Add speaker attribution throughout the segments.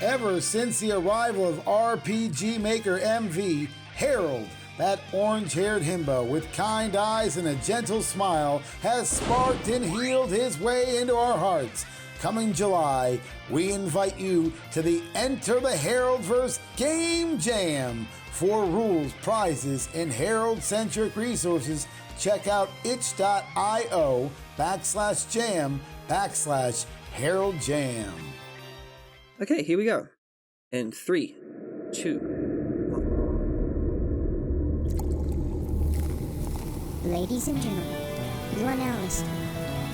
Speaker 1: Ever since the arrival of RPG Maker MV, Harold, that orange-haired himbo with kind eyes and a gentle smile, has sparked and healed his way into our hearts. Coming July, we invite you to the Enter the Heraldverse Game Jam. For rules, prizes, and Herald-centric resources, check out itch.io/jam/Herald Jam.
Speaker 2: Okay, here we go. In 3, 2, 1.
Speaker 3: Ladies and gentlemen, you are now listening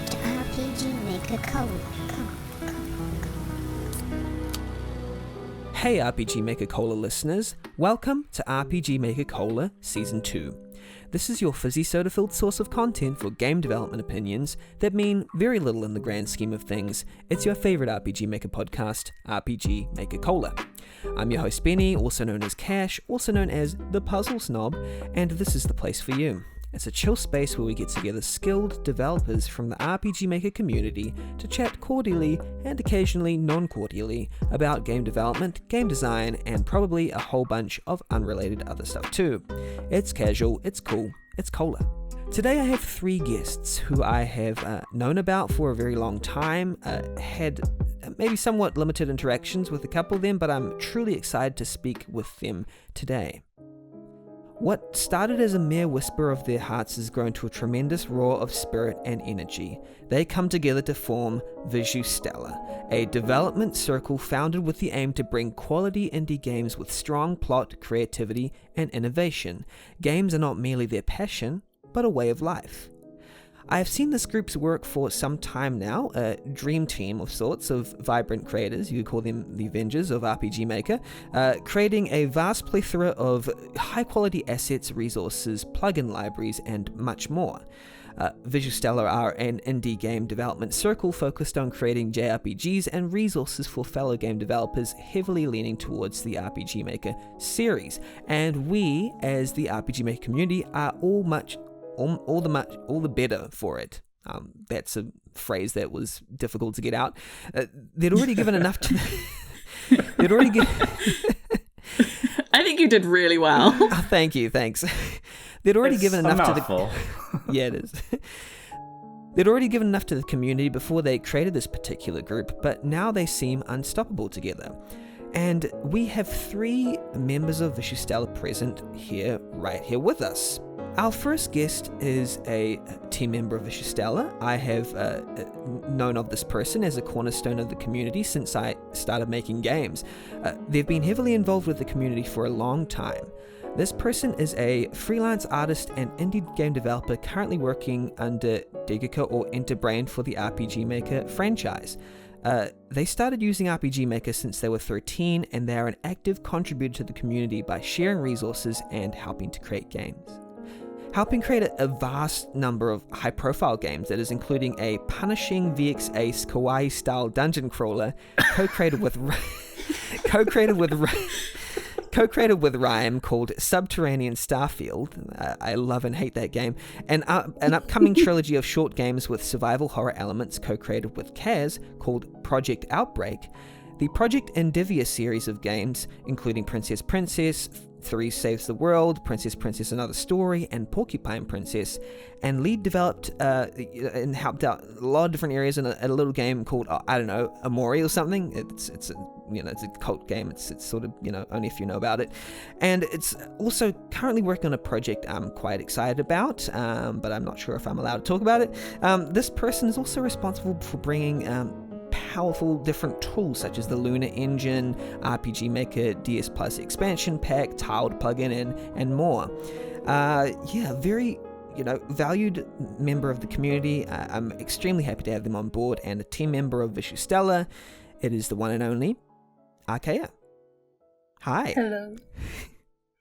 Speaker 3: to RPG Maker Cola.
Speaker 2: Hey RPG Maker Cola listeners, welcome to RPG Maker Cola Season 2. This is your fizzy soda-filled source of content for game development opinions that mean very little in the grand scheme of things. It's your favorite RPG Maker podcast, RPG Maker Cola. I'm your host Benny, also known as Cash, also known as the Puzzle Snob, and this is the place for you. It's a chill space where we get together skilled developers from the RPG Maker community to chat cordially and occasionally non-cordially about game development, game design, and probably a whole bunch of unrelated other stuff too. It's casual, it's cool, it's cola. Today I have 3 guests who I have known about for a very long time, had maybe somewhat limited interactions with a couple of them, but I'm truly excited to speak with them today. What started as a mere whisper of their hearts has grown to a tremendous roar of spirit and energy. They come together to form Visustella, a development circle founded with the aim to bring quality indie games with strong plot, creativity, and innovation. Games are not merely their passion, but a way of life. I have seen this group's work for some time now, a dream team of sorts of vibrant creators, you could call them the Avengers of RPG Maker, creating a vast plethora of high-quality assets, resources, plugin libraries, and much more. Visustella are an indie game development circle focused on creating JRPGs and resources for fellow game developers, heavily leaning towards the RPG Maker series. And we, as the RPG Maker community, are all the better for it. That's a phrase that was difficult to get out. They'd already given enough to... They'd already given...
Speaker 4: I think you did really well.
Speaker 2: Oh, thank you, thanks. They'd already given enough to the... Yeah, it is. They'd already given enough to the community before they created this particular group, but now they seem unstoppable together. And we have 3 members of Visustella present here, right here with us. Our first guest is a team member of Visustella. I have known of this person as a cornerstone of the community since I started making games. They've been heavily involved with the community for a long time. This person is a freelance artist and indie game developer currently working under Degica or Enterbrain for the RPG Maker franchise. They started using RPG Maker since they were 13, and they are an active contributor to the community by sharing resources and helping to create games. Helping create a vast number of high-profile games, that is including a punishing VX Ace kawaii-style dungeon crawler co-created with Rhyme called Subterranean Starfield. I love and hate that game. An upcoming trilogy of short games with survival horror elements co-created with Kaz called Project Outbreak. The Project Endivia series of games, including Princess, 3 Saves the World, Princess Another Story, and Porcupine Princess, and lead developed and helped out a lot of different areas in a little game called Amori or something. It's a cult game. It's sort of only if you know about it, and it's also currently working on a project I'm quite excited about, but I'm not sure if I'm allowed to talk about it. This person is also responsible for bringing powerful different tools such as the Luna Engine, RPG Maker DS Plus expansion pack, tiled plugin, and more. Very valued member of the community. I'm extremely happy to have them on board, and a team member of Visustella. It is the one and only Archeia. Hi.
Speaker 5: Hello.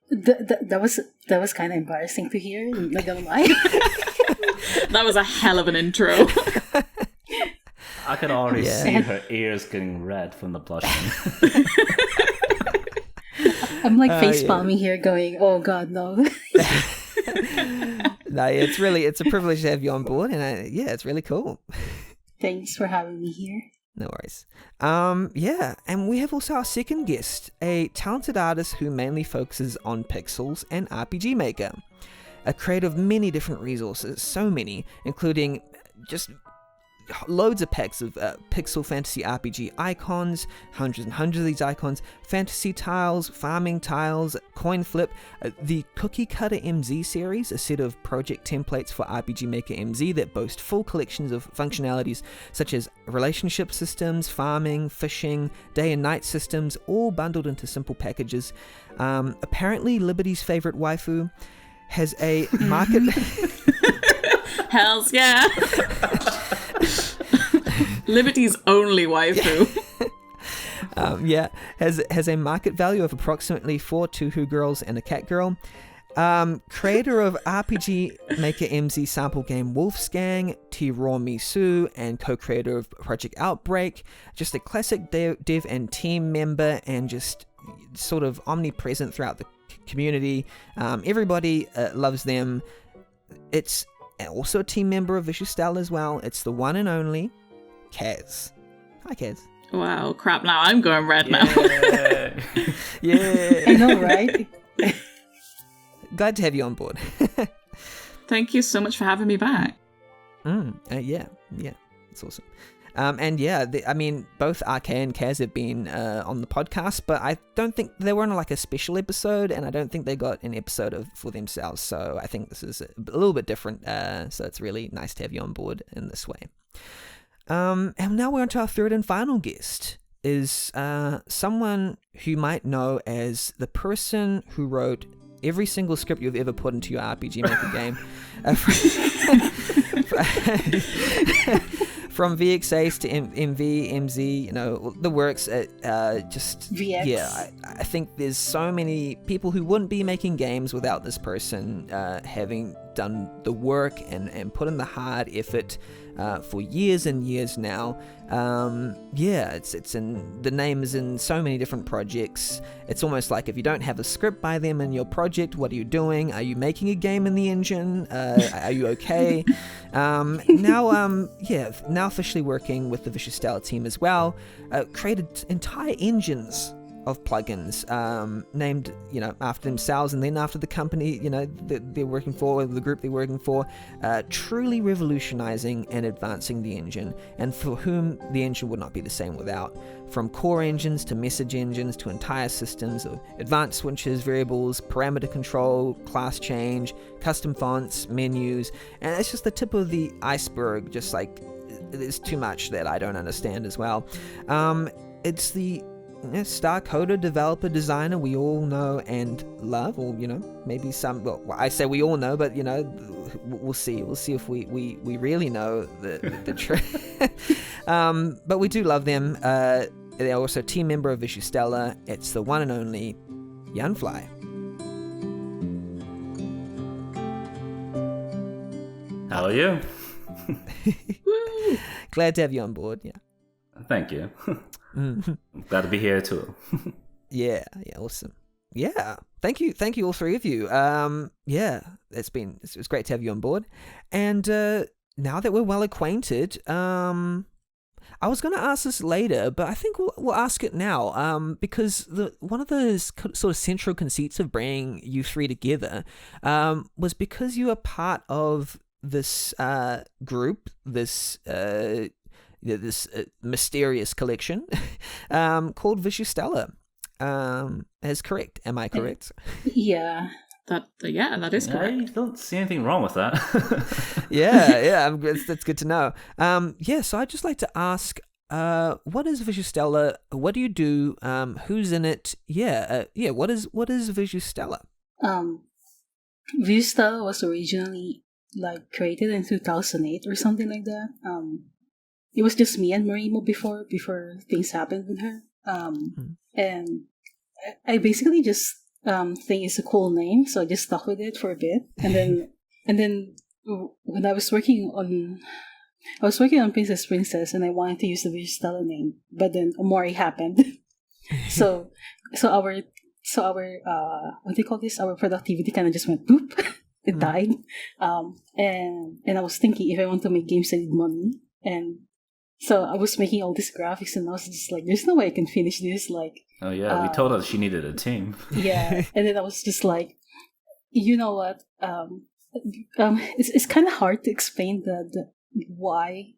Speaker 5: That was kind of embarrassing to hear. Not gonna lie.
Speaker 4: That was a hell of an intro.
Speaker 6: I could already see her ears getting red from the blushing.
Speaker 5: I'm like face palming here going, oh god, no.
Speaker 2: No, it's a privilege to have you on board, and it's really cool.
Speaker 5: Thanks for having me here.
Speaker 2: No worries. Yeah, and we have also our second guest, a talented artist who mainly focuses on pixels and RPG Maker. A creator of many different resources, so many, including just loads of packs of pixel fantasy RPG icons, hundreds and hundreds of these icons, fantasy tiles, farming tiles, coin flip, the Cookie Cutter MZ series, a set of project templates for RPG Maker MZ that boast full collections of functionalities such as relationship systems, farming, fishing, day and night systems, all bundled into simple packages. Apparently, Liberty's favorite waifu has a market...
Speaker 4: Hells yeah. Liberty's only waifu.
Speaker 2: Has a market value of approximately 4 Tuhu girls and a cat girl. Creator of RPG Maker MZ sample game Wolfsgang, Tiramisu, and co-creator of Project Outbreak. Just a classic dev and team member, and just sort of omnipresent throughout the community. Everybody loves them. It's also a team member of Visustella as well. It's the one and only Kaz. Hi, Kaz.
Speaker 4: Wow, crap, now I'm going red now.
Speaker 2: Yeah.
Speaker 5: I know, right?
Speaker 2: Glad to have you on board.
Speaker 4: Thank you so much for having me back.
Speaker 2: Yeah, it's awesome. Both Archeia and Kaz have been on the podcast, but I don't think they were on like a special episode, and I don't think they got an episode for themselves. So I think this is a little bit different. So it's really nice to have you on board in this way. And now we're on to our third and final guest, is someone who you might know as the person who wrote every single script you've ever put into your RPG Maker game. From VXAs to MV, MZ, the works.
Speaker 5: VX.
Speaker 2: Yeah, I think there's so many people who wouldn't be making games without this person having done the work and put in the hard effort for years and years now. It's in the name is in so many different projects. It's almost like if you don't have a script by them in your project, what are you doing? Are you making a game in the engine? Are you okay? Now officially working with the Visustella team as well. Created entire engines of plugins named after themselves and then after the company they're working for, the group they're working for, truly revolutionizing and advancing the engine, and for whom the engine would not be the same without. From core engines to message engines to entire systems of advanced switches, variables, parameter control, class change, custom fonts, menus, and it's just the tip of the iceberg. Just like there's too much that I don't understand as well. It's the star coder, developer, designer we all know and love, or maybe some. Well, I say we all know, but we'll see. We'll see if we really know the truth. But we do love them. They're also a team member of Visustella. It's the one and only Yanfly.
Speaker 6: How are you?
Speaker 2: Glad to have you on board. Yeah.
Speaker 6: Thank you. I'm glad to be here too.
Speaker 2: Yeah, awesome. Yeah, thank you all three of you. It's great to have you on board. And now that we're well acquainted, I was going to ask this later, but I think we'll ask it now. Because one of the sort of central conceits of bringing you three together was because you are part of this group, this mysterious collection called Visustella. Is correct? Am I correct?
Speaker 5: Yeah.
Speaker 4: That is correct.
Speaker 6: I don't see anything wrong with that.
Speaker 2: Yeah, that's good to know. So I'd just like to ask, what is Visustella? What do you do? Who's in it? What is Visustella?
Speaker 5: Visustella was originally created in 2008 or something like that. It was just me and Marimo before things happened with her. And I basically just think it's a cool name, so I just stuck with it for a bit. And then when I was working on Princess, and I wanted to use the Visustella name, but then Omori happened. so our what do you call this? Our productivity kind of just went boop. It died. And I was thinking, if I want to make games that need money, and So I was making all these graphics, and I was just like, "There's no way I can finish this." Like,
Speaker 6: Oh yeah, we told her she needed a team.
Speaker 5: yeah, and then I was just like, you know what? It's kind of hard to explain the why,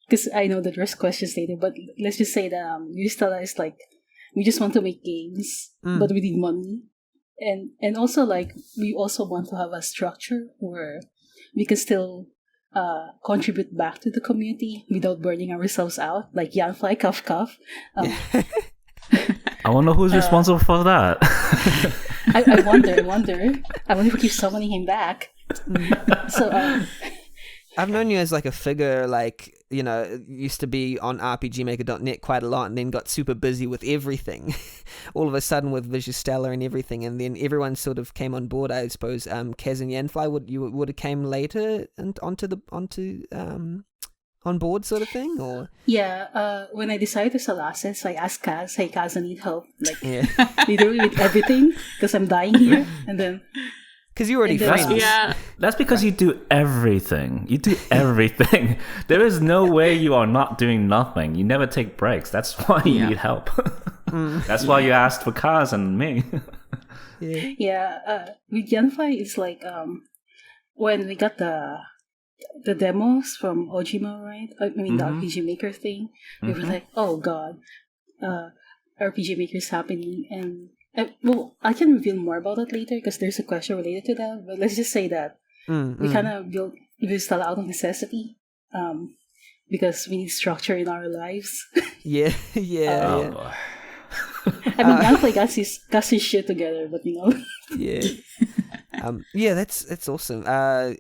Speaker 5: because I know that there's questions later. But let's just say that Visustella is like, we just want to make games, but we need money, and also like we also want to have a structure where we can still contribute back to the community without burning ourselves out, like Yanfly, cough cough.
Speaker 6: I wonder who's responsible for that.
Speaker 5: I wonder if we keep summoning him back. So
Speaker 2: I've known you as like a figure, like, you know, used to be on RPGmaker.net quite a lot and then got super busy with everything. All of a sudden with Visustella and everything, and then everyone sort of came on board, I suppose. Kaz and Yanfly would have came later and on board sort of thing, or?
Speaker 5: Yeah, when I decided to sell assets, I asked Kaz, "Hey Kaz, I need help, like literally with everything, because I'm dying here." And then
Speaker 2: because you already famous.
Speaker 4: Yeah.
Speaker 6: That's because you do everything. You do everything. There is no way you are not doing nothing. You never take breaks. That's why you need help. That's why you asked for Kaz and me.
Speaker 5: With Yanfly, it's like when we got the demos from Ojima, right? I mean the RPG Maker thing. We were like, oh god, RPG Maker is happening, and well, I can reveal more about it later because there's a question related to that. But let's just say that we kind of built Visustella out of necessity, because we need structure in our lives.
Speaker 2: Yeah.
Speaker 5: I mean, Yanfly got his shit together, but you know.
Speaker 2: That's awesome. I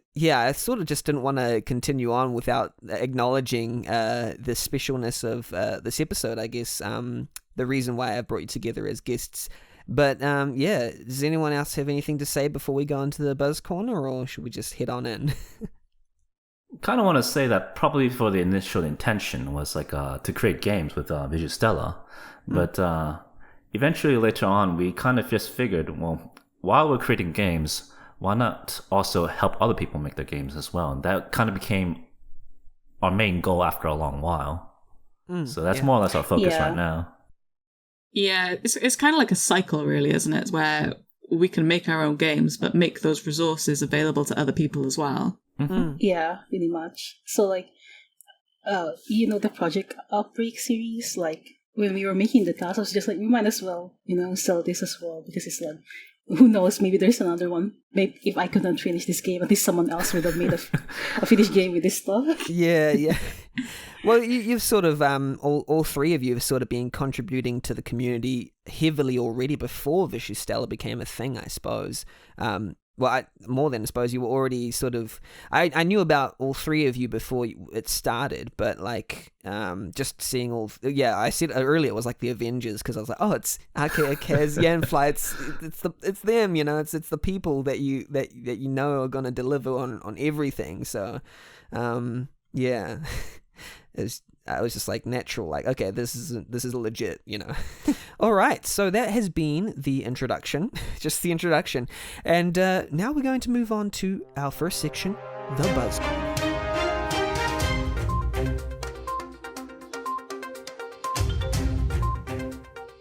Speaker 2: sort of just didn't want to continue on without acknowledging the specialness of this episode, I guess. The reason why I brought you together as guests. But does anyone else have anything to say before we go into the Buzz Corner, or should we just head on in?
Speaker 6: Kind of want to say that probably for the initial intention was like to create games with Visustella, but eventually later on we kind of just figured, well, while we're creating games, why not also help other people make their games as well? And that kind of became our main goal after a long while. So that's more or less our focus right now.
Speaker 4: Yeah, it's kind of like a cycle, really, isn't it? Where we can make our own games, but make those resources available to other people as well.
Speaker 5: Yeah, pretty much. So, like, the Project Outbreak series, like, when we were making the task, I was just like, we might as well, sell this as well, because it's like, who knows, maybe there's another one. Maybe if I couldn't finish this game, at least someone else would have made a finished game with this stuff.
Speaker 2: Yeah. Well, you've sort of, all three of you have sort of been contributing to the community heavily already before Visustella became a thing, I suppose. More than I suppose, you were already sort of... I knew about all three of you before it started, but like, just seeing all... Yeah, I said earlier it was like the Avengers, because I was like, oh, it's Archeia, Kaz, Yanfly, it's them, it's the people that you know are going to deliver on everything, so, yeah... I was just like natural, like, okay, this is legit, All right, so that has been the introduction, just the introduction, and now we're going to move on to our first section, the Buzz Corner.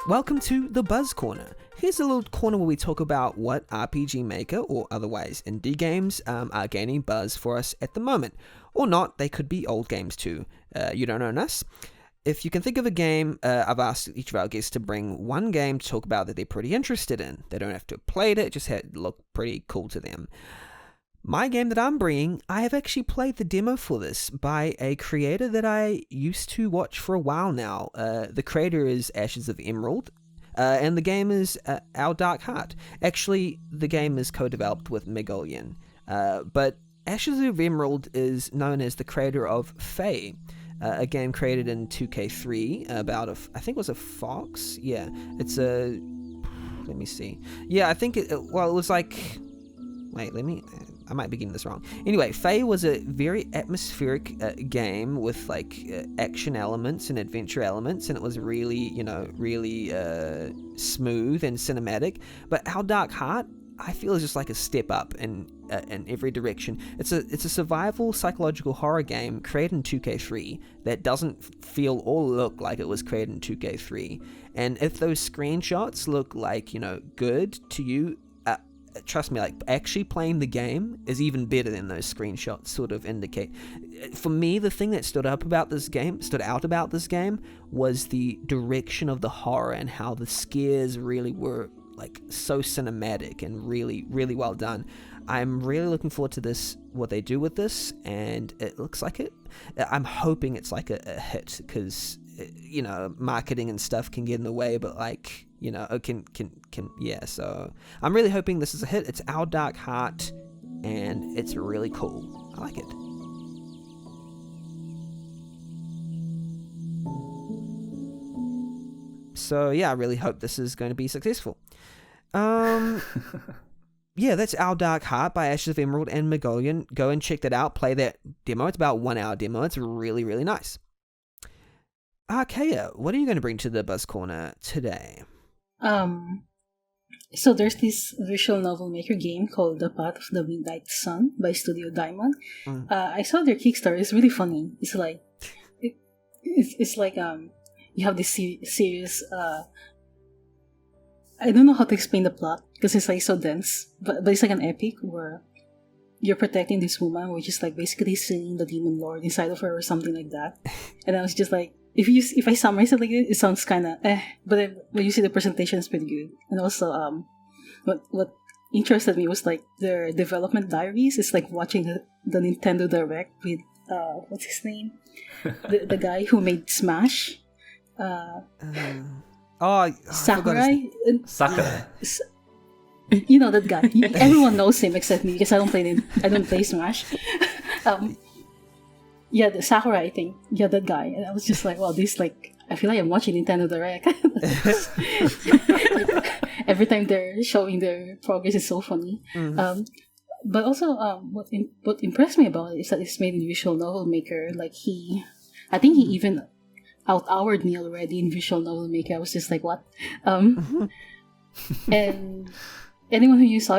Speaker 2: Welcome to the Buzz Corner. Here's a little corner where we talk about what RPG Maker or otherwise indie games are gaining buzz for us at the moment. Or not, they could be old games too. You don't own us. If you can think of a game, I've asked each of our guests to bring one game to talk about that they're pretty interested in. They don't have to have played it, just had look pretty cool to them. My game that I'm bringing, I have actually played the demo for this by a creator that I used to watch for a while now. The creator is Ashes of Emerald. And the game is Our Dark Heart. Actually, the game is co-developed with Megolian. But Ashes of Emerald is known as the creator of Fae, a game created in 2K3 about I think it was a fox. Yeah, it's a... Let me see. Yeah, I think it was like... Wait, I might be getting this wrong. Anyway, Fae was a very atmospheric game with like action elements and adventure elements, and it was really, really smooth and cinematic. But Our Dark Heart, I feel is just like a step up in every direction. It's a survival psychological horror game created in 2K3 that doesn't feel or look like it was created in 2K3. And if those screenshots look like, good to you, trust me, like actually playing the game is even better than those screenshots sort of indicate. For me, the thing that stood out about this game was the direction of the horror and how the scares really were like so cinematic and really, really well done. I'm really looking forward to this, what they do with this, and it looks like it. I'm hoping it's like a hit, because marketing and stuff can get in the way, but like so I'm really hoping this is a hit. It's Our Dark Heart, and it's really cool. I like it. So yeah, I really hope this is going to be successful. Yeah, that's Our Dark Heart by Ashes of Emerald and Magolian. Go and check that out. Play that demo. It's about a 1 hour demo. It's really, really nice. Archeia, what are you going to bring to the Buzz Corner today?
Speaker 5: So there's this visual novel maker game called The Path of the Midnight Sun by Studio Diamond. I saw their Kickstarter. It's really funny. It's like it's like you have this series. I don't know how to explain the plot because it's like so dense, but it's like an epic where you're protecting this woman, which is like basically seeing the demon lord inside of her or something like that. And I was just like, if I summarize it like this, it sounds kind of but then when you see the presentation, it's pretty good. And also, what interested me was like their development diaries. It's like watching the Nintendo Direct with what's his name, the guy who made Smash. Sakurai. You know that guy. Everyone knows him except me because I don't play Smash. The Sakurai thing. Yeah, that guy. And I was just like, wow, this like I feel like I'm watching Nintendo Direct. Like, every time they're showing their progress is so funny. Mm-hmm. But also, what impressed me about it is that it's made in visual novel maker. Like I think he even out-hourred me already in visual novel maker. I was just like, what? And anyone who used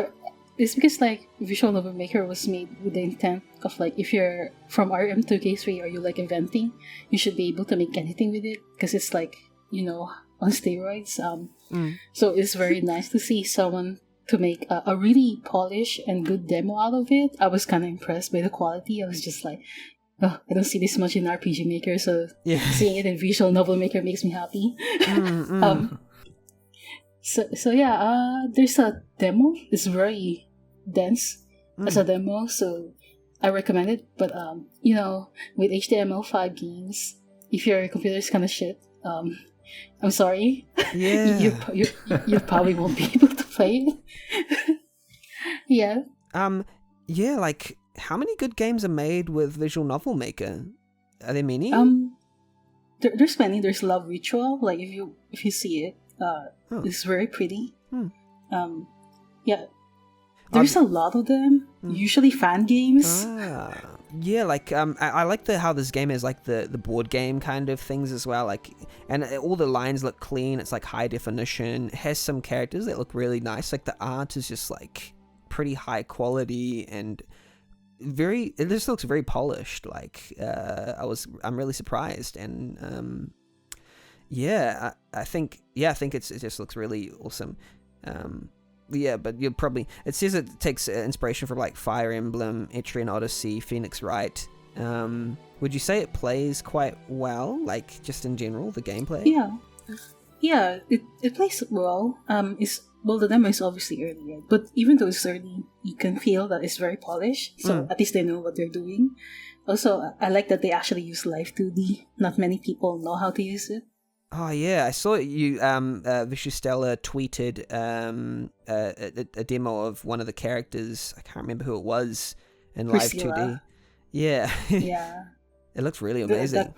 Speaker 5: it's because like visual novel maker was made with the intent of like, if you're from RM2K3 or you like inventing, you should be able to make anything with it because it's like, on steroids. So it's very nice to see someone to make a really polished and good demo out of it. I was kind of impressed by the quality. I was just like, I don't see this much in RPG Maker, so seeing it in Visual Novel Maker makes me happy. There's a demo. It's very dense as a demo, so I recommend it. But with HTML5 games, if your computer is kind of shit, I'm sorry. Yeah, you probably won't be able to play it. Yeah.
Speaker 2: Like, how many good games are made with Visual Novel Maker? Are there many?
Speaker 5: There's many. There's Love Ritual. Like if you see it, it's very pretty. There's a lot of them. Usually fan games.
Speaker 2: Yeah, like I like how this game is like the board game kind of things as well. Like, and all the lines look clean. It's like high definition. It has some characters that look really nice. Like the art is just like pretty high quality and it just looks very polished. Like I'm really surprised, and I think it just looks really awesome. But you'll probably, it says it takes inspiration from like Fire Emblem, Etrian Odyssey, Phoenix Wright. Would you say it plays quite well, like just in general, the gameplay?
Speaker 5: Yeah, it plays well. The demo is obviously early, right? But even though it's early, you can feel that it's very polished. So at least they know what they're doing. Also, I like that they actually use Live 2D. Not many people know how to use it.
Speaker 2: Oh yeah, I saw you. Visustella tweeted a demo of one of the characters. I can't remember who it was in Live 2D. Yeah, yeah. It looks really amazing.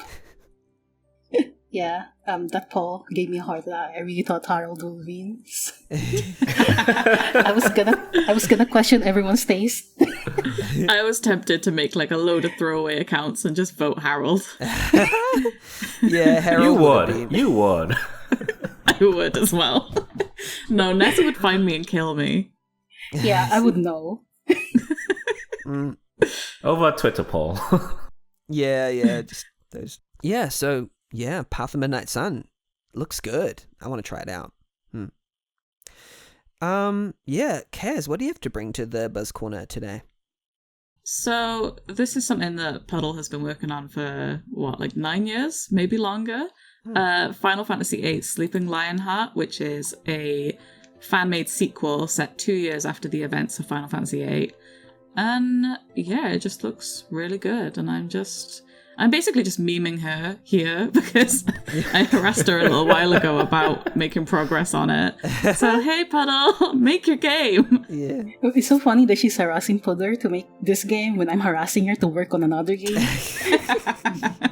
Speaker 5: That poll gave me a heart attack. I really thought Harold will win. I was gonna question everyone's taste.
Speaker 4: I was tempted to make like a load of throwaway accounts and just vote Harold.
Speaker 2: Yeah, Harold.
Speaker 6: You would.
Speaker 4: I would as well. No, Nessa would find me and kill me.
Speaker 5: Yeah, I would know.
Speaker 6: Over a Twitter poll.
Speaker 2: Yeah, just those. Yeah, so yeah, Path of Midnight Sun looks good. I want to try it out. Yeah, Kaz, what do you have to bring to the Buzz Corner today?
Speaker 4: So this is something that Puddle has been working on for, 9 years? Maybe longer? Final Fantasy VIII Sleeping Lionheart, which is a fan-made sequel set 2 years after the events of Final Fantasy VIII. And yeah, it just looks really good. And I'm basically just memeing her here because I harassed her a little while ago about making progress on it. So, hey, Puddle, make your game.
Speaker 2: Yeah.
Speaker 5: It's so funny that she's harassing Puddle to make this game when I'm harassing her to work on another game.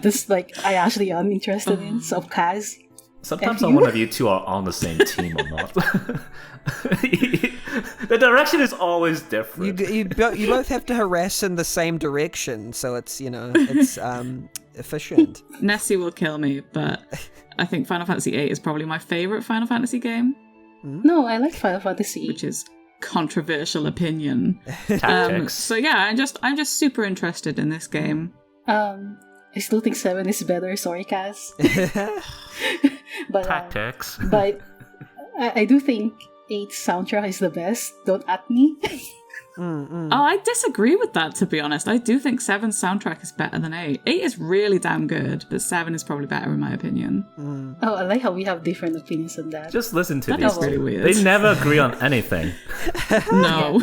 Speaker 5: This, I actually am interested in. So, Kaz.
Speaker 6: Sometimes one of you two are on the same team or not. The direction is always different.
Speaker 2: You both have to harass in the same direction, so it's it's efficient.
Speaker 4: Nessie will kill me, but I think Final Fantasy VIII is probably my favorite Final Fantasy game.
Speaker 5: No, I like Final Fantasy,
Speaker 4: which is controversial opinion.
Speaker 6: Tactics.
Speaker 4: So yeah, I'm just super interested in this game.
Speaker 5: I still think 7 is better. Sorry, Kaz. But
Speaker 6: Tactics.
Speaker 5: But I do think 8's soundtrack is the best. Don't at me.
Speaker 4: Oh, I disagree with that, to be honest. I do think 7's soundtrack is better than 8. 8 is really damn good, but 7 is probably better in my opinion.
Speaker 5: Oh, I like how we have different opinions on that.
Speaker 6: Just listen to
Speaker 4: That
Speaker 6: these.
Speaker 4: is really weird.
Speaker 6: They never agree on anything.
Speaker 4: No.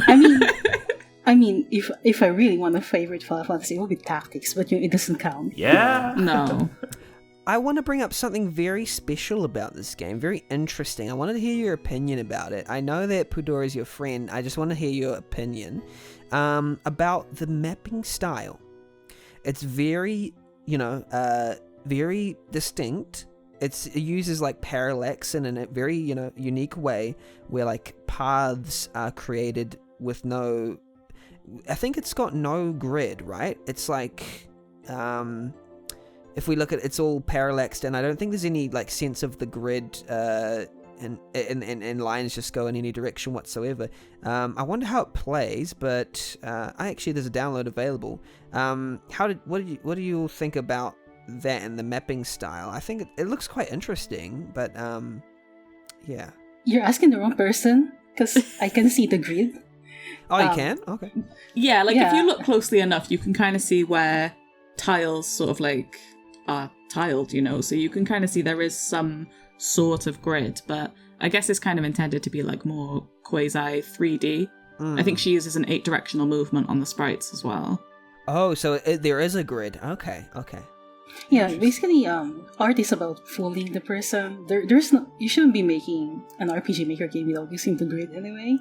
Speaker 5: I mean, if I really want a favorite Final Fantasy, it would be Tactics, but it doesn't count.
Speaker 6: Yeah.
Speaker 4: No.
Speaker 2: I want to bring up something very special about this game, very interesting. I wanted to hear your opinion about it. I know that Pudor is your friend. I just want to hear your opinion about the mapping style. It's very, very distinct. It uses parallax in a very, unique way where paths are created with no. I think it's got no grid, right? It's if we look at it's all parallaxed, and I don't think there's any sense of the grid and lines just go in any direction whatsoever. I wonder how it plays, but there's a download available. What do you think about that and the mapping style? I think it looks quite interesting, but yeah.
Speaker 5: You're asking the wrong person because I can see the grid.
Speaker 2: Oh, you can? Okay.
Speaker 4: Yeah, if you look closely enough, you can kind of see where tiles sort of are tiled, so you can kind of see there is some sort of grid, but I guess it's kind of intended to be more quasi 3D. I think she uses an 8-directional movement on the sprites as well.
Speaker 2: Oh, so there is a grid. Okay.
Speaker 5: Yeah, basically, art is about fooling the person. There's no. You shouldn't be making an RPG Maker game without using the grid anyway.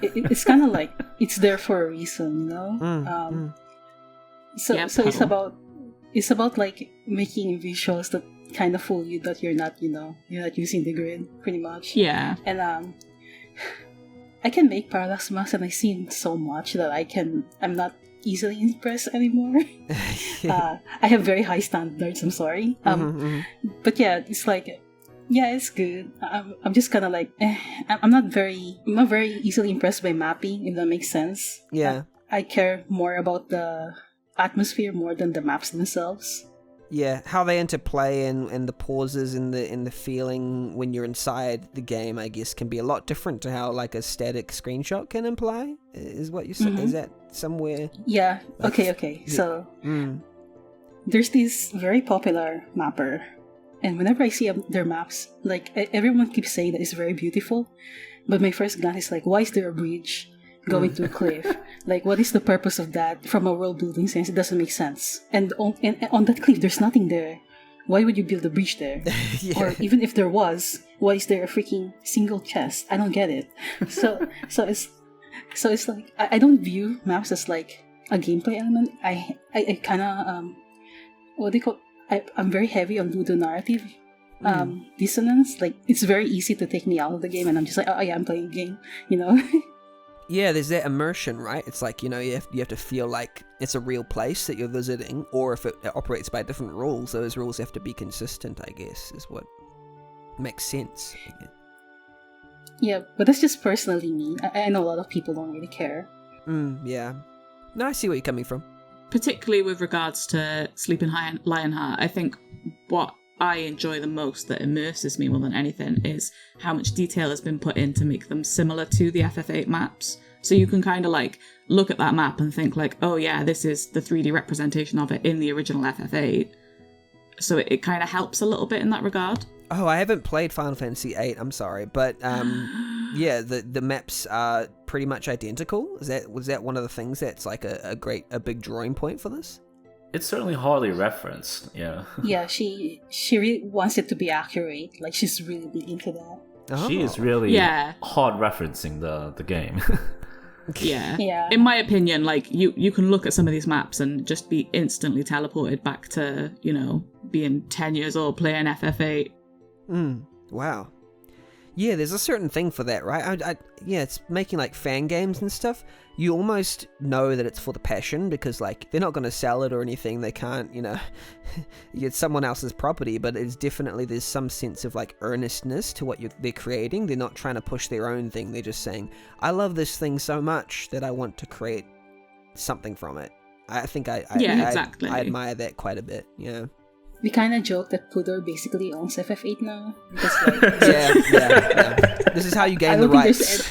Speaker 5: It's kind of it's there for a reason, So it's about making visuals that kind of fool you that you're not using the grid pretty much.
Speaker 4: Yeah.
Speaker 5: And I can make parallax maps, and I've seen so much that I'm not easily impressed anymore. I have very high standards. I'm sorry. But yeah, it's it's good. I'm just kind of I'm not very easily impressed by mapping, if that makes sense.
Speaker 2: Yeah.
Speaker 5: I care more about the atmosphere more than the maps themselves.
Speaker 2: Yeah, how they interplay and the pauses and the feeling when you're inside the game, I guess, can be a lot different to how a static screenshot can imply. Is what you said? Is that somewhere?
Speaker 5: Yeah. Okay. So there's this very popular mapper, and whenever I see their maps, everyone keeps saying that it's very beautiful, but my first glance is why is there a bridge going to a cliff? What is the purpose of that from a world building sense? It doesn't make sense. And on that cliff, there's nothing there. Why would you build a bridge there?
Speaker 2: Yeah.
Speaker 5: Or even if there was, why is there a freaking single chest? I don't get it. So it's I don't view maps as a gameplay element. I kind of what do you call? I'm very heavy on Ludo narrative dissonance. It's very easy to take me out of the game, and I'm just oh yeah, I'm playing a game,
Speaker 2: Yeah, there's that immersion, right? It's you have to feel like it's a real place that you're visiting, or if it operates by different rules, those rules have to be consistent, I guess, is what makes sense.
Speaker 5: Yeah, but that's just personally me. I know a lot of people don't really care.
Speaker 2: Yeah. No, I see where you're coming from.
Speaker 4: Particularly with regards to Sleeping Lionheart, I think what I enjoy the most, that immerses me more than anything, is how much detail has been put in to make them similar to the FF8 maps. So you can kind of like look at that map and think like, oh yeah, this is the 3D representation of it in the original FF8. So it kind of helps a little bit in that regard.
Speaker 2: Oh, I haven't played Final Fantasy VIII, I'm sorry, but yeah, the maps are pretty much identical. Was that one of the things that's like a big drawing point for this?
Speaker 6: It's certainly hardly referenced, yeah.
Speaker 5: Yeah, she really wants it to be accurate. Like, she's really big into that.
Speaker 2: Oh.
Speaker 6: She is really hard referencing the game.
Speaker 4: Yeah. In my opinion, like you can look at some of these maps and just be instantly teleported back to, you know, being 10 years old playing FF8.
Speaker 2: Wow. Yeah, there's a certain thing for that, right? Yeah, it's making like fan games and stuff. You almost know that it's for the passion because like they're not going to sell it or anything. They can't, you know, it's someone else's property, but it's definitely, there's some sense of like earnestness to what they're creating. They're not trying to push their own thing. They're just saying, I love this thing so much that I want to create something from it. I think I admire that quite a bit. Yeah.
Speaker 5: We kind of joke that Pudor basically owns FF8 now. Because, like,
Speaker 2: yeah. This is how you gain the rights.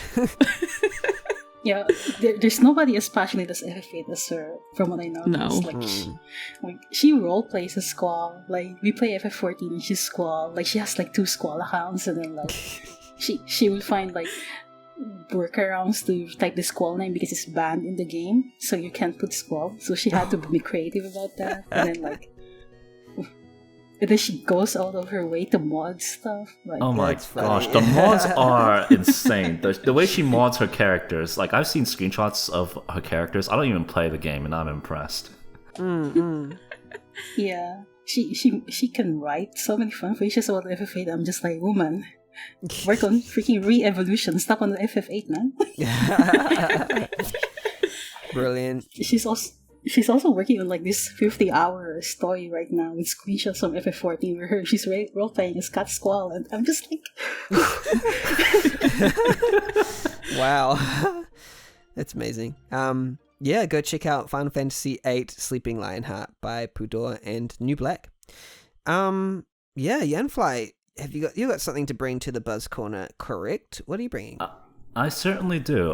Speaker 5: Yeah, there's nobody as passionate as FF8 as her, from what I know.
Speaker 4: No.
Speaker 5: Like, she role plays as Squall. Like, we play FF14 and she's Squall. Like, she has like 2 Squall accounts, and then like she will find like workarounds to type the Squall name because it's banned in the game, so you can't put Squall. So she had to be creative about that, and then like. And then she goes out of her way to mod stuff. Like,
Speaker 6: oh my gosh, the mods are insane. The way she mods her characters, like I've seen screenshots of her characters. I don't even play the game, and I'm impressed.
Speaker 5: Yeah, she can write so many fun features about FF8. I'm just like, woman, work on freaking re-evolution. Stop on the FF8, man.
Speaker 2: Brilliant.
Speaker 5: She's also working on like this 50-hour story right now with screenshots from FF14 where she's role-playing as Cat Squall, and I'm just like...
Speaker 2: Wow. That's amazing. Yeah, go check out Final Fantasy VIII Sleeping Lionheart by Pudor and New Black. Yeah, Yanfly, you got something to bring to the Buzz Corner, correct? What are you bringing?
Speaker 6: I certainly do.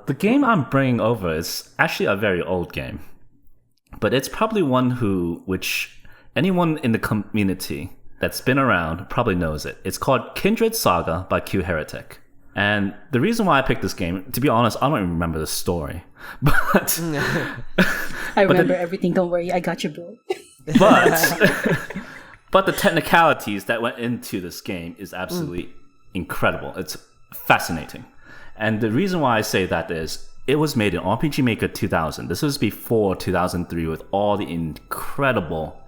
Speaker 6: The game I'm bringing over is actually a very old game. But it's probably one which anyone in the community that's been around probably knows it. It's called Kindred Saga by Q Heretic. And the reason why I picked this game, to be honest, I don't even remember the story. But
Speaker 5: I remember everything, don't worry, I got you, bro.
Speaker 6: But the technicalities that went into this game is absolutely incredible. It's fascinating. And the reason why I say that is it was made in RPG Maker 2000. This was before 2003 with all the incredible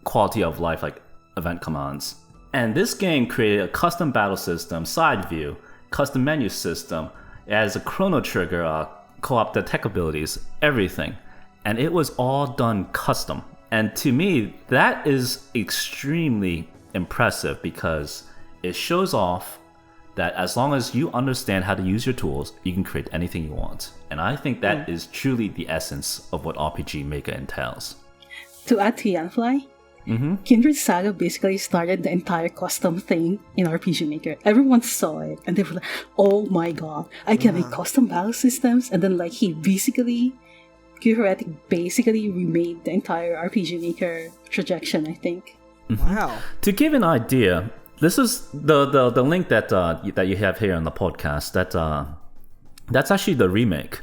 Speaker 6: quality of life like event commands. And this game created a custom battle system, side view, custom menu system. It has a chrono trigger, co-op tech abilities, everything. And it was all done custom. And to me, that is extremely impressive because it shows off that as long as you understand how to use your tools, you can create anything you want. And I think that is truly the essence of what RPG Maker entails.
Speaker 5: To add to Yanfly, Kindred Saga basically started the entire custom thing in RPG Maker. Everyone saw it and they were like, oh my god, I can make custom battle systems. And then like Q-Heretic basically remade the entire RPG Maker trajectory, I think.
Speaker 2: Wow.
Speaker 6: To give an idea, this is the link that you have here on the podcast. That's actually the remake.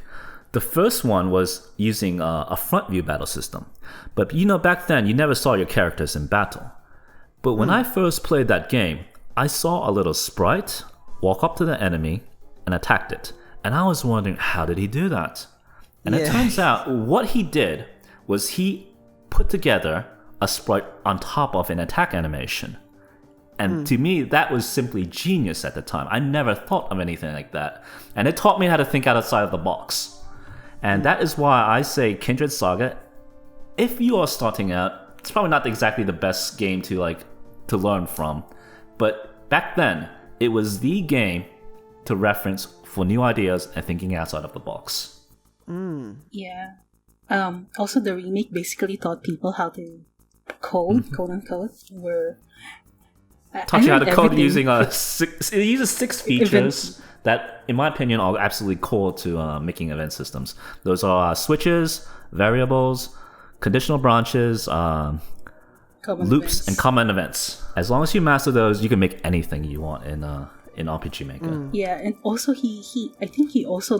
Speaker 6: The first one was using a front view battle system. But back then you never saw your characters in battle. But when I first played that game, I saw a little sprite walk up to the enemy and attacked it. And I was wondering, how did he do that? And it turns out what he did was he put together a sprite on top of an attack animation. And to me, that was simply genius at the time. I never thought of anything like that. And it taught me how to think outside of the box. And that is why I say Kindred Saga, if you are starting out, it's probably not exactly the best game to learn from. But back then, it was the game to reference for new ideas and thinking outside of the box.
Speaker 5: Yeah. Also, the remake basically taught people how to code, quote unquote.
Speaker 6: Taught you how to code
Speaker 5: everything.
Speaker 6: using it uses 6 features that, in my opinion, are absolutely core to making event systems. Those are switches, variables, conditional branches,
Speaker 5: Common
Speaker 6: loops,
Speaker 5: events.
Speaker 6: and common events. As long as you master those, you can make anything you want in RPG Maker.
Speaker 5: Yeah, and also I think he also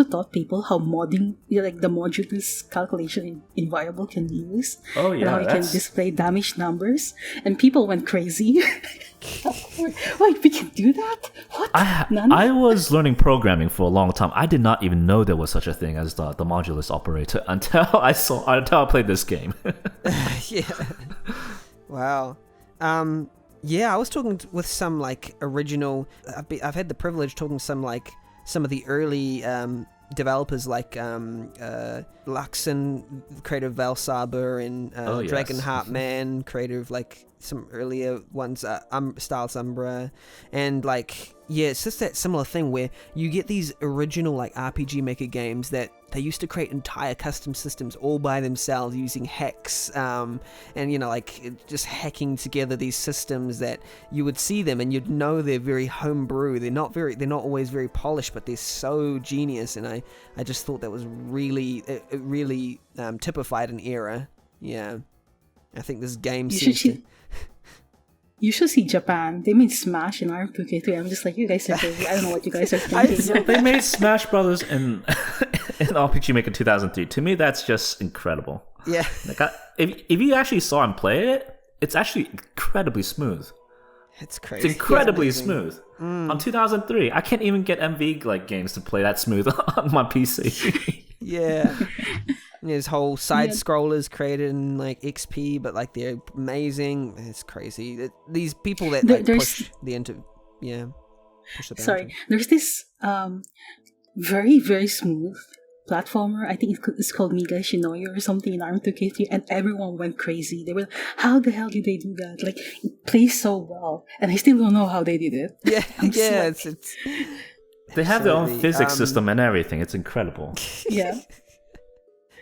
Speaker 5: taught people how modding, like the modulus calculation in variable can be used.
Speaker 6: Oh,
Speaker 5: and
Speaker 6: yeah,
Speaker 5: how you can
Speaker 6: that's-
Speaker 5: display damage numbers, and people went crazy. Wait, we can do that? What? None?
Speaker 6: I was learning programming for a long time. I did not even know there was such a thing as the modulus operator until I played this game.
Speaker 2: Yeah. Wow. Yeah, I was talking with some like original. I've had the privilege talking to some of the early developers like Luxon, creator of Valsaba, and
Speaker 6: yes.
Speaker 2: Dragon Heartman, creator of like some earlier ones, Styles Umbra, and like it's just that similar thing where you get these original like RPG Maker games that they used to create entire custom systems all by themselves using hacks, and like just hacking together these systems that you would see them and you'd know they're very homebrew. They're not always very polished, but they're so genius. And I just thought that was really it really typified an era. Yeah, I think this game
Speaker 5: You should see Japan. They made Smash in RM2K3. I'm just like, you guys are crazy. I don't know what you guys are thinking.
Speaker 6: They made Smash Brothers in RPG Maker 2003. To me, that's just incredible.
Speaker 2: Yeah.
Speaker 6: Like if you actually saw him play it, it's actually incredibly smooth.
Speaker 2: It's crazy.
Speaker 6: It's incredibly smooth. On 2003, I can't even get MV like games to play that smooth on my PC.
Speaker 2: Yeah. There's whole side scrollers created in like XP, but like they're amazing. It's crazy. These people that like push the push the boundary.
Speaker 5: There's this very, very smooth platformer. I think it's called Miga Shinoyo or something in RM2K3, and everyone went crazy. They were like, how the hell did they do that? Like, it plays so well, and I still don't know how they did it.
Speaker 2: Yeah, yeah.
Speaker 5: Like,
Speaker 2: it's
Speaker 6: they have their own physics system and everything. It's incredible.
Speaker 5: Yeah.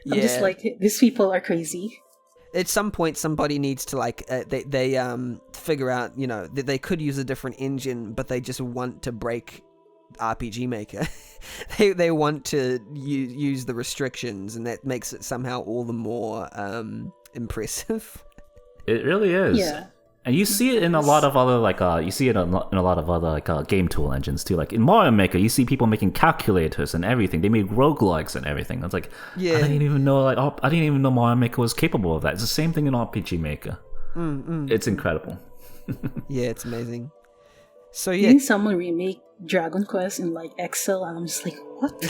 Speaker 5: I'm just like, these people are crazy.
Speaker 2: At some point, somebody needs to like they figure out that they could use a different engine, but they just want to break RPG Maker. they want to use the restrictions, and that makes it somehow all the more impressive.
Speaker 6: It really is.
Speaker 5: Yeah.
Speaker 6: And you see it in a lot of other game tool engines too. Like in Mario Maker, you see people making calculators and everything. They made roguelikes and everything. It's like I didn't even know Mario Maker was capable of that. It's the same thing in RPG Maker. It's incredible.
Speaker 2: Yeah, it's amazing. So
Speaker 5: Didn't someone remake Dragon Quest in like Excel, and I'm just like, what?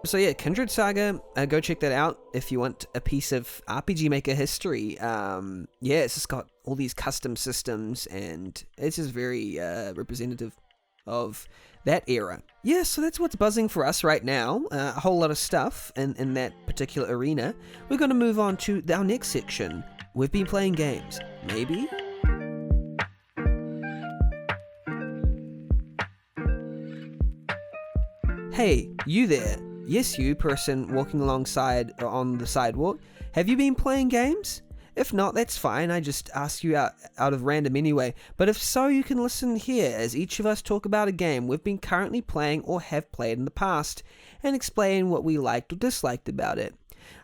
Speaker 2: So yeah, Kindred Saga, go check that out if you want a piece of RPG Maker history. It's just got all these custom systems, and it's just very representative of that era. Yeah, so that's what's buzzing for us right now. A whole lot of stuff in that particular arena. We're going to move on to our next section. We've been playing games. Maybe? Hey, you there. Yes, you person walking alongside on the sidewalk. Have you been playing games? If not, that's fine. I just asked you out of random anyway. But if so, you can listen here as each of us talk about a game we've been currently playing or have played in the past, and explain what we liked or disliked about it.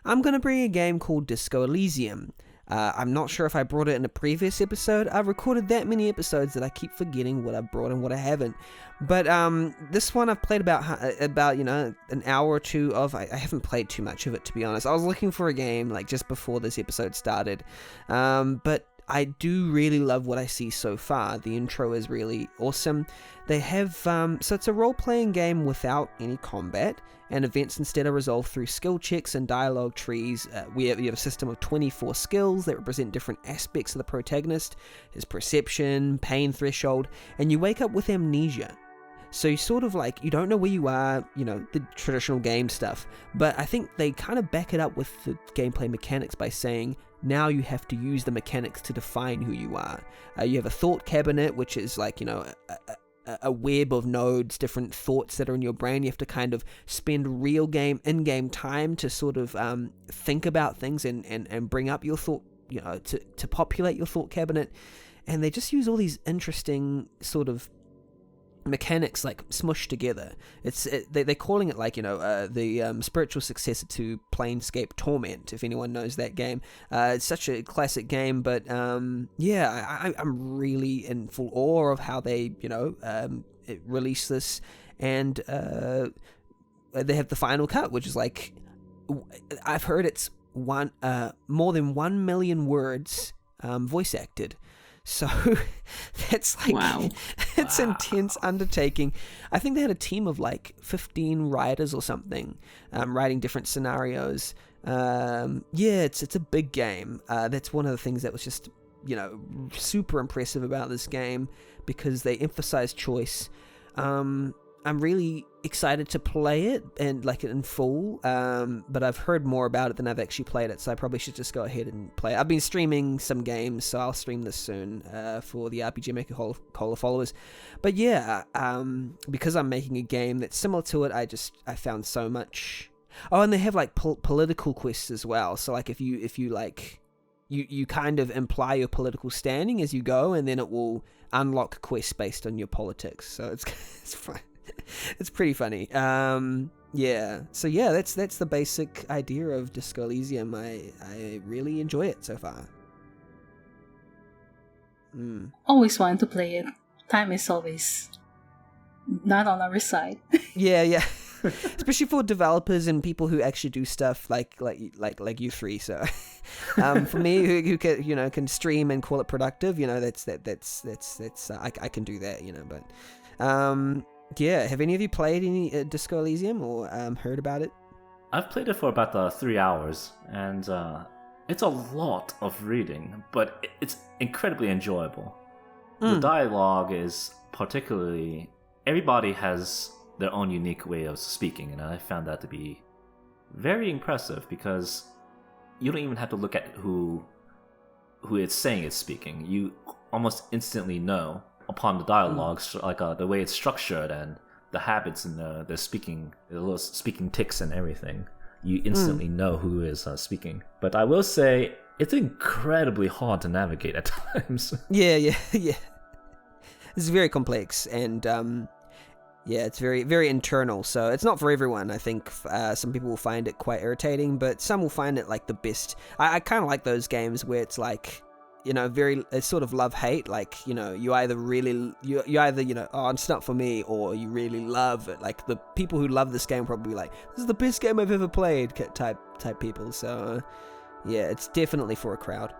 Speaker 2: I'm going to bring a game called Disco Elysium. I'm not sure if I brought it in a previous episode. I've recorded that many episodes that I keep forgetting what I've brought and what I haven't. But this one I've played about an hour or two of. I haven't played too much of it, to be honest. I was looking for a game like just before this episode started, but I do really love what I see so far. The intro is really awesome. They have so it's a role-playing game without any combat, and events instead are resolved through skill checks and dialogue trees. You have a system of 24 skills that represent different aspects of the protagonist, his perception, pain threshold, and you wake up with amnesia. So you sort of like, you don't know where you are, you know, the traditional game stuff. But I think they kind of back it up with the gameplay mechanics by saying, now you have to use the mechanics to define who you are. You have a thought cabinet, which is like, you know, a web of nodes, different thoughts that are in your brain. You have to kind of spend real in-game time to sort of think about things and bring up your thought, you know, to populate your thought cabinet. And they just use all these interesting sort of mechanics like smushed together. They're calling it like, you know, the spiritual successor to Planescape Torment, if anyone knows that game. It's such a classic game, but yeah, I'm really in full awe of how they, you know, release this. And they have the final cut, which is like, I've heard it's more than 1 million words voice acted. So that's like,
Speaker 4: wow.
Speaker 2: It's intense undertaking. I think they had a team of like 15 writers or something, writing different scenarios. Yeah, it's a big game. That's one of the things that was just, you know, super impressive about this game, because they emphasize choice. I'm really excited to play it and like it in full, but I've heard more about it than I've actually played it, so I probably should just go ahead and play it. I've been streaming some games, so I'll stream this soon for the RPG Maker Cola followers. But yeah, because I'm making a game that's similar to it, I found so much. Oh, and they have like political quests as well. So like if you like, you kind of imply your political standing as you go, and then it will unlock quests based on your politics. So it's fun. It's pretty funny. Yeah. So yeah, that's the basic idea of Disco Elysium. I really enjoy it so far.
Speaker 5: Always wanted to play it. Time is always not on our side.
Speaker 2: Yeah. Especially for developers and people who actually do stuff like you three. So, for me, who can, you know, can stream and call it productive, you know, that's I can do that, you know. But yeah, have any of you played any Disco Elysium or heard about it?
Speaker 6: I've played it for about 3 hours, and it's a lot of reading, but it's incredibly enjoyable. The dialogue is particularly... Everybody has their own unique way of speaking, and I found that to be very impressive, because you don't even have to look at who it's saying it's speaking. You almost instantly know upon the dialogue, like the way it's structured and the habits and the speaking, the little speaking tics and everything. You instantly know who is speaking. But I will say, it's incredibly hard to navigate at times.
Speaker 2: Yeah. It's very complex, and yeah, it's very, very internal, so it's not for everyone. I think some people will find it quite irritating, but some will find it like the best. I kind of like those games where it's like, you know, it's sort of love-hate, like, you know, you either, you know, oh, it's not for me, or you really love it. Like, the people who love this game probably like, this is the best game I've ever played, type people. So, yeah, it's definitely for a crowd.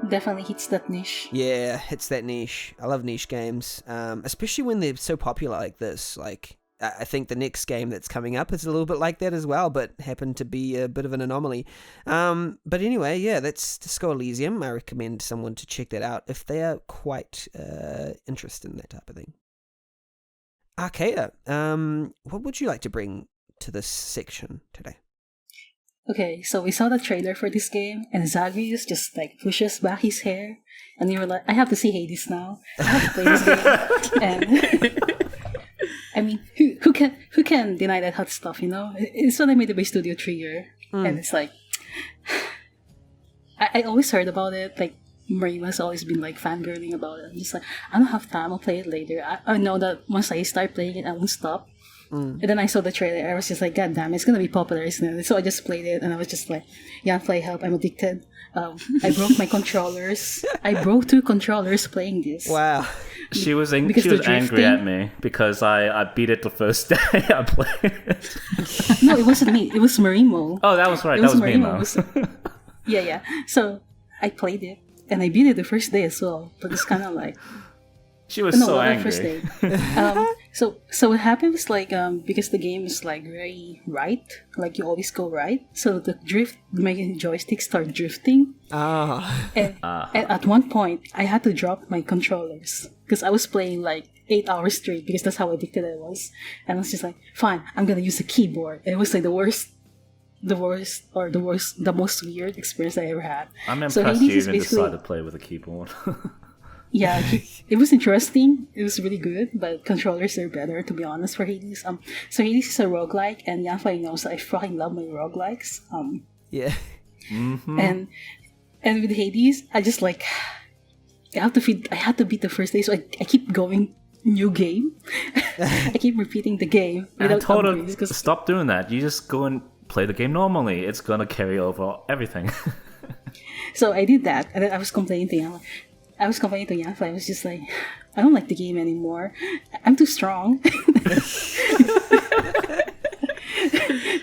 Speaker 5: Definitely hits that niche.
Speaker 2: Yeah, hits that niche. I love niche games, especially when they're so popular like this. Like, I think the next game that's coming up is a little bit like that as well, but happened to be a bit of an anomaly. But anyway, yeah, that's Disco Elysium. I recommend someone to check that out if they are quite interested in that type of thing. Archeia, what would you like to bring to this section today?
Speaker 5: Okay, so we saw the trailer for this game, and Zagreus just like pushes back his hair, and you were like, I have to see Hades now. I have to play this game. And I mean, who can deny that hot stuff, you know? It's what I made by Studio Trigger, and it's like, I always heard about it, like, Marima's always been like fangirling about it. I'm just like, I don't have time, I'll play it later. I know that once I start playing it, I won't stop. And then I saw the trailer, I was just like, God damn, it's gonna be popular, isn't it? So I just played it, and I was just like, Yanfly, help, I'm addicted. I broke my controllers. I broke 2 controllers playing this.
Speaker 2: Wow.
Speaker 6: She was angry at me because I beat it the first day I played it.
Speaker 5: No, it wasn't me. It was Marimo.
Speaker 6: Oh, that was right. That was me, though.
Speaker 5: Yeah. So I played it, and I beat it the first day as well. But it's kind of like...
Speaker 6: She was
Speaker 5: No,
Speaker 6: so
Speaker 5: on
Speaker 6: angry.
Speaker 5: first day. So what happened was like because the game is like very right, like you always go right. So the drift, my joystick start drifting, and at one point I had to drop my controllers because I was playing like 8 hours straight because that's how addicted I was. And I was just like, fine, I'm gonna use the keyboard. And it was like the most weird experience I ever had.
Speaker 6: I'm
Speaker 5: So
Speaker 6: impressed
Speaker 5: Hades
Speaker 6: you
Speaker 5: is
Speaker 6: even
Speaker 5: basically-
Speaker 6: decided to play with a keyboard.
Speaker 5: Yeah, it was interesting. It was really good, but controllers are better, to be honest, for Hades. So Hades is a roguelike, and Yanfly knows I fucking love my roguelikes.
Speaker 2: Yeah.
Speaker 5: And with Hades, I just like I had to beat the first day, so I keep going new game. I keep repeating the game
Speaker 6: I
Speaker 5: without
Speaker 6: told her,
Speaker 5: upgrades, 'cause-
Speaker 6: stop doing that. You just go and play the game normally. It's gonna carry over everything.
Speaker 5: So I did that, and then I was complaining to Yanfly. I was just like, I don't like the game anymore. I'm too strong.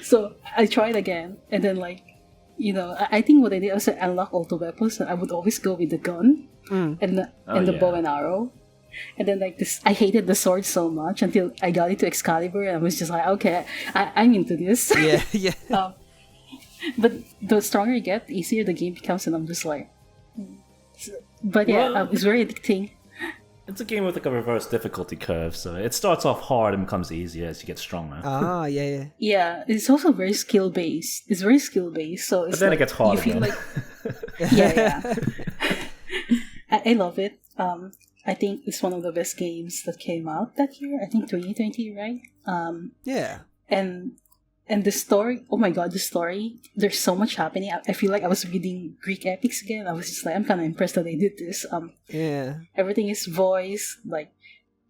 Speaker 5: So I tried again, and then like, I think what I did was I unlock auto weapons, and I would always go with the gun and the bow and arrow. And then like this, I hated the sword so much until I got into Excalibur, and I was just like, okay, I'm into this.
Speaker 2: Yeah.
Speaker 5: But the stronger you get, the easier the game becomes, and I'm just like, but yeah,
Speaker 6: Well-
Speaker 5: it's very addicting.
Speaker 6: It's a game with like a reverse difficulty curve, so it starts off hard and becomes easier as you get stronger.
Speaker 2: Yeah.
Speaker 5: Yeah, it's also very skill based. It's very skill based, so it's
Speaker 6: But then
Speaker 5: like,
Speaker 6: it gets hard
Speaker 5: you feel
Speaker 6: again.
Speaker 5: like yeah. I love it. I think it's one of the best games that came out that year. I think 2020, right?
Speaker 2: Yeah.
Speaker 5: And the story, oh my god, the story, there's so much happening. I feel like I was reading Greek epics again. I was just like, I'm kind of impressed that they did this.
Speaker 2: Yeah.
Speaker 5: Everything is voice, like,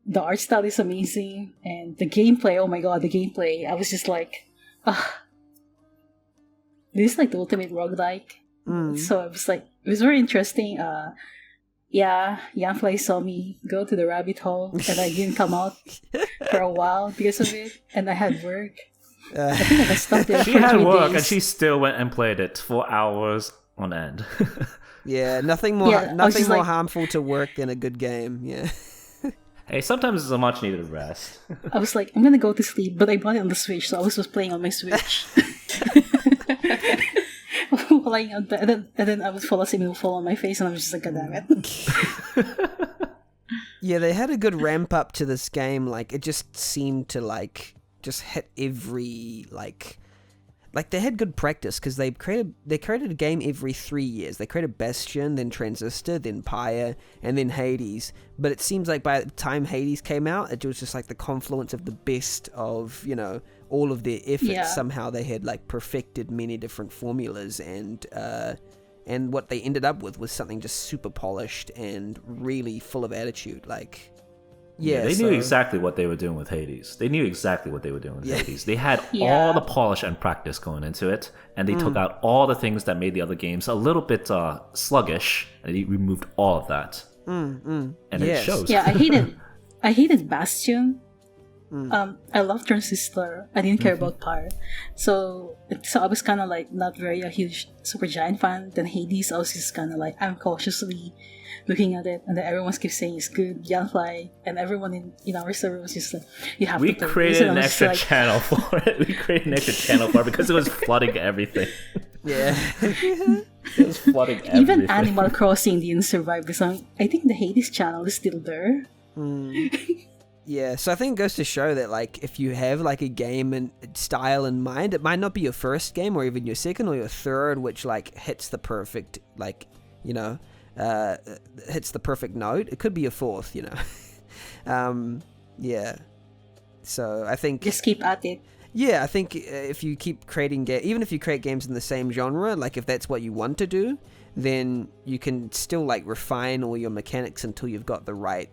Speaker 5: the art style is amazing. And the gameplay, oh my god, the gameplay, I was just like, this is like the ultimate roguelike. So it was like, it was very interesting. Yeah, Yanfly saw me go to the rabbit hole, and I didn't come out for a while because of it. And I had work. I think I got stuck there
Speaker 6: She
Speaker 5: for
Speaker 6: had
Speaker 5: 3
Speaker 6: work
Speaker 5: days.
Speaker 6: and she still went and played it for hours on end.
Speaker 2: Yeah. Nothing more.
Speaker 5: Yeah, I was
Speaker 2: nothing
Speaker 5: just
Speaker 2: more
Speaker 5: like-
Speaker 2: harmful to work than a good game. Yeah.
Speaker 6: Hey, sometimes it's a much needed rest.
Speaker 5: I was like, I'm gonna go to sleep, but I bought it on the Switch, so I was just playing on my Switch. Lying on bed, and then I would fall asleep and it would fall on my face, and I was just like, God damn it.
Speaker 2: Yeah, they had a good ramp up to this game. Like, it just seemed to like just hit every like they had good practice because they created a game every 3 years. They created Bastion, then Transistor, then Pyre, and then Hades. But it seems like by the time Hades came out, it was just like the confluence of the best of all of their efforts.
Speaker 5: Yeah.
Speaker 2: Somehow they had like perfected many different formulas, and what they ended up with was something just super polished and really full of attitude. Like, yeah,
Speaker 6: they
Speaker 2: so-
Speaker 6: knew exactly what they were doing with Hades. They had
Speaker 5: Yeah.
Speaker 6: all the polish and practice going into it, and they took out all the things that made the other games a little bit sluggish, and they removed all of that. And it
Speaker 2: Yes.
Speaker 6: shows.
Speaker 5: Yeah, I hated Bastion. I love Transistor. I didn't care about Pyre. So I was kind of like not very a huge super giant fan. Then Hades, I was just kind of like, I'm cautiously looking at it, and then everyone keeps saying it's good. Yanfly and everyone in our server was just like, you have
Speaker 6: We
Speaker 5: to play this.
Speaker 6: created
Speaker 5: And
Speaker 6: an
Speaker 5: I was
Speaker 6: extra
Speaker 5: like,
Speaker 6: channel for it. We created an extra channel for it because it was flooding everything.
Speaker 2: Yeah.
Speaker 6: It was flooding everything.
Speaker 5: even Animal Crossing didn't survive this. I think the Hades channel is still there.
Speaker 2: Yeah, so I think it goes to show that, like, if you have, like, a game and style in mind, it might not be your first game or even your second or your third, which, like, hits the perfect, like, hits the perfect note. It could be your fourth, Yeah. So I think...
Speaker 5: Just keep at it.
Speaker 2: Yeah, I think if you keep creating even if you create games in the same genre, like, if that's what you want to do, then you can still, like, refine all your mechanics until you've got the right,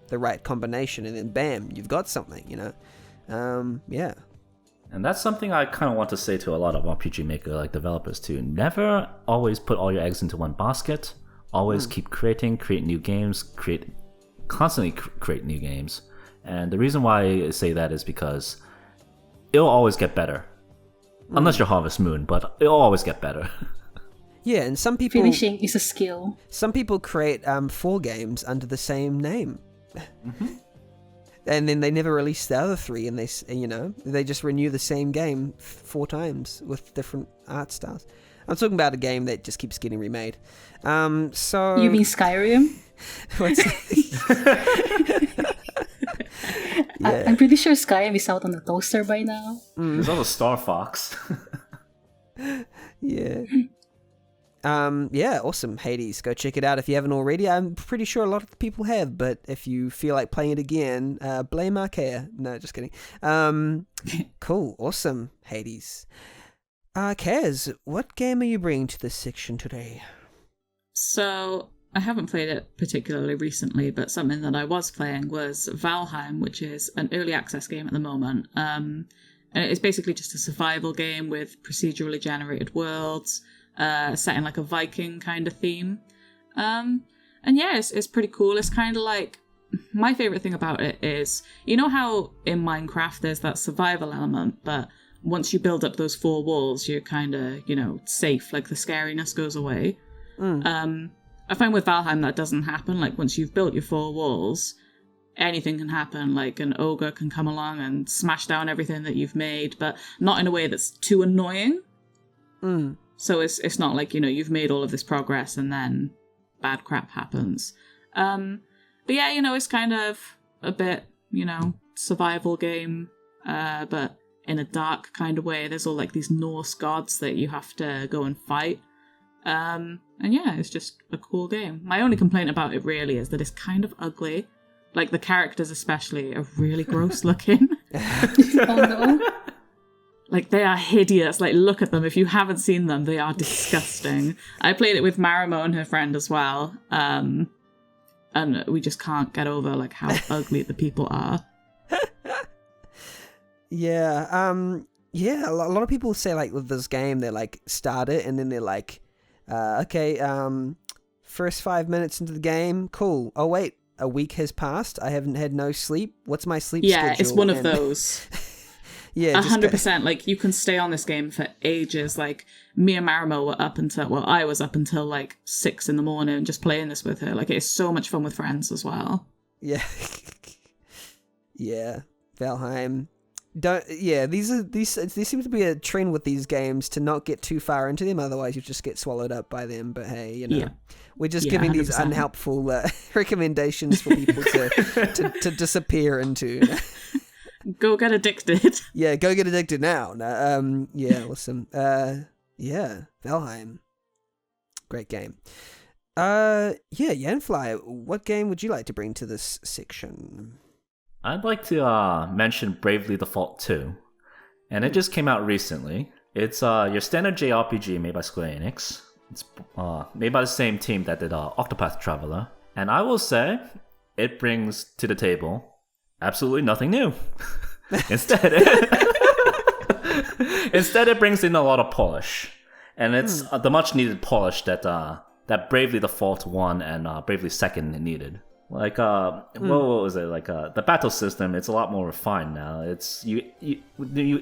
Speaker 2: the right combination, and then bam, you've got something, yeah.
Speaker 6: And that's something I kind of want to say to a lot of RPG Maker like developers too. Never always put all your eggs into one basket. Always keep create new games, constantly create new games. And the reason why I say that is because it'll always get better. Unless you're Harvest Moon, but it'll always get better.
Speaker 2: Yeah, and some people
Speaker 5: Finishing is a skill.
Speaker 2: create 4 games under the same name. And then they never released the other 3, and they just renew the same game 4 times with different art styles. I'm talking about a game that just keeps getting remade. So
Speaker 5: You mean Skyrim?
Speaker 2: Yeah.
Speaker 5: I'm pretty sure Skyrim is out on the toaster by now.
Speaker 6: There's also Star Fox.
Speaker 2: Yeah. Yeah, awesome. Hades, go check it out if you haven't already. I'm pretty sure a lot of people have, but if you feel like playing it again, blame Archeia. No, just kidding. Cool, awesome, Hades. Kaz, what game are you bringing to this section today?
Speaker 4: So, I haven't played it particularly recently, but something that I was playing was Valheim, which is an early access game at the moment. And it's basically just a survival game with procedurally generated worlds, set in like a Viking kind of theme. And yeah, it's pretty cool. It's kind of like, my favorite thing about it is, you know how in Minecraft there's that survival element, but once you build up those 4 walls, you're kind of, safe, like the scariness goes away. I find with Valheim that doesn't happen. Like, once you've built your 4 walls, anything can happen. Like, an ogre can come along and smash down everything that you've made, but not in a way that's too annoying. So it's not like, you've made all of this progress and then bad crap happens. But yeah, it's kind of a bit, survival game, but in a dark kind of way. There's all like these Norse gods that you have to go and fight. And yeah, it's just a cool game. My only complaint about it really is that it's kind of ugly. Like, the characters especially are really gross looking.
Speaker 5: Oh no.
Speaker 4: Like, they are hideous. Like, look at them. If you haven't seen them, they are disgusting. I played it with Marimo and her friend as well. And we just can't get over, like, how ugly the people are.
Speaker 2: Yeah, yeah, a lot of people say, like, with this game, they, like, start it, and then they're like, okay, first 5 minutes into the game, cool. Oh, wait, a week has passed. I haven't had no sleep. What's my sleep schedule?
Speaker 4: Yeah, it's one of those.
Speaker 2: Yeah,
Speaker 4: 100%. Like, you can stay on this game for ages. Like, me and Marimo were up until, well, I was up until, like, 6 in the morning just playing this with her. Like, it's so much fun with friends as well.
Speaker 2: Yeah. Yeah, Valheim. There seems to be a trend with these games to not get too far into them, otherwise you just get swallowed up by them. But hey, we're just giving 100%. These unhelpful recommendations for people to disappear into.
Speaker 4: Go get addicted.
Speaker 2: Yeah, go get addicted now. Yeah, awesome. Yeah, Valheim, great game. Yeah, Yanfly, what game would you like to bring to this section?
Speaker 6: I'd like to mention Bravely Default 2, and it just came out recently. It's your standard JRPG made by Square Enix. It's made by the same team that did Octopath Traveler, and I will say it brings to the table absolutely nothing new. Instead, it brings in a lot of polish, and it's the much needed polish that Bravely Default 1 and Bravely 2nd needed. Like, what was it? Like, the battle system, it's a lot more refined now. It's, you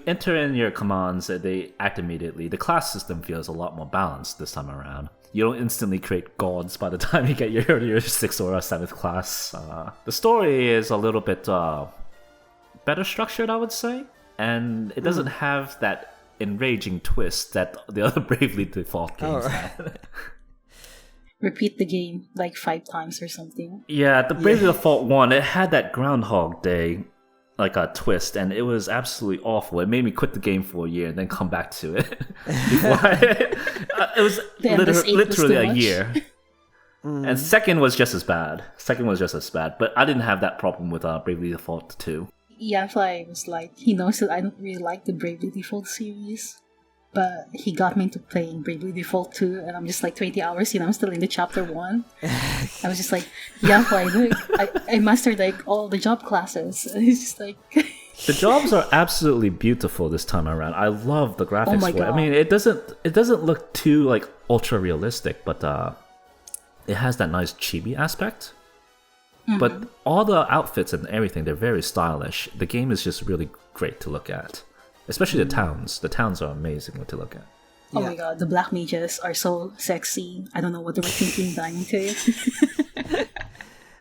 Speaker 6: enter in your commands, they act immediately. The class system feels a lot more balanced this time around. You don't instantly create gods by the time you get your 6th or 7th class. The story is a little bit better structured, I would say. And it doesn't have that enraging twist that the other Bravely Default games had.
Speaker 5: Repeat the game like 5 times or something.
Speaker 6: Yeah, the Bravely Default 1, it had that Groundhog Day like a twist, and it was absolutely awful. It made me quit the game for a year and then come back to it. It was literally a year. And second was just as bad. But I didn't have that problem with Bravely Default 2.
Speaker 5: Yanfly was like, he knows that I don't really like the Bravely Default series, but he got me into playing Bravely Default 2, and I'm just like 20 hours, I'm still in the chapter 1. I was just like, Yanfly, look, I mastered like all the job classes. And he's just like...
Speaker 6: The jobs are absolutely beautiful this time around. I love the graphics.
Speaker 5: Oh my God.
Speaker 6: I mean, it doesn't look too like ultra realistic, but it has that nice chibi aspect. But all the outfits and everything, they're very stylish. The game is just really great to look at. Especially the towns. The towns are amazing to look at.
Speaker 5: Oh my god, the black mages are so sexy. I don't know what they were thinking dying to it.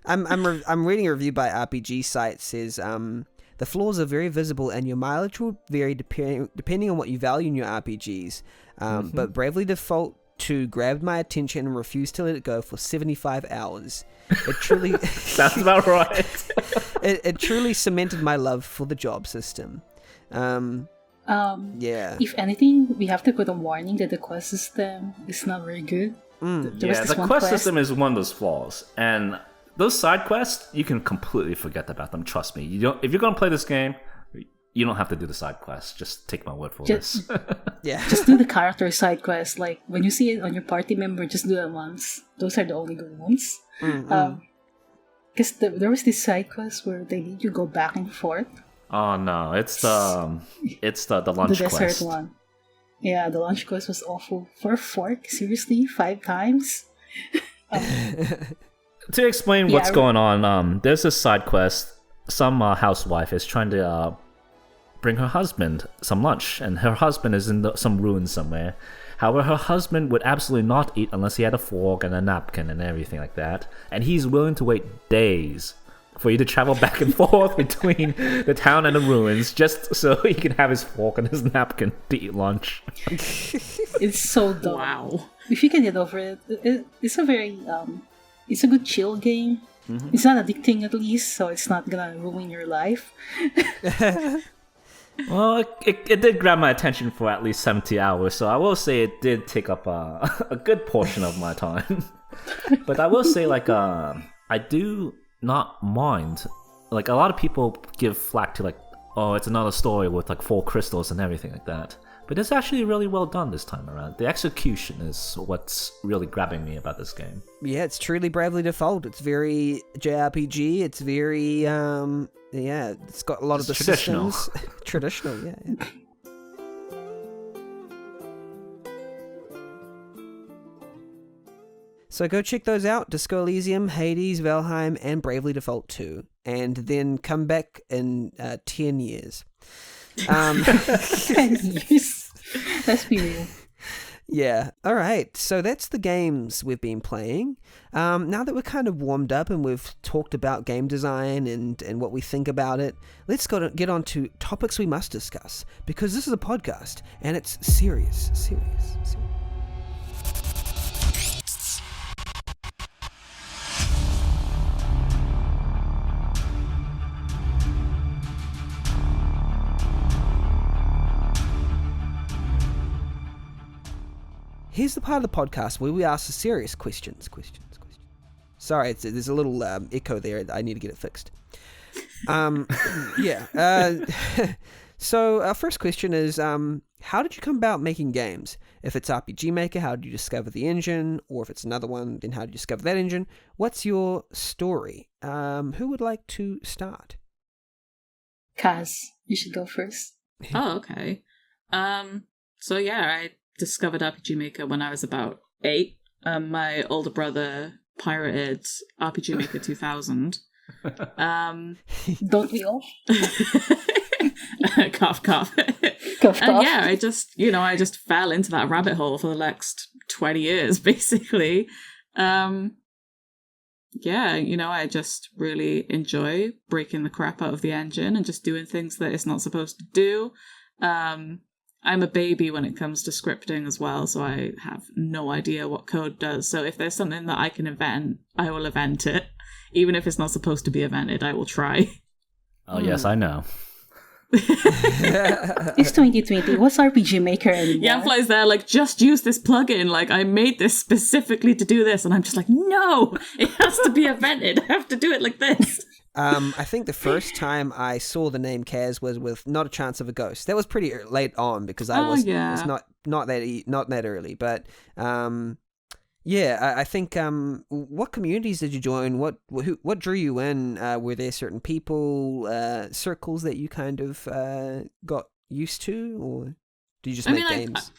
Speaker 2: I'm reading a review by RPG Site says the flaws are very visible and your mileage will vary depending on what you value in your RPGs. But Bravely Default 2 grabbed my attention and refused to let it go for 75 hours. It truly
Speaker 6: That's about right.
Speaker 2: it truly cemented my love for the job system. Yeah.
Speaker 5: If anything, we have to put a warning that the quest system is not very good.
Speaker 6: The quest system is one of those flaws, and those side quests you can completely forget about them. Trust me. If you're gonna play this game, you don't have to do the side quests. Just take my word for this.
Speaker 2: Yeah.
Speaker 5: Just do the character side quest. Like when you see it on your party member, just do it once. Those are the only good ones. Because there was this side quest where they need you go back and forth.
Speaker 6: Oh no, it's the lunch
Speaker 5: The desert
Speaker 6: quest.
Speaker 5: one. Yeah, the lunch quest was awful. For a fork, seriously, 5 times.
Speaker 6: To explain what's going on, there's this side quest. Some housewife is trying to bring her husband some lunch, and her husband is in some ruins somewhere. However, her husband would absolutely not eat unless he had a fork and a napkin and everything like that, and he's willing to wait days for you to travel back and forth between the town and the ruins just so he can have his fork and his napkin to eat lunch.
Speaker 5: It's so dumb.
Speaker 4: Wow.
Speaker 5: If you can get over it, it's a very it's a good chill game. It's not addicting at least, so it's not gonna ruin your life.
Speaker 6: Well, it did grab my attention for at least 70 hours, so I will say it did take up a good portion of my time. But I will say, I do not mind. Like, a lot of people give flack to, oh, it's another story with, 4 crystals and everything like that. But it's actually really well done this time around. The execution is what's really grabbing me about this game.
Speaker 2: Yeah, it's truly Bravely Default. It's very JRPG. It's very, it's got a lot of the
Speaker 6: traditional.
Speaker 2: systems. Traditional, yeah. So go check those out, Disco Elysium, Hades, Valheim, and Bravely Default 2. And then come back in 10 years.
Speaker 5: 10 years. Let's be real.
Speaker 2: Yeah. All right. So that's the games we've been playing. Now that we're kind of warmed up and we've talked about game design and what we think about it, let's get on to topics we must discuss, because this is a podcast and it's serious. Here's the part of the podcast where we ask the serious questions. Sorry, there's a little echo there. I need to get it fixed. So our first question is, how did you come about making games? If it's RPG Maker, how did you discover the engine? Or if it's another one, then how did you discover that engine? What's your story? Who would like to start?
Speaker 5: Kaz, you should go first.
Speaker 4: Oh, okay. I discovered RPG Maker when I was about 8. My older brother pirated RPG Maker 2000.
Speaker 5: Don't we all?
Speaker 4: Cough, cough.
Speaker 5: Cough,
Speaker 4: And
Speaker 5: cough.
Speaker 4: yeah, I just fell into that rabbit hole for the next 20 years, basically. I just really enjoy breaking the crap out of the engine and just doing things that it's not supposed to do. I'm a baby when it comes to scripting as well, so I have no idea what code does. So if there's something that I can invent, I will invent it. Even if it's not supposed to be invented, I will try.
Speaker 6: Oh, yes, I know.
Speaker 5: It's 2020. What's RPG Maker anymore?
Speaker 4: Yanfly's there, just use this plugin. I made this specifically to do this. And I'm just like, no, it has to be invented. I have to do it like this.
Speaker 2: I think the first time I saw the name Kaz was with Not a Chance of a Ghost. That was pretty late on because I was not that early. But I think what communities did you join? What drew you in? Were there certain people, circles that you kind of got used to, or did you just make games?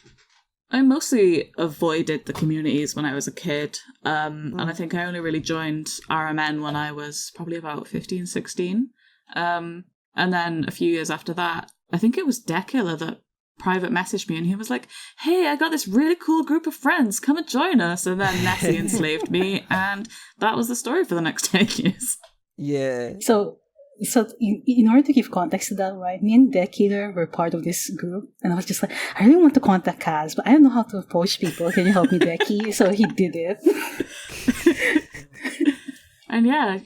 Speaker 4: I mostly avoided the communities when I was a kid. And I think I only really joined RMN when I was probably about 15, 16. And then a few years after that, I think it was Decula that private messaged me and he was like, hey, I got this really cool group of friends, come and join us. And then Nessie enslaved me, and that was the story for the next 10 years.
Speaker 2: Yeah.
Speaker 5: So in order to give context to that, right, me and Deckkeeler were part of this group, and I was just like, I really want to contact Kaz, but I don't know how to approach people. Can you help me, Decky? So he did it.
Speaker 4: And yeah,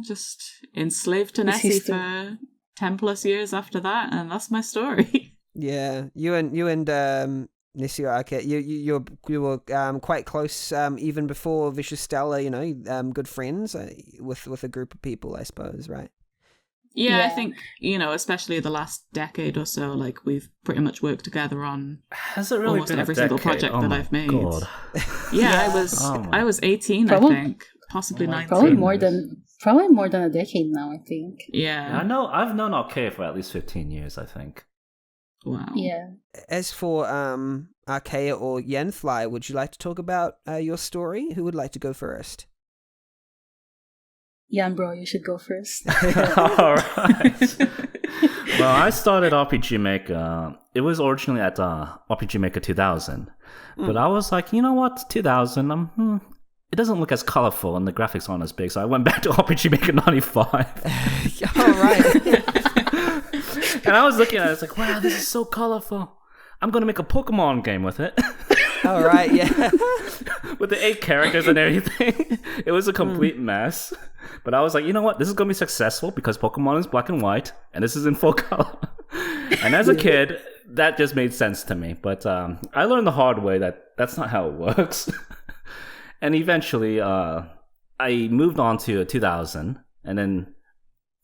Speaker 4: just enslaved to Nessie for 10 plus years after that, and that's my story.
Speaker 2: Yeah, you and Nessie or Archeia, you were quite close even before Visustella, good friends with a group of people, I suppose, right?
Speaker 4: Yeah, I think, especially the last decade or so, like, we've pretty much worked together on
Speaker 6: Has it really
Speaker 4: almost
Speaker 6: been
Speaker 4: every
Speaker 6: a
Speaker 4: single
Speaker 6: decade?
Speaker 4: project that I've made.
Speaker 6: God.
Speaker 4: Yeah, I was 18, I think. Possibly 19.
Speaker 5: Probably more than a decade now, I think.
Speaker 4: Yeah.
Speaker 6: I've known Archeia for at least 15 years, I think.
Speaker 4: Wow.
Speaker 5: Yeah.
Speaker 2: As for Archeia or Yanfly, would you like to talk about your story? Who would like to go first?
Speaker 5: Yan, bro, you should go first.
Speaker 6: All right. Well, I started RPG Maker. It was originally at RPG Maker 2000. But I was like, you know what? 2000, it doesn't look as colorful and the graphics aren't as big. So I went back to RPG Maker 95.
Speaker 2: All right.
Speaker 6: And I was looking at it, I was like, wow, this is so colorful. I'm going to make a Pokemon game with it.
Speaker 2: All right, yeah.
Speaker 6: With the 8 characters and everything. It was a complete mess. But I was like, you know what? This is going to be successful because Pokemon is black and white and this is in full color. And as a kid, that just made sense to me. But I learned the hard way that that's not how it works. And eventually, I moved on to 2000 and then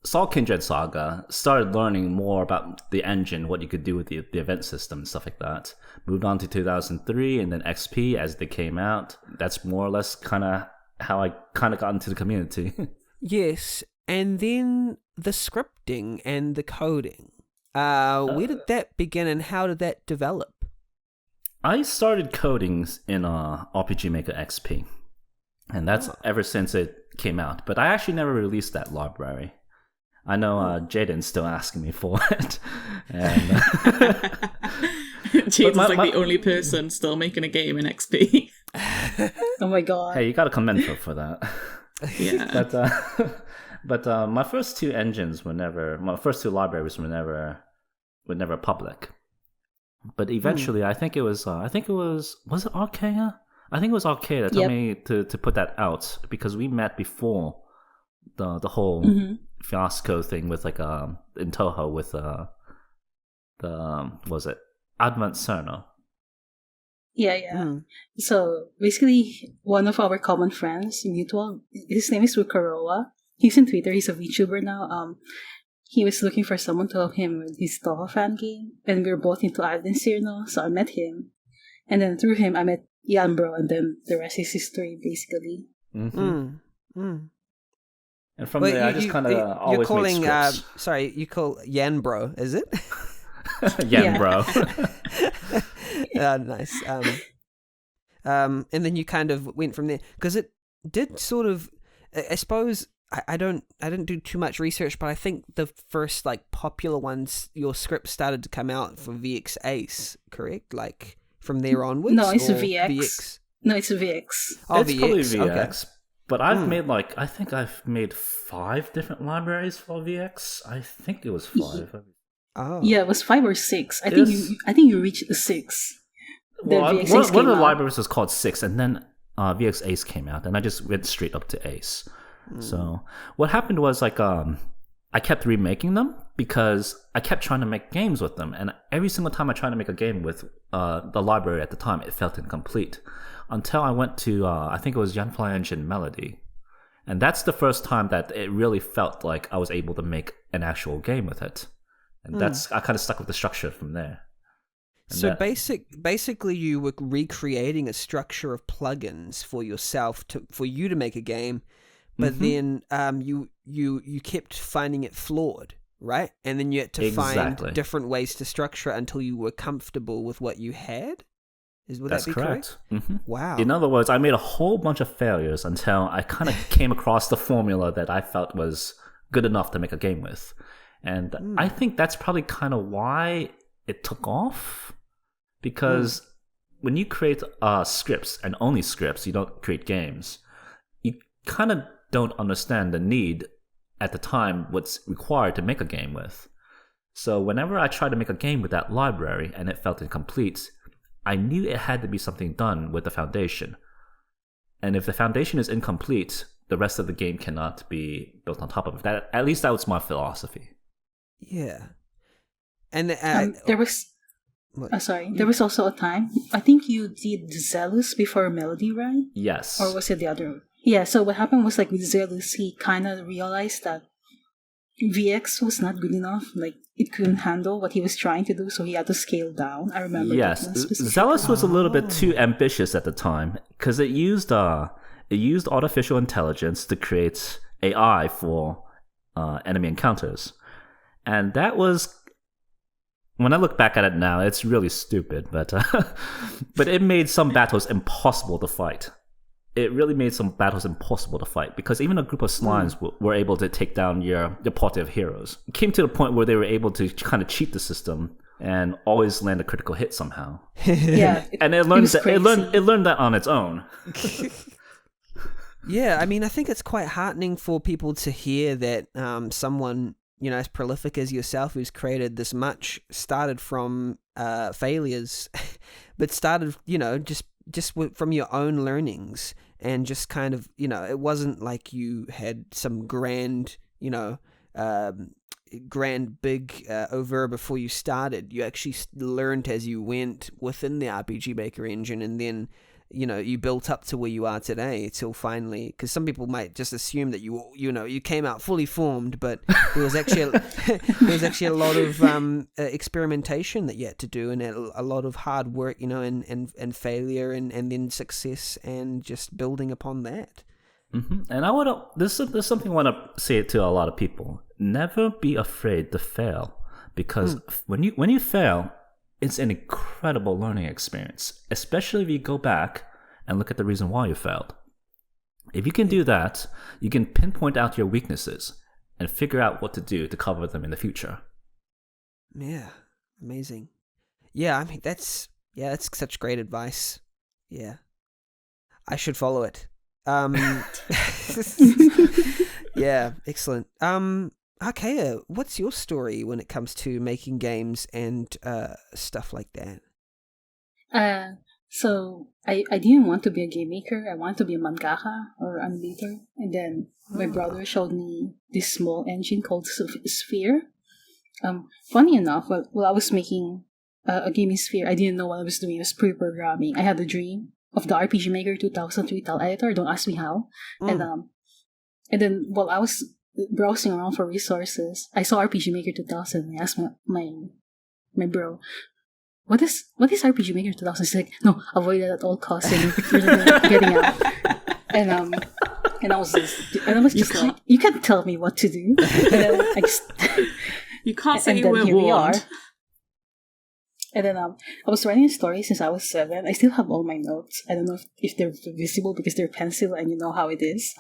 Speaker 6: saw Kindred Saga, started learning more about the engine, what you could do with the event system and stuff like that. Moved on to 2003 and then XP as they came out. That's more or less kind of how I kind of got into the community.
Speaker 2: Yes, and then the scripting and the coding. Where did that begin and how did that develop?
Speaker 6: I started coding in RPG Maker XP. And that's ever since it came out. But I actually never released that library. I know Jaden's still asking me for it. And,
Speaker 4: Jaden's the only person still making a game in XP.
Speaker 5: Oh my god.
Speaker 6: Hey, you gotta commend her for that.
Speaker 4: Yeah.
Speaker 6: But my first two libraries were never public. But eventually, I think it was it Archeia? I think it was Archeia that told me to put that out because we met before the whole fiasco thing with in Toho with was it Advent Cerno?
Speaker 5: Yeah. So basically, one of our common friends, mutual, his name is Rukaroa. He's in Twitter. He's a VTuber now. He was looking for someone to help him with his Toho fan game, and we were both into Advent Cerno, so I met him, and then through him I met Yan Bro, and then the rest is history, basically.
Speaker 6: And from there, I just kind of always made scripts.
Speaker 2: Sorry, you call Yan Bro, is it?
Speaker 6: Yan Bro.
Speaker 2: Nice. And then you kind of went from there because it did sort of. I suppose I didn't do too much research, but I think the first popular ones, your script started to come out for VX Ace, correct? Like from there onwards.
Speaker 5: No, it's VX. No, it's VX.
Speaker 2: Oh,
Speaker 6: it's
Speaker 2: VX.
Speaker 6: Probably VX.
Speaker 2: Okay.
Speaker 6: But I've made I think I've made 5 different libraries for VX. I think it was 5.
Speaker 2: Oh.
Speaker 5: Yeah, it was 5 or 6. I think you reached the 6.
Speaker 6: Well, one of the libraries was called 6, and then VX Ace came out, and I just went straight up to Ace. So what happened was I kept remaking them because I kept trying to make games with them, and every single time I tried to make a game with the library at the time, it felt incomplete. Until I went to I think it was Yanfly Engine Melody, and that's the first time that it really felt like I was able to make an actual game with it, and I kind of stuck with the structure from there.
Speaker 2: So basically, you were recreating a structure of plugins for yourself for you to make a game, but then you kept finding it flawed, right? And then you had to find different ways to structure it until you were comfortable with what you had. Would that be correct?
Speaker 6: Mm-hmm.
Speaker 2: Wow.
Speaker 6: In other words, I made a whole bunch of failures until I kind of came across the formula that I felt was good enough to make a game with, and I think that's probably kind of why it took off. Because when you create scripts, and only scripts, you don't create games, you kind of don't understand the need at the time what's required to make a game with. So whenever I tried to make a game with that library and it felt incomplete, I knew it had to be something done with the foundation. And if the foundation is incomplete, the rest of the game cannot be built on top of it. At least that was my philosophy.
Speaker 2: Yeah. And
Speaker 5: there was... there was also a time, I think you did Zealous before Melody, right?
Speaker 6: Yes.
Speaker 5: Or was it the other? Yeah, so what happened was like with Zealous, he kind of realized that VX was not good enough. Like, it couldn't handle what he was trying to do, so he had to scale down. I remember
Speaker 6: yes, Zealous was a little bit too ambitious at the time, because it used artificial intelligence to create AI for enemy encounters. And that was... When I look back at it now, it's really stupid, but it made some battles impossible to fight. It really made some battles impossible to fight, because even a group of slimes were able to take down your party of heroes. It came to the point where they were able to kind of cheat the system and always land a critical hit somehow.
Speaker 5: Yeah,
Speaker 6: and it learned that on its own.
Speaker 2: Yeah, I mean, I think it's quite heartening for people to hear that someone, you know, as prolific as yourself, who's created this much, started from failures, but started, you know, just from your own learnings, and just kind of, you know, it wasn't like you had some grand, you know, big over before you started. You actually learned as you went within the RPG Maker engine, and then, you know, you built up to where you are today till finally, because some people might just assume that you came out fully formed, but there was actually a lot of experimentation that you had to do, and a lot of hard work, you know, and failure, and then success, and just building upon that.
Speaker 6: Mm-hmm. And there's something I want to say to a lot of people: never be afraid to fail, because when you fail, it's an incredible learning experience, especially if you go back and look at the reason why you failed. If you can do that, you can pinpoint out your weaknesses and figure out what to do to cover them in the future.
Speaker 2: Yeah, amazing. Yeah, I mean, that's such great advice. Yeah, I should follow it. Yeah, excellent. Archeia, what's your story when it comes to making games and stuff like that?
Speaker 5: So I didn't want to be a game maker. I wanted to be a mangaka or animator. And then my brother showed me this small engine called Sphere. Funny enough, while I was making a game in Sphere, I didn't know what I was doing. It was pre-programming. I had a dream of the RPG Maker 2003 tile editor. Don't ask me how. And then while I was browsing around for resources, I saw RPG Maker 2000, and I asked my bro, what is RPG Maker 2000? He's like, no, avoid it at all costs, and you're getting out. And I was just like, you can't tell me what to do. And then
Speaker 4: you can't say you were warned.
Speaker 5: And then I was writing a story since I was 7. I still have all my notes. I don't know if they're visible because they're pencil, and you know how it is.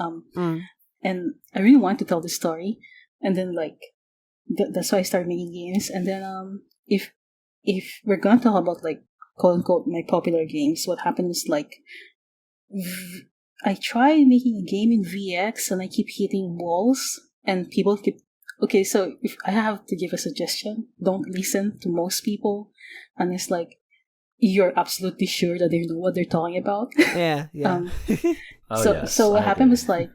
Speaker 5: And I really wanted to tell the story, and then that's why I started making games. And then if we're gonna talk about like quote unquote my popular games, what happened was like I tried making a game in VX and I keep hitting walls, and people keep... Okay, so if I have to give a suggestion, don't listen to most people unless like you're absolutely sure that they know what they're talking about.
Speaker 2: Yeah.
Speaker 5: So what happened was like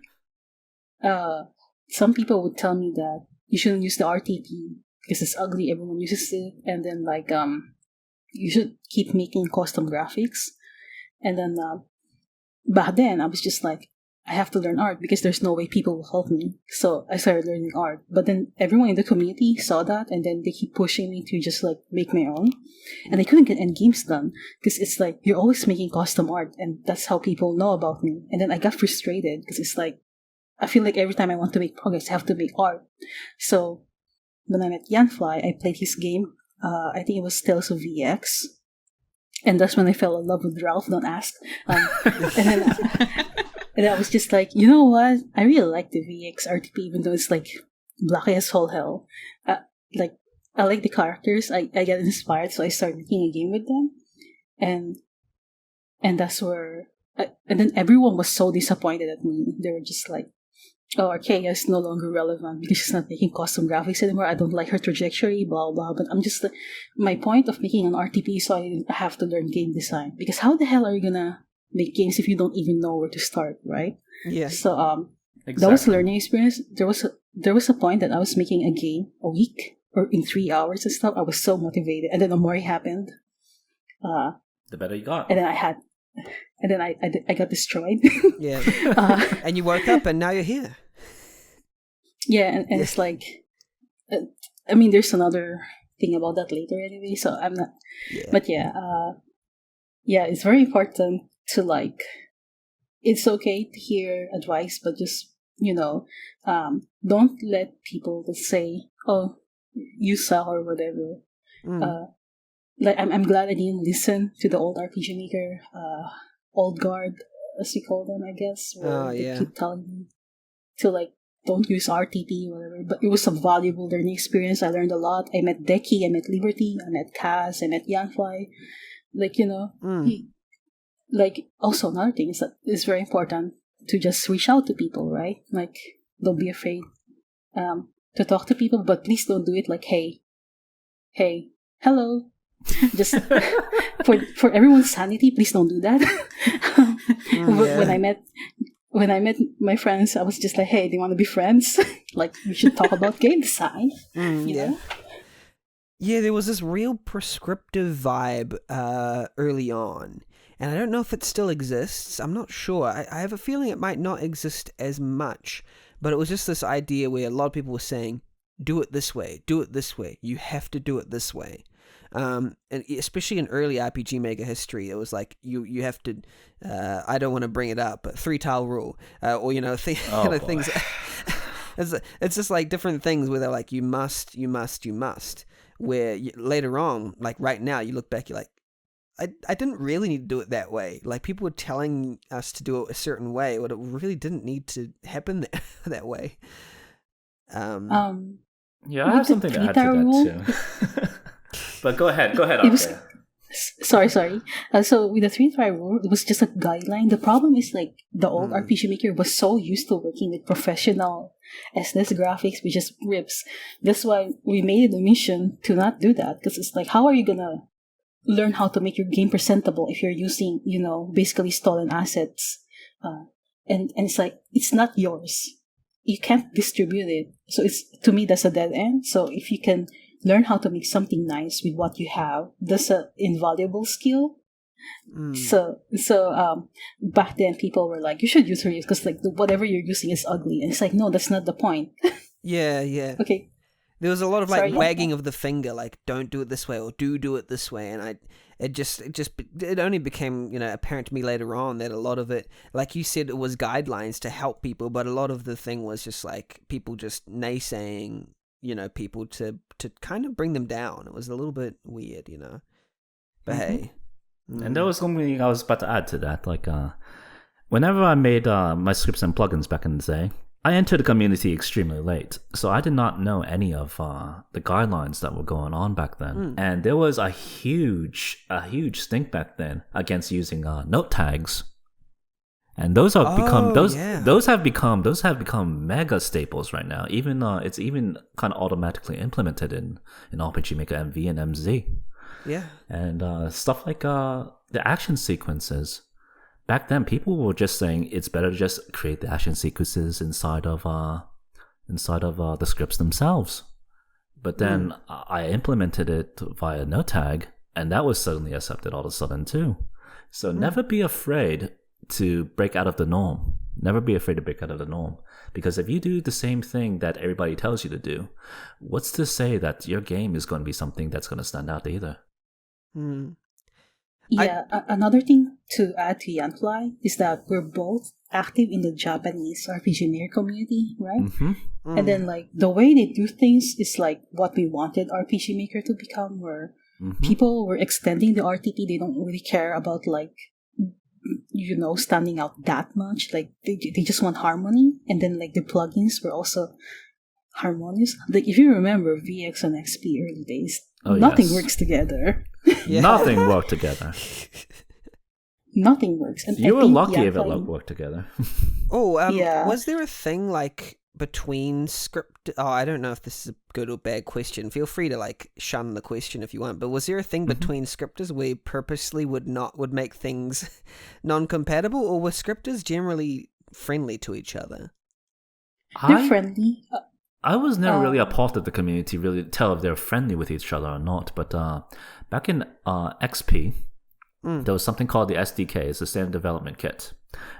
Speaker 5: some people would tell me that you shouldn't use the RTP because it's ugly, everyone uses it, and then like you should keep making custom graphics. And then back then I was just like, I have to learn art because there's no way people will help me. So I started learning art. But then everyone in the community saw that, and then they keep pushing me to just like make my own. And I couldn't get any games done because it's like you're always making custom art, and that's how people know about me. And then I got frustrated because it's like I feel like every time I want to make progress, I have to make art. So when I met Yanfly, I played his game. I think it was Tales of VX. And that's when I fell in love with Ralph, don't ask. And then I was just like, you know what? I really like the VX RTP, even though it's like blocky as all hell. I like the characters. I get inspired, so I started making a game with them. and that's where, and then everyone was so disappointed at me. They were just like, "Oh, Archeia is no longer relevant because she's not making custom graphics anymore. I don't like her trajectory, blah blah." But I'm just my point of making an RTP is so I didn't have to learn game design, because how the hell are you gonna make games if you don't even know where to start, right?
Speaker 2: Yeah.
Speaker 5: So
Speaker 6: Exactly.
Speaker 5: that was a learning experience. There was a point that I was making a game a week or in 3 hours and stuff. I was so motivated, and then Amori happened.
Speaker 6: The better you got.
Speaker 5: And then I got destroyed.
Speaker 2: Yeah.
Speaker 5: uh,
Speaker 2: And you woke up and now you're here.
Speaker 5: yeah, and it's like, I mean, there's another thing about that later anyway. So I'm not.
Speaker 2: Yeah.
Speaker 5: But yeah, it's very important to like. It's okay to hear advice, but just don't let people just say, "Oh, you suck" or whatever. Like I'm glad I didn't listen to the old RPG Maker, old guard, as we call them, I guess. Where they keep telling me to like don't use RTP, whatever. But it was a valuable learning experience. I learned a lot. I met Deki, I met Liberty, I met Kaz, I met Yanfly. Like like also another thing is that it's very important to just reach out to people, right? Like don't be afraid to talk to people, but please don't do it like hey, hello. Just for everyone's sanity, please don't do that. When I met my friends, I was just like, "Hey, do you want to be friends? Like, we should talk about game design." You know?
Speaker 2: Yeah, there was this real prescriptive vibe early on, and I don't know if it still exists. I'm not sure. I have a feeling it might not exist as much, but it was just this idea where a lot of people were saying, "Do it this way. Do it this way. You have to do it this way." And especially in early RPG Maker history, it was like you have to. I don't want to bring it up, but 3-tile rule, or things. It's just like different things where they're like you must. Where later on, like right now, you look back, you're like, I didn't really need to do it that way. Like people were telling us to do it a certain way, but it really didn't need to happen that way.
Speaker 6: Yeah, I have something to add to that too. But go ahead.
Speaker 5: Sorry. So with the 3-try rule, it was just a guideline. The problem is like the old RPG Maker was so used to working with professional SNES graphics, which just rips. That's why we made it a mission to not do that, because it's like, how are you gonna learn how to make your game presentable if you're using, basically stolen assets? And it's like, it's not yours. You can't distribute it. So to me, that's a dead end. So if you can learn how to make something nice with what you have, that's an invaluable skill. So back then people were like, you should use reuse because like whatever you're using is ugly, and it's like, no, that's not the point.
Speaker 2: Yeah.
Speaker 5: Okay.
Speaker 2: There was a lot of like wagging of the finger, like don't do it this way or do it this way, and it only became apparent to me later on that a lot of it, like you said, it was guidelines to help people, but a lot of the thing was just like people just naysaying people to kind of bring them down. It was a little bit weird, but hey.
Speaker 6: And there was something I was about to add to that. Like, whenever I made my scripts and plugins back in the day, I entered the community extremely late, so I did not know any of the guidelines that were going on back then. And there was a huge stink back then against using note tags. And those have become mega staples right now. Even it's even kind of automatically implemented in RPG Maker MV and MZ.
Speaker 2: Yeah. And
Speaker 6: stuff like the action sequences. Back then, people were just saying it's better to just create the action sequences inside of the scripts themselves. But then I implemented it via note tag, and that was suddenly accepted all of a sudden too. So never be afraid to break out of the norm. Never be afraid to break out of the norm. Because if you do the same thing that everybody tells you to do, what's to say that your game is going to be something that's going to stand out either?
Speaker 5: Yeah, another thing to add to Yanfly is that we're both active in the Japanese RPG Maker community, right? And then like the way they do things is like what we wanted RPG Maker to become, where people were extending the RTP. They don't really care about like standing out that much. Like they just want harmony, and then like the plugins were also harmonious. Like if you remember VX and XP early days, nothing works together.
Speaker 2: Yeah.
Speaker 6: Nothing worked together.
Speaker 5: Nothing works. And
Speaker 6: You
Speaker 5: I
Speaker 6: were
Speaker 5: think
Speaker 6: lucky if it
Speaker 5: Yanfly-
Speaker 6: worked together.
Speaker 2: Oh,
Speaker 5: Yeah.
Speaker 2: was there a thing like between script? Oh, I don't know if this is a good or bad question. Feel free to like shun the question if you want. But was there a thing between scripters where you purposely would make things non-compatible, or were scripters generally friendly to each other?
Speaker 5: They're friendly.
Speaker 6: I was never really a part of the community, really to tell if they're friendly with each other or not. But back in XP, there was something called the SDK, it's the Standard Development Kit.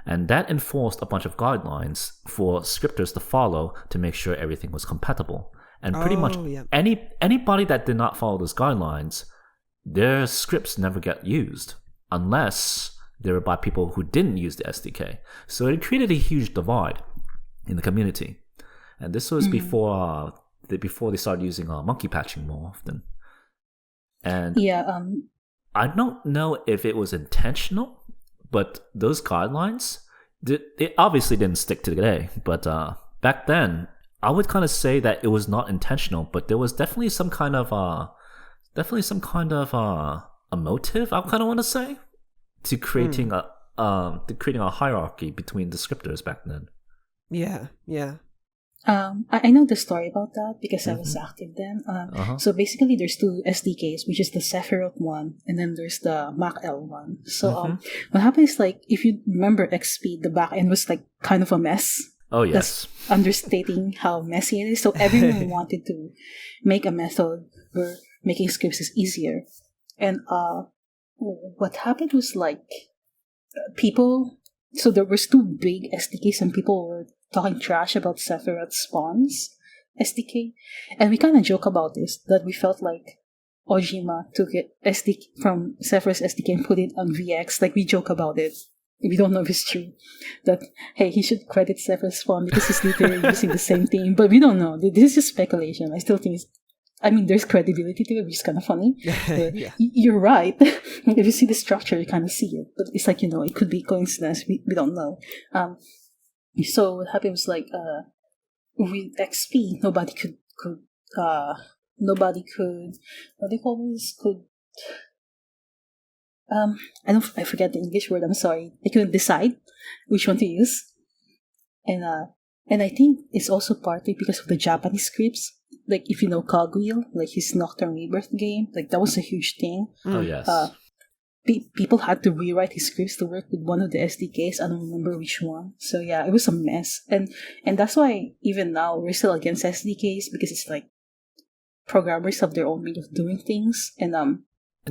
Speaker 6: And that enforced a bunch of guidelines for scripters to follow to make sure everything was compatible. And pretty much anybody that did not follow those guidelines, their scripts never get used unless they were by people who didn't use the SDK. So it created a huge divide in the community. And this was before they started using monkey patching more often. And
Speaker 5: Yeah.
Speaker 6: I don't know if it was intentional, but those guidelines, it obviously didn't stick to today. But back then, I would kind of say that it was not intentional, but there was definitely some kind of a motive, I kind of want to say, to creating a hierarchy between descriptors back then.
Speaker 2: Yeah.
Speaker 5: I know the story about that because I was active then. So basically, there's two SDKs, which is the Sephiroth one, and then there's the MacL one. So what happened is, like, if you remember XP, the backend was like kind of a mess.
Speaker 6: Oh yes,
Speaker 5: That's understating how messy it is. So everyone wanted to make a method where making scripts is easier. And what happened was, like, people. So there was two big SDKs, and people were talking trash about Sephiroth Spawn's SDK, and we kind of joke about this, that we felt like Ojima took it SDK from Sephiroth's SDK and put it on VX. Like, we joke about it. We don't know if it's true. That, hey, he should credit Sephiroth Spawn because he's literally using the same thing, but we don't know. This is just speculation. I still think there's credibility to it, which is kind of funny. You're right. If you see the structure, you kind of see it, but it's like, it could be coincidence. We don't know. So what happened was, like, with XP, nobody could what do you call this? I forget the English word, I'm sorry. I couldn't decide which one to use. And I think it's also partly because of the Japanese scripts. Like, if you know Cogwheel, like his Nocturne Rebirth game, like, that was a huge thing.
Speaker 6: Oh yes.
Speaker 5: People had to rewrite his scripts to work with one of the SDKs. I don't remember which one. So yeah, it was a mess. And that's why even now we're still against SDKs, because it's like programmers have their own way of doing things. And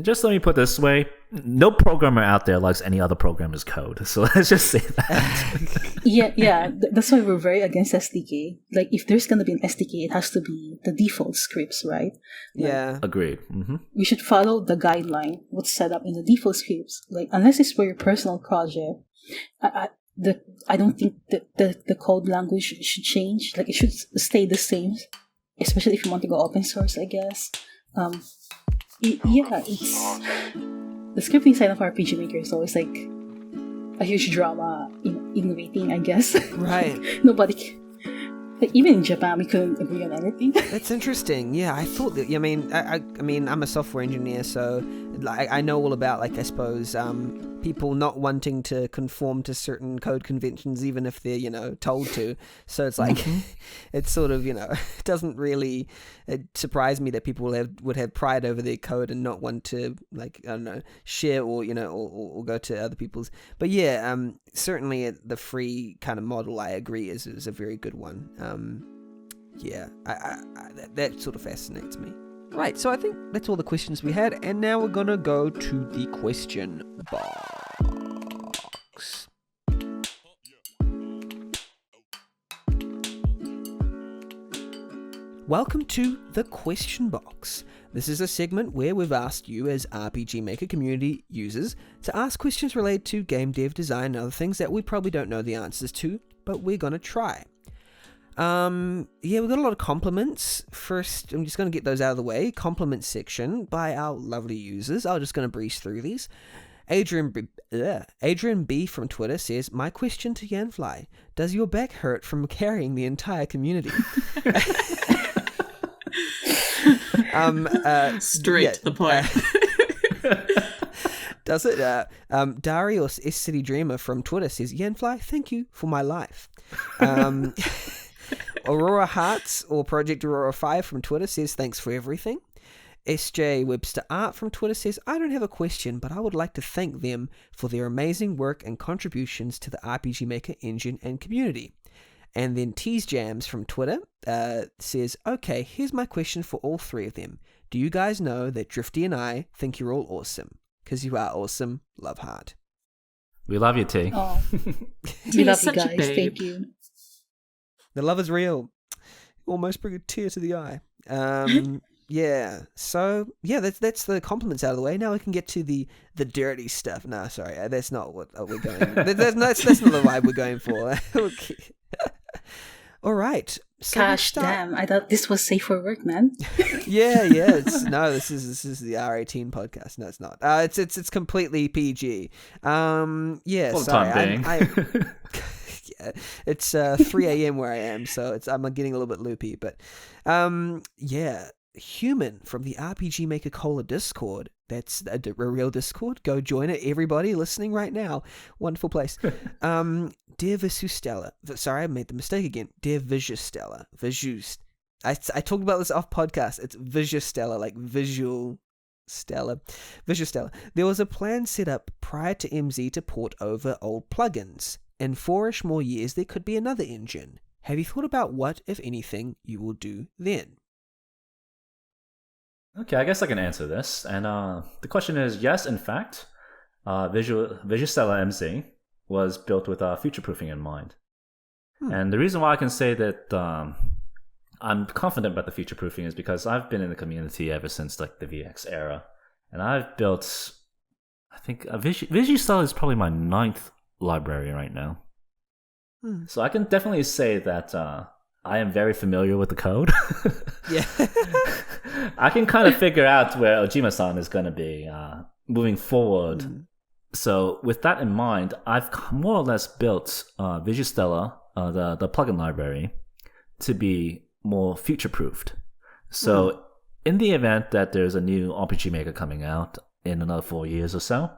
Speaker 6: just let me put it this way, no programmer out there likes any other programmer's code. So let's just say that.
Speaker 5: yeah. That's why we're very against SDK. Like, if there's going to be an SDK, it has to be the default scripts, right?
Speaker 2: Yeah.
Speaker 6: Agreed.
Speaker 5: We should follow the guideline, what's set up in the default scripts. Like, unless it's for your personal project, I don't think the code language should change. Like, it should stay the same, especially if you want to go open source, I guess. It's the scripting side of RPG Maker is always like a huge drama in innovating, I guess.
Speaker 2: Right.
Speaker 5: Like, even in Japan, we couldn't agree on anything.
Speaker 2: That's interesting. Yeah, I thought that. I mean, I'm a software engineer, so I know all about, like, I suppose, people not wanting to conform to certain code conventions, even if they're, told to. So it's like, it's sort of, it doesn't really surprise me that people would have pride over their code and not want to, like, I don't know, share or, or go to other people's. But yeah, certainly the free kind of model, I agree, is a very good one. That sort of fascinates me. Right, so I think that's all the questions we had, and now we're gonna go to the question box. Welcome to the question box. This is a segment where we've asked you, as RPG Maker community users, to ask questions related to game dev, design, and other things that we probably don't know the answers to, but we're gonna try. We've got a lot of compliments. First, I'm just going to get those out of the way. Compliment section by our lovely users. I'm just going to breeze through these. Adrian B from Twitter says, "My question to Yanfly: does your back hurt from carrying the entire community?"
Speaker 4: Straight to the point.
Speaker 2: Does it? Darius S City Dreamer from Twitter says, Yanfly, thank you for my life. Aurora Hearts or Project Aurora 5 from Twitter says, thanks for everything. SJ Webster Art from Twitter says, I don't have a question, but I would like to thank them for their amazing work and contributions to the RPG Maker engine and community. And then Tease Jams from Twitter says, okay, here's my question for all three of them. Do you guys know that Drifty and I think you're all awesome? Because you are awesome. Love heart.
Speaker 6: We love you, T.
Speaker 5: Oh, we love you guys. Thank you.
Speaker 2: The love is real. Almost bring a tear to the eye. Yeah. So yeah, that's the compliments out of the way. Now we can get to the dirty stuff. No, sorry, that's not what we're going. That's not the vibe we're going for. Okay. All right. So
Speaker 5: Gosh, damn! I thought this was safe for work, man.
Speaker 2: Yeah. This is the R18 podcast. No, it's not. It's completely PG. Yeah.
Speaker 6: For the
Speaker 2: sorry.
Speaker 6: time being.
Speaker 2: Yeah, it's 3 a.m. where I am, so I'm getting a little bit loopy. But yeah, Human from the RPG Maker Cola Discord. That's a real Discord. Go join it, everybody listening right now. Wonderful place. Dear Visustella. Sorry, I made the mistake again. Dear Visustella. I talked about this off podcast. It's Visustella, like visual Stella. Visustella. There was a plan set up prior to MZ to port over old plugins. In 4-ish more years, there could be another engine. Have you thought about what, if anything, you will do then?
Speaker 6: Okay, I guess I can answer this. And the question is, yes, in fact, Visustella MC was built with future-proofing in mind. And the reason why I can say that I'm confident about the future-proofing is because I've been in the community ever since like the VX era. And I've built, I think, Visustella is probably my 9th library right now. So I can definitely say that I am very familiar with the code.
Speaker 2: Yeah.
Speaker 6: I can kind of figure out where Ojima-san is going to be moving forward. So with that in mind, I've more or less built Visustella, the plugin library, to be more future-proofed. So in the event that there's a new RPG Maker coming out in another 4 years or so,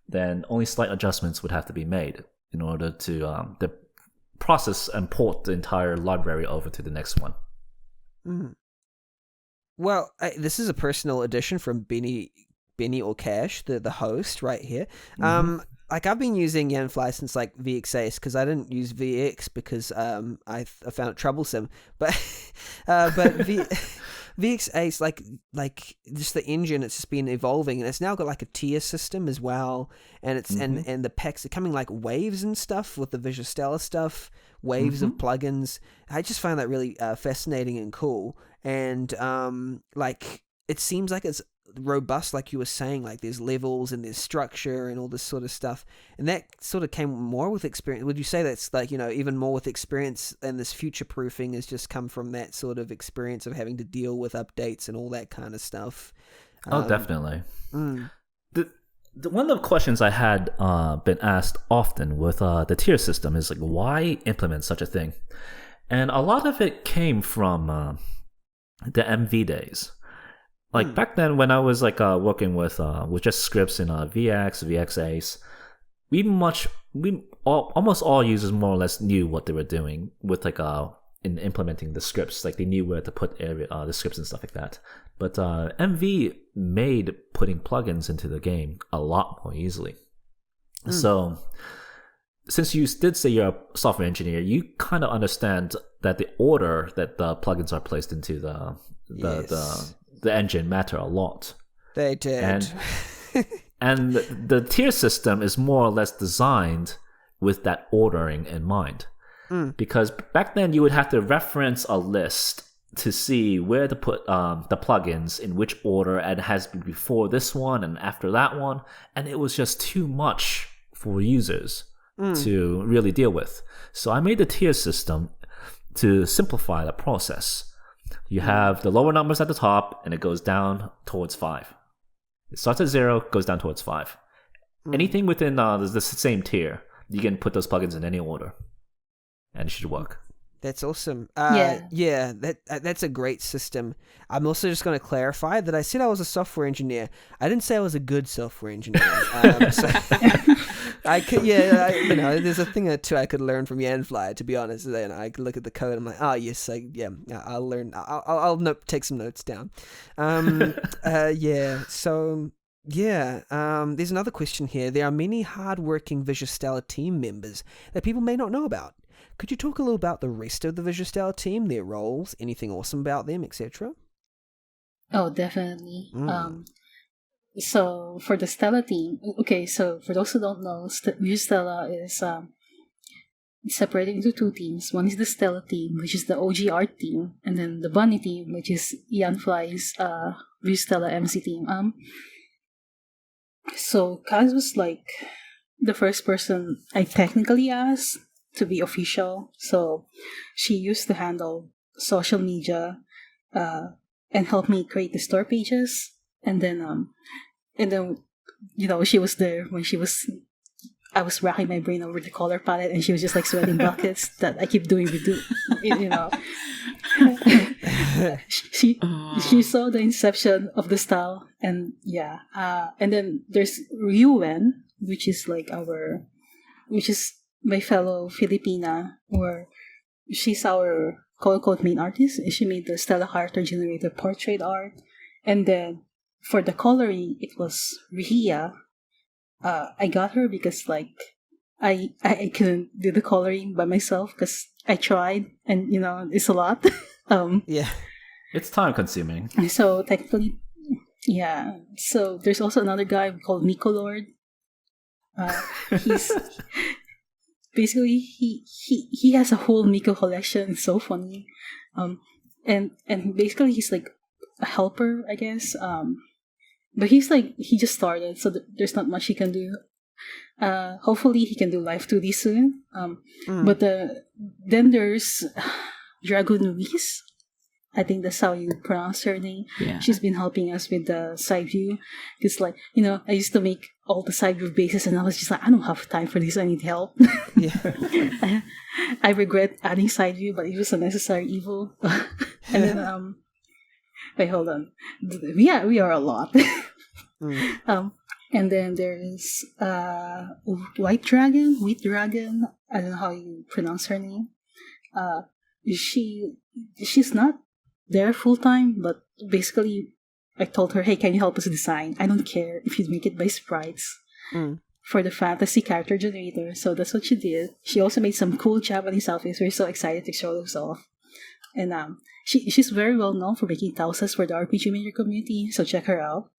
Speaker 6: then only slight adjustments would have to be made in order to the process and port the entire library over to the next one.
Speaker 2: Well, this is a personal addition from Benny or Cash, the host right here. Like I've been using Yanfly since like VX8 because I didn't use VX because I found it troublesome. But VX8 like just the engine, it's just been evolving and it's now got like a tier system as well, and it's and the packs are coming like waves and stuff with the Visustella stuff, waves of plugins. I just find that really fascinating and cool, and like it seems like it's robust, like you were saying, like there's levels and there's structure and all this sort of stuff, and that sort of came more with experience. Would you say that's like, you know, even more with experience, and this future proofing has just come from that sort of experience of having to deal with updates and all that kind of stuff?
Speaker 6: Oh, definitely. One of the questions I had been asked often with the tier system is like, why implement such a thing? And a lot of it came from the MV days. Like back then, when I was like working with just scripts in VX, VX8, almost all users more or less knew what they were doing with like in implementing the scripts. Like they knew where to put the scripts and stuff like that. But MV made putting plugins into the game a lot more easily. So since you did say you're a software engineer, you kind of understand that the order that the plugins are placed into the engine matter a lot.
Speaker 2: They did.
Speaker 6: And the tier system is more or less designed with that ordering in mind. Because back then you would have to reference a list to see where to put the plugins in which order, and it has to be before this one and after that one, and it was just too much for users to really deal with. So I made the tier system to simplify the process. You have the lower numbers at the top, and it goes down towards 5. It starts at 0, goes down towards 5. Anything within the same tier, you can put those plugins in any order, and it should work.
Speaker 2: That's awesome.
Speaker 5: Yeah.
Speaker 2: That's a great system. I'm also just going to clarify that I said I was a software engineer. I didn't say I was a good software engineer. So I could, there's a thing or two I could learn from Yanfly, to be honest. And I could look at the code. I'm like, oh yes, I'll learn. I'll take some notes down. There's another question here. There are many hardworking Visustella team members that people may not know about. Could you talk a little about the rest of the Visustella team, their roles, anything awesome about them, etc.?
Speaker 5: Oh, definitely. So for the Stella team, okay, so for those who don't know, Visustella is separated into two teams. One is the Stella team, which is the OG art team, and then the Bunny team, which is Yanfly's Visustella MC team. So Kaz was like the first person I technically asked to be official. So she used to handle social media and help me create the store pages. And then she was there when I was racking my brain over the color palette, and she was just like sweating buckets that I keep doing she saw the inception of the style, and and then there's Ryuen, which is my fellow Filipina, or she's our quote-unquote main artist. She made the Stella character generator portrait art. And then for the coloring, it was Archeia. I got her because I couldn't do the coloring by myself because I tried, and it's a lot.
Speaker 6: It's time consuming.
Speaker 5: So technically, yeah. So there's also another guy called Nico Lord. He's basically he has a whole Miko collection. It's so funny. And basically he's like a helper, I guess. But he just started, so there's not much he can do. Hopefully he can do live 2D soon. But then there's Dragon Luis. I think that's how you pronounce her name.
Speaker 4: Yeah.
Speaker 5: She's been helping us with the side view. It's I used to make all the side view bases, and I was just like, I don't have time for this. I need help.
Speaker 2: Yeah.
Speaker 5: I regret adding side view, but it was a necessary evil. And then wait, hold on. We are a lot. And then there's Wheat Dragon. I don't know how you pronounce her name. She's not there full time, but basically I told her, hey, can you help us design? I don't care if you make it by sprites for the fantasy character generator. So that's what she did. She also made some cool Japanese outfits. We're so excited to show those off. And she's very well known for making tausas for the RPG Maker community, so check her out.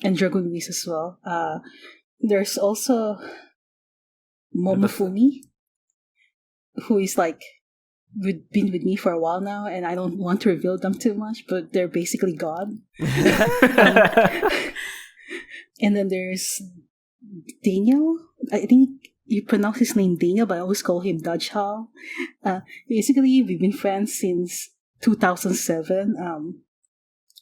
Speaker 5: And Dragon Luis as well. There's also Momofumi, who is been with me for a while now, and I don't want to reveal them too much, but they're basically God. And then there's Daniel. I think you pronounce his name Daniel, but I always call him Dodge Hall. Basically, we've been friends since 2007.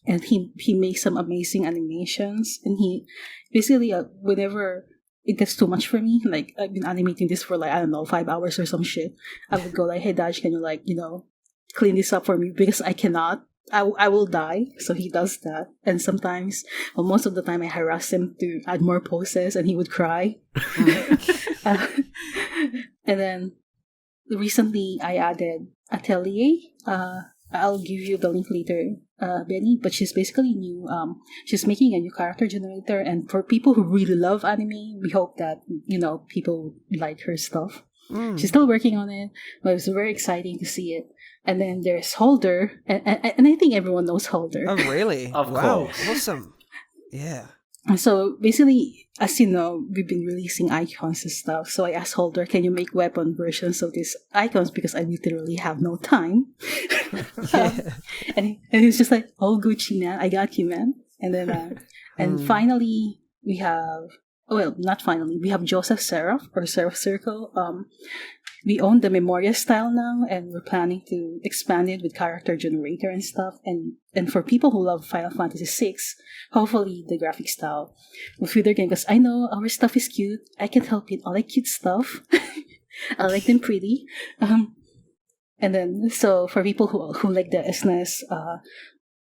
Speaker 5: And he makes some amazing animations. And he basically, whenever it gets too much for me, I've been animating this for 5 hours or some shit, I would go hey Dodge, can you clean this up for me, because I cannot. I will die. So he does that. And sometimes, most of the time, I harass him to add more poses, and he would cry. And then recently I added Atelier. I'll give you the link later, Benny, but she's basically new. She's making a new character generator, and for people who really love anime, we hope that people like her stuff. She's still working on it, but it was very exciting to see it. And then there's Holder, and I think everyone knows Holder.
Speaker 2: Oh, really?
Speaker 6: Of
Speaker 2: wow,
Speaker 6: course.
Speaker 2: awesome. Yeah.
Speaker 5: So basically, as you know, we've been releasing icons and stuff. So I asked Holder, can you make weapon versions of these icons, because I literally have no time. And he's just like, oh, Gucci, man, I got you, man. And then and finally we have, not finally, we have Joseph Seraph, or Seraph Circle. We own the Memoria style now, and we're planning to expand it with character generator and stuff. And for people who love Final Fantasy VI, hopefully the graphic style will fit their game, because I know our stuff is cute. I can't help it. I like cute stuff. I like them pretty. And then, so for people who like the SNES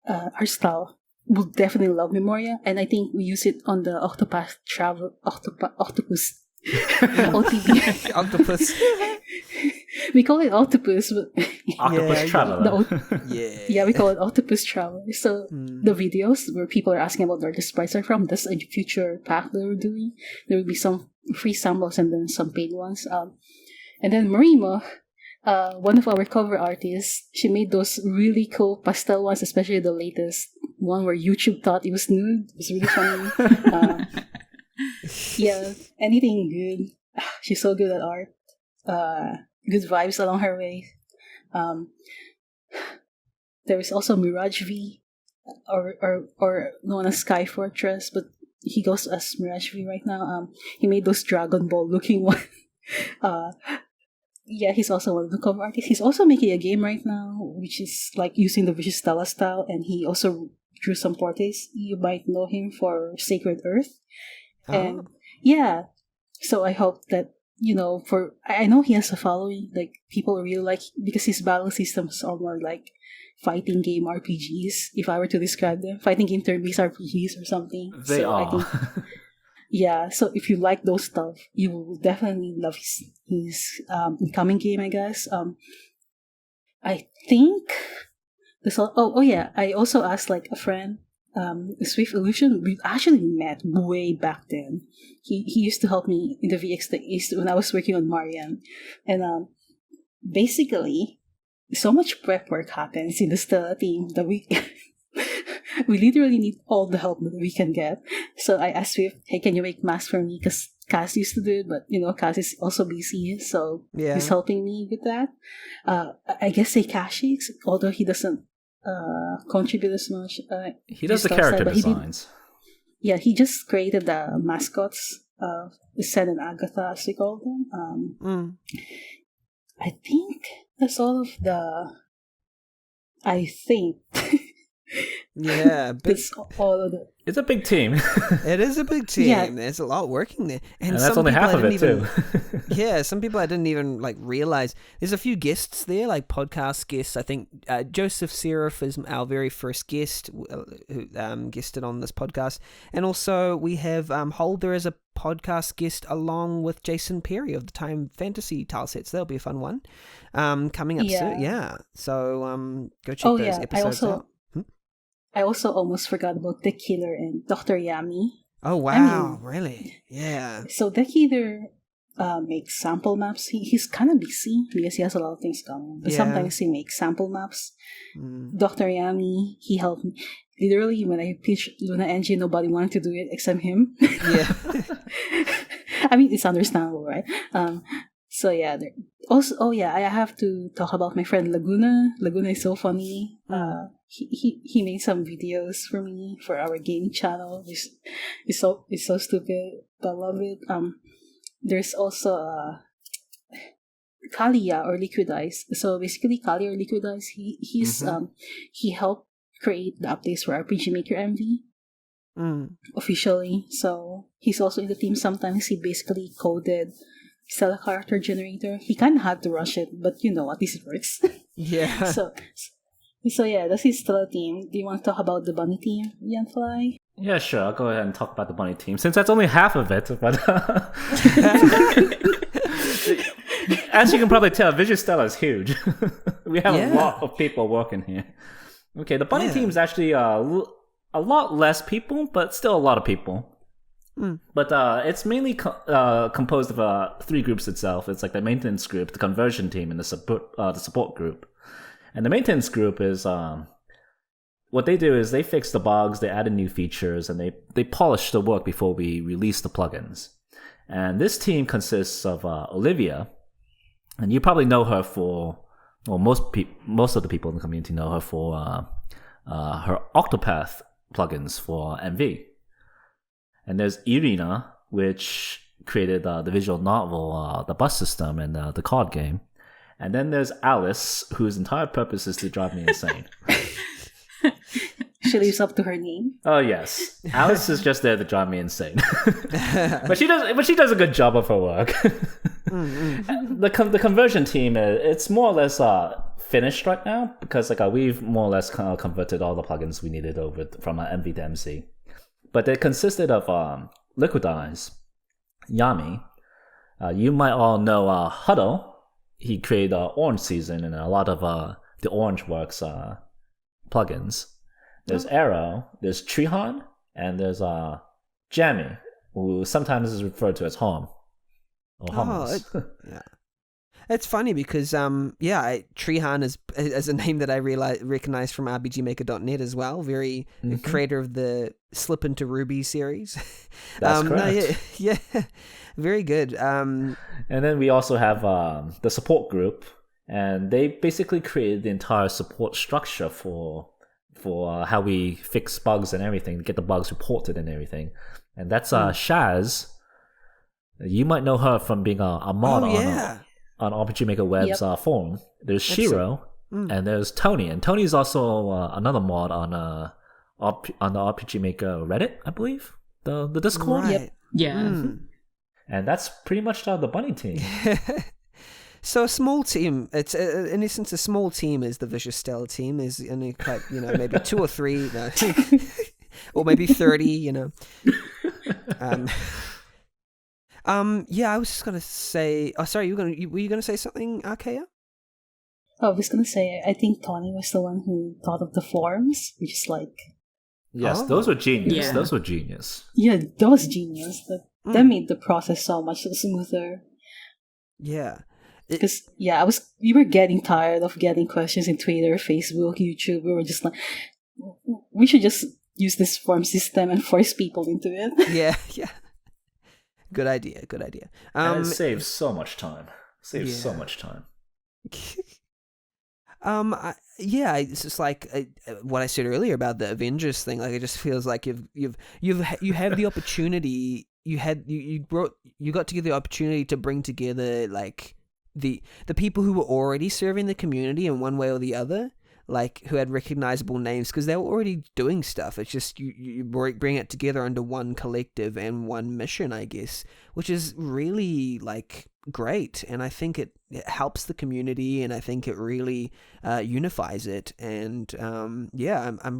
Speaker 5: art style, will definitely love Memoria. And I think we use it on the Octopath Octopus. OTP.
Speaker 2: Octopus.
Speaker 5: We call it Octopus, but
Speaker 6: Octopus Traveler.
Speaker 5: yeah, we call it Octopus Traveler. So the videos where people are asking about where the sprites are from, that's a future pack that we're doing. There will be some free samples and then some paid ones. And then Marima, one of our cover artists, she made those really cool pastel ones, especially the latest one where YouTube thought it was nude. It was really funny. Yeah, anything good. She's so good at art. Good vibes along her way. There is also Mirage V, or known as Sky Fortress, but he goes as Mirage V right now. He made those Dragon Ball looking one. Yeah, he's also one of the cover artists. He's also making a game right now, which is like using the Visustella style, and he also drew some portraits. You might know him for Sacred Earth. And yeah, so I hope that, I know he has a following, like people really like, because his battle systems are more like fighting game RPGs, if I were to describe them, fighting game turn-based RPGs or something.
Speaker 6: They are.
Speaker 5: I think, yeah, so if you like those stuff, you will definitely love his incoming game, I guess. I think this all. Oh yeah, I also asked like a friend. Swift Illusion, we actually met way back then. He used to help me in the VX days when I was working on Marian. And basically, so much prep work happens in the Stella team that we literally need all the help that we can get. So I asked Swift, hey, can you make masks for me? Because Cass used to do it, but Cass is also busy, so he's helping me with that. I guess Seikashix, although he doesn't contribute as much.
Speaker 6: He does the character designs.
Speaker 5: He just created the mascots, Sen and Agatha, as we call them. I think that's all of the. I think.
Speaker 2: Yeah,
Speaker 5: that's all of the.
Speaker 6: It's a big team.
Speaker 2: It is a big team.
Speaker 5: Yeah.
Speaker 2: There's a lot working there,
Speaker 6: and that's only half of it too.
Speaker 2: Yeah, some people I didn't even realize. There's a few guests there, like podcast guests. I think Joseph Seraph is our very first guest who guested on this podcast, and also we have Holder as a podcast guest along with Jason Perry of the Time Fantasy tile sets. That'll be a fun one coming up soon. Yeah, so go check those episodes out.
Speaker 5: I also almost forgot about Deck Killer and Dr. Yami.
Speaker 2: Oh, wow. Really? Yeah.
Speaker 5: So Deck Killer makes sample maps. He's kind of busy because he has a lot of things going on. But sometimes he makes sample maps. Dr. Yami, he helped me. Literally, when I pitched Luna Engine, nobody wanted to do it except him. Yeah. I mean, it's understandable, right? So yeah, also, I have to talk about my friend Laguna. Laguna is so funny. He made some videos for me for our game channel. It's so stupid, but I love it. There's also Kalia or Liquid Ice. So basically, Kalia or Liquid Ice, he helped create the updates for RPG Maker MV officially. So he's also in the team. Sometimes he basically coded Stella character generator. He kind of had to rush it, but at least it works.
Speaker 2: Yeah.
Speaker 5: So yeah, that's his Stella team. Do you want to talk about the bunny team, Yanfly?
Speaker 6: Yeah, sure. I'll go ahead and talk about the bunny team, since that's only half of it. But as you can probably tell, Visustella is huge. We have a lot of people working here. Okay, the bunny team is actually a lot less people, but still a lot of people. But it's mainly composed of 3 groups itself. It's like the maintenance group, the conversion team, and the support group. And the maintenance group is what they do is they fix the bugs, they add in new features, and they polish the work before we release the plugins. And this team consists of Olivia, and you probably know her for, well, most of the people in the community know her for her Octopath plugins for MV. And there's Irina, which created the visual novel, the bus system, and the card game. And then there's Alice, whose entire purpose is to drive me insane.
Speaker 5: She lives up to her name.
Speaker 6: Oh yes, Alice is just there to drive me insane. but she does a good job of her work. The conversion team, it's more or less finished right now because we've more or less kind of converted all the plugins we needed over from MV to MC. But it consisted of Liquidize, Yami. You might all know Huddle. He created Orange Season and a lot of the Orange Works plugins. There's Arrow, there's Treehan, and there's Jammy, who sometimes is referred to as Hom. Or Homos.
Speaker 2: Yeah. It's funny because Treehan is a name that I recognize from RPGmaker.net as well. Very creator of the Slip into Ruby series.
Speaker 6: That's correct.
Speaker 2: No, yeah, very good.
Speaker 6: And then we also have the support group, and they basically created the entire support structure for how we fix bugs and everything, get the bugs reported and everything. And that's Shaz. You might know her from being a mod on RPG Maker Web's forum. There's Shiro, and there's Tony. And Tony's also another mod on the RPG Maker Reddit, I believe, the Discord.
Speaker 2: Right.
Speaker 5: Yep.
Speaker 4: Yeah.
Speaker 6: And that's pretty much the bunny team.
Speaker 2: So a small team. It's in essence a small team is the Visustella team. There's only quite maybe 2 or 3, or maybe 30. I was just gonna say. Oh, sorry. Were you gonna say something, Archeia?
Speaker 5: I was gonna say, I think Tony was the one who thought of the forms, which is
Speaker 6: Yes, those were genius.
Speaker 4: Yeah.
Speaker 6: Those were genius.
Speaker 5: yeah, that was genius. That made the process so much smoother.
Speaker 2: Yeah.
Speaker 5: Because we were getting tired of getting questions in Twitter, Facebook, YouTube. We were just like, we should just use this form system and force people into it.
Speaker 2: Yeah. Good idea.
Speaker 6: And it saves so much time. So much time.
Speaker 2: It's just like what I said earlier about the Avengers thing. Like, it just feels like you have the opportunity. You got to give the opportunity to bring together like the people who were already serving the community in one way or the other, like who had recognizable names because they were already doing stuff. It's just you bring it together under one collective and one mission, I guess, which is really like great. And I think it helps the community, and I think it really unifies it. And I'm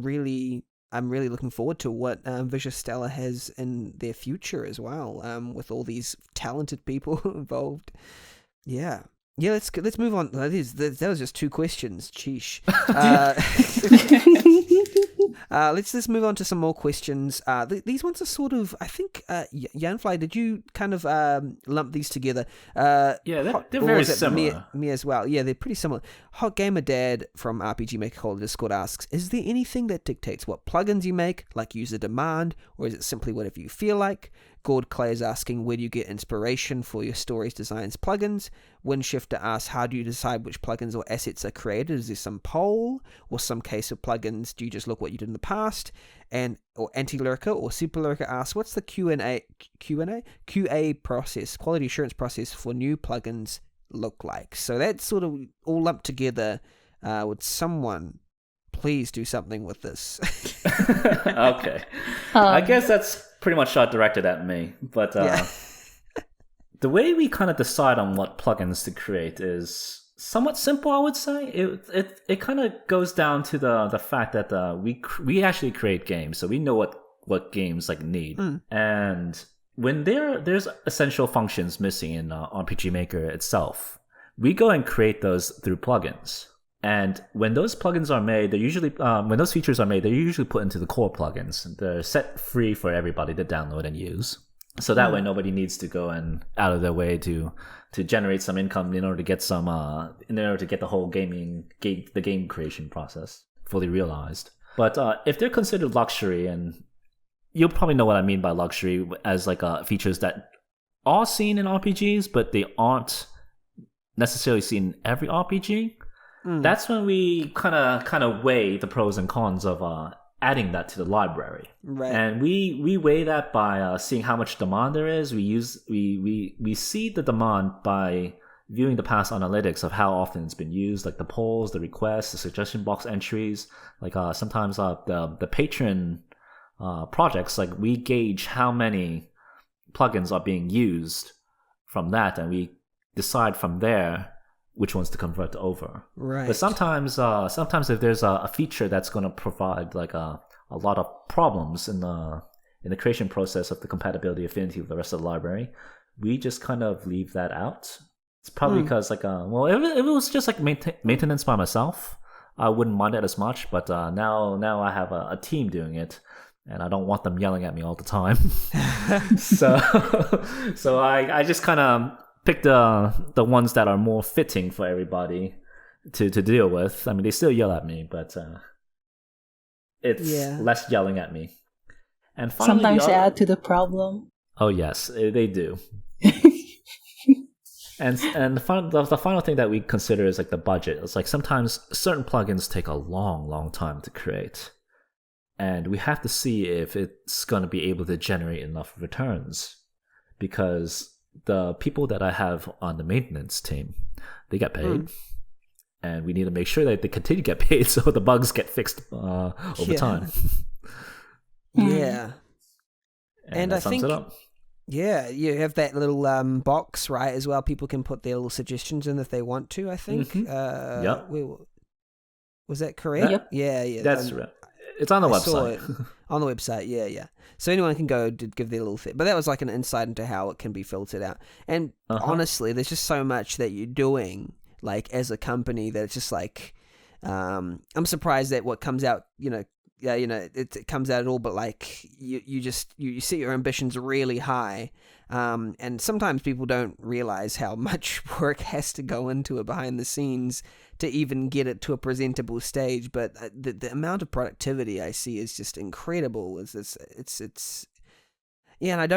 Speaker 2: really looking forward to what Visustella has in their future as well, with all these talented people involved. Yeah, let's move on. That was just 2 questions. Sheesh. Let's move on to some more questions. These ones are sort of, I think, Yanfly, did you kind of lump these together?
Speaker 6: They're very similar.
Speaker 2: Me as well. Yeah, they're pretty similar. Hot Gamer Dad from RPG Maker Caller Discord asks, is there anything that dictates what plugins you make, like user demand, or is it simply whatever you feel like? Gord Clay is asking, where do you get inspiration for your stories, designs, plugins? Windshifter asks, how do you decide which plugins or assets are created? Is there some poll or some case of plugins? Do you just look what you did in the past? Or Anti-Lurker or Super Lurker asks, what's the QA process, quality assurance process for new plugins look like? So that's sort of all lumped together. Would someone please do something with this?
Speaker 6: Okay. I guess that's pretty much directed at me. But the way we kind of decide on what plugins to create is somewhat simple, I would say. It kind of goes down to the fact that we actually create games, so we know what games need. And when there's essential functions missing in RPG Maker itself, we go and create those through plugins. And when those plugins are made, they're usually when those features are made, they're usually put into the core plugins. They're set free for everybody to download and use. So that way, nobody needs to go and out of their way to generate some income in order to get the whole the game creation process fully realized. But if they're considered luxury, and you'll probably know what I mean by luxury, as features that are seen in RPGs, but they aren't necessarily seen in every RPG. That's when we kind of weigh the pros and cons of adding that to the library.
Speaker 2: Right.
Speaker 6: And we weigh that by seeing how much demand there is. We see the demand by viewing the past analytics of how often it's been used, like the polls, the requests, the suggestion box entries. Sometimes the patron projects, we gauge how many plugins are being used from that, and we decide from there which ones to convert over.
Speaker 2: Right.
Speaker 6: But sometimes if there's a feature that's going to provide like a lot of problems in the creation process of the compatibility affinity with the rest of the library, we just kind of leave that out. It's probably because if it was just like maintenance by myself, I wouldn't mind it as much. But now I have a team doing it, and I don't want them yelling at me all the time. so I just kind of pick the ones that are more fitting for everybody to deal with. I mean, they still yell at me, but it's less yelling at me. And finally,
Speaker 5: sometimes add to the problem.
Speaker 6: Oh yes, they do. and the final thing that we consider is like the budget. It's like sometimes certain plugins take a long time to create, and we have to see if it's going to be able to generate enough returns, because the people that I have on the maintenance team, they get paid, and we need to make sure that they continue to get paid so the bugs get fixed over time.
Speaker 2: Yeah. And I think,
Speaker 6: it up.
Speaker 2: Yeah, you have that little box, right, as well. People can put their little suggestions in if they want to, I think.
Speaker 6: Yep.
Speaker 2: Was that correct?
Speaker 5: Yep.
Speaker 2: Yeah.
Speaker 6: That's right. It's on the website.
Speaker 2: On the website, yeah. So anyone can go to give their little thing. But that was like an insight into how it can be filtered out. And honestly, there's just so much that you're doing, like, as a company, that it's just like, I'm surprised that what comes out, it comes out at all, but like you set your ambitions really high, and sometimes people don't realize how much work has to go into it behind the scenes to even get it to a presentable stage. But the amount of productivity I see is just incredible. It's and I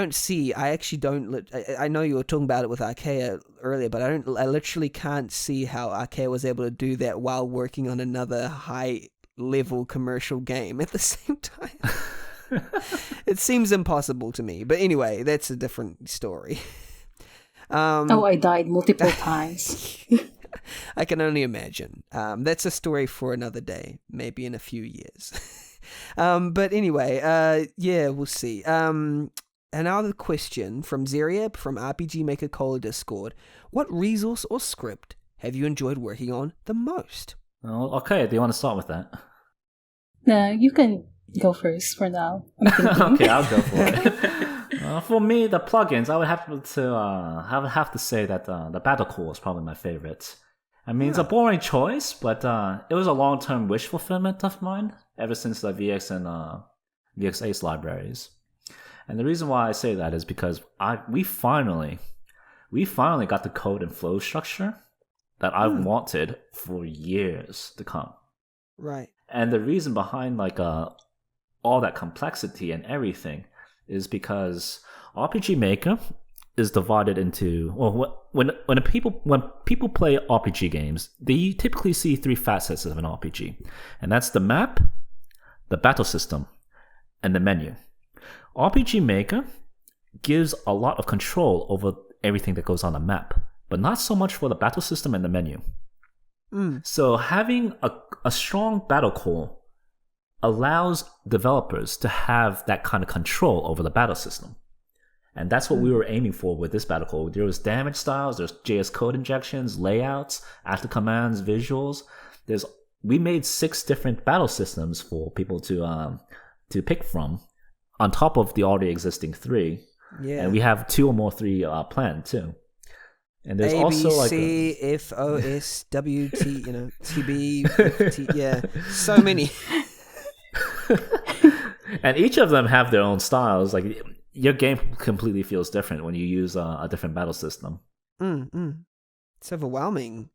Speaker 2: know you were talking about it with Archeia earlier, but I literally can't see how Archeia was able to do that while working on another high level commercial game at the same time. It seems impossible to me, but anyway, that's a different story.
Speaker 5: I died multiple times.
Speaker 2: I can only imagine. That's a story for another day, maybe in a few years. But anyway, we'll see. Another question from Zeriab from RPG Maker Cola Discord. What resource or script have you enjoyed working on the most?
Speaker 6: Well, okay, do you want to start with that?
Speaker 5: No, you can go first for now.
Speaker 6: Okay, I'll go for it. For me, the plugins, I would have to say that the Battle Core is probably my favorite. I mean, it's a boring choice, but it was a long-term wish fulfillment of mine ever since the VX and VX Ace libraries. And the reason why I say that is because we finally got the code and flow structure that I've wanted for years to come.
Speaker 2: Right. And
Speaker 6: the reason behind all that complexity and everything is because RPG Maker is divided into when people play RPG games, they typically see three facets of an RPG, and that's the map, the battle system, and the menu. RPG Maker gives a lot of control over everything that goes on the map, but not so much for the battle system and the menu. So having a strong battle core allows developers to have that kind of control over the battle system. And that's what we were aiming for with this battle core. There was damage styles, there's JS code injections, layouts, active commands, visuals. We made 6 different battle systems for people to pick from, on top of the already existing 3. Yeah. And we have 2 or more 3 planned too. And there's also like
Speaker 2: C, F, O, S, W, T, TB, T, yeah, so many.
Speaker 6: And each of them have their own styles. Like, your game completely feels different when you use a different battle system.
Speaker 2: It's overwhelming.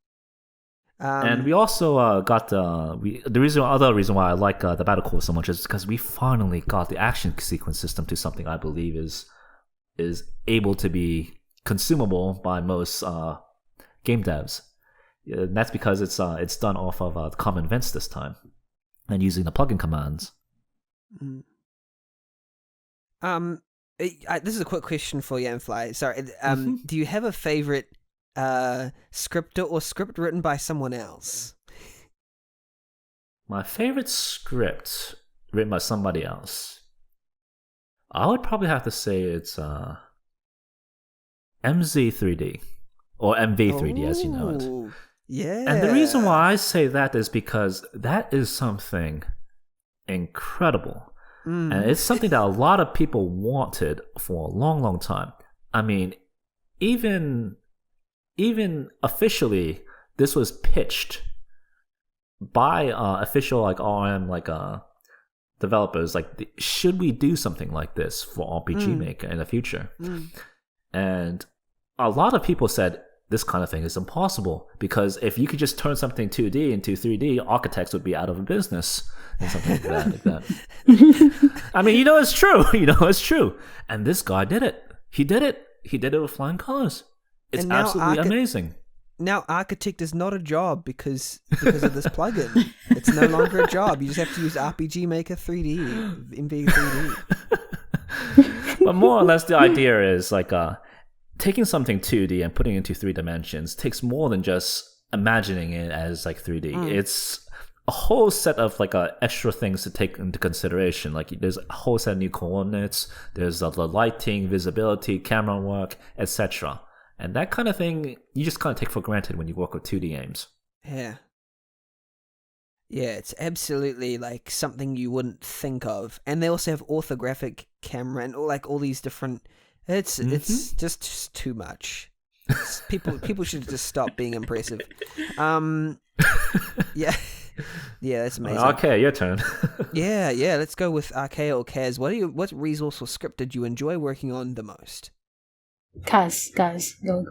Speaker 6: And we also got other reason why I like the battle core so much is because we finally got the action sequence system to something I believe is able to be consumable by most game devs. And that's because it's done off of common events this time and using the plugin commands.
Speaker 2: This is a quick question for Yanfly. Sorry, do you have a favorite scripter or script written by someone else?
Speaker 6: My favorite script written by somebody else, I would probably have to say it's MZ3D. or MV3D as you know it.
Speaker 2: Ooh, yeah.
Speaker 6: And the reason why I say that is because that is something incredible. And it's something that a lot of people wanted for a long, long time. I mean, even officially, this was pitched by official like RM developers. Like, should we do something like this for RPG Maker in the future? And a lot of people said this kind of thing is impossible because if you could just turn something 2D into 3D, architects would be out of business and something like that. I mean, it's true. It's true. And this guy did it. He did it. He did it with flying colors. It's absolutely amazing.
Speaker 2: Now, architect is not a job because of this plugin. It's no longer a job. You just have to use RPG Maker 3D, MV 3D.
Speaker 6: But more or less, the idea is like taking something 2D and putting it into 3 dimensions takes more than just imagining it as like 3D. It's a whole set of like extra things to take into consideration. Like there's a whole set of new coordinates. There's the lighting, visibility, camera work, etc. And that kind of thing, you just kind of take for granted when you work with 2D games.
Speaker 2: Yeah. Yeah, it's absolutely like something you wouldn't think of. And they also have orthographic camera and all these different... It's just too much. People should just stop being impressive. Yeah. Yeah, that's amazing.
Speaker 6: Archeia, your turn.
Speaker 2: yeah, let's go with Archeia or Kaz. What resource or script did you enjoy working on the most?
Speaker 5: Kaz, go.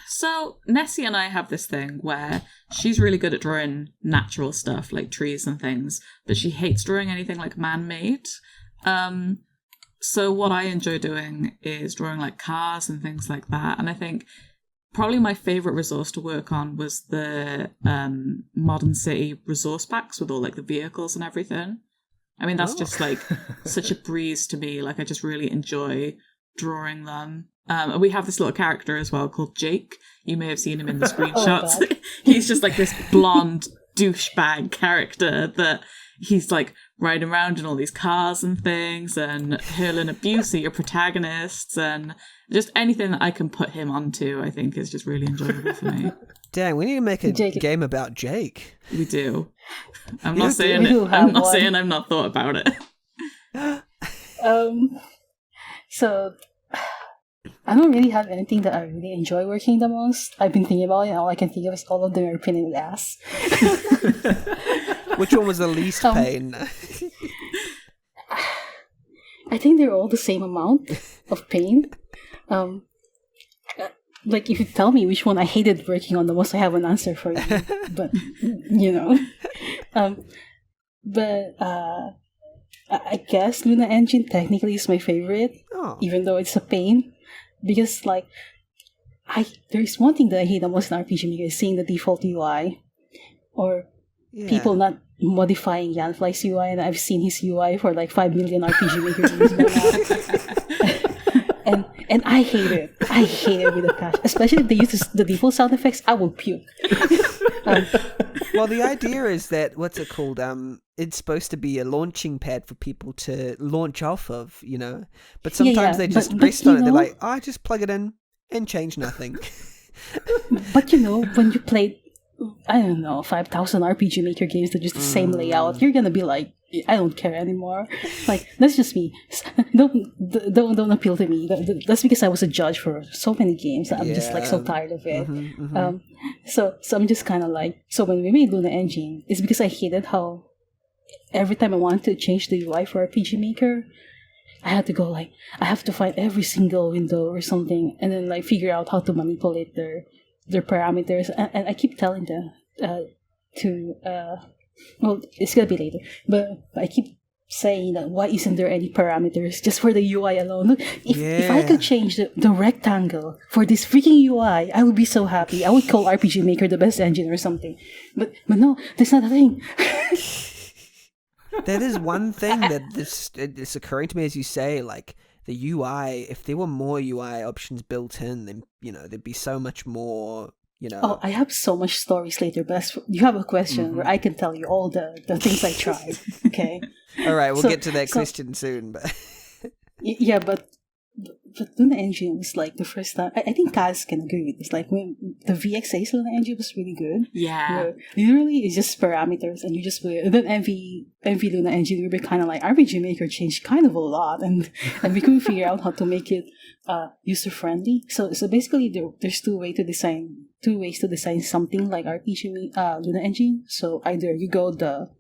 Speaker 4: So Nessie and I have this thing where she's really good at drawing natural stuff like trees and things, but she hates drawing anything like man-made. So what I enjoy doing is drawing like cars and things like that. And I think probably my favorite resource to work on was the Modern City resource packs with all like the vehicles and everything. I mean, that's just like such a breeze to me. Like I just really enjoy drawing them. And we have this little character as well called Jake. You may have seen him in the screenshots.
Speaker 5: Oh,
Speaker 4: He's just like this blonde douchebag character that he's like riding around in all these cars and things and hurling abuse at your protagonists, and just anything that I can put him onto I think is just really enjoyable for me.
Speaker 2: Dang, we need to make a game about Jake.
Speaker 4: We do. I'm not saying I've not thought about it.
Speaker 5: So I don't really have anything that I really enjoy working the most. I've been thinking about it, and all I can think of is all of them are pain in the ass.
Speaker 2: Which one was the least pain?
Speaker 5: I think they're all the same amount of pain. Like if you tell me which one I hated working on the most, I have an answer for you. But I guess Luna Engine technically is my favorite, even though it's a pain. Because like, there's one thing that I hate the most in RPG Maker is seeing the default UI, or people not modifying Yanfly's UI, and I've seen his UI for like 5 million RPG Maker games now. And I hate it. I hate it with a passion. Especially if they use the default sound effects, I will puke.
Speaker 2: Well, the idea is that, what's it called? It's supposed to be a launching pad for people to launch off of, But sometimes they just rest on it. They're like, I just plug it in and change nothing.
Speaker 5: But when you play, I don't know, 5,000 RPG Maker games that just the same layout, you're gonna be like, I don't care anymore. Like, that's just me. Don't appeal to me. That's because I was a judge for so many games that I'm just like so tired of it. So I'm just kind of like, so when we made Luna Engine, it's because I hated how every time I wanted to change the UI for RPG Maker, I had to go like, I have to find every single window or something, and then like figure out how to manipulate their parameters. And I keep telling them well, it's gonna be later, but I keep saying that why isn't there any parameters just for the UI alone? Look, if I could change the rectangle for this freaking UI, I would be so happy. I would call RPG Maker the best engine or something. But no, that's not a thing.
Speaker 2: That is one thing that it's occurring to me as you say, like the UI, if there were more UI options built in, then there'd be so much more.
Speaker 5: Oh, I have so much stories later, but you have a question where I can tell you all the things I tried. Okay.
Speaker 2: All right, we'll get to that question soon. But
Speaker 5: yeah, but Luna Engine was like the first time. I think Kaz can agree with this. Like when the VXA's Luna Engine was really good.
Speaker 4: Yeah.
Speaker 5: Where literally it's just parameters and you just put it. And then MV Luna Engine, we were kind of like RPG Maker changed kind of a lot, and we couldn't figure out how to make it user friendly. So basically there's two ways to design something like RPG Luna Engine. So either you go the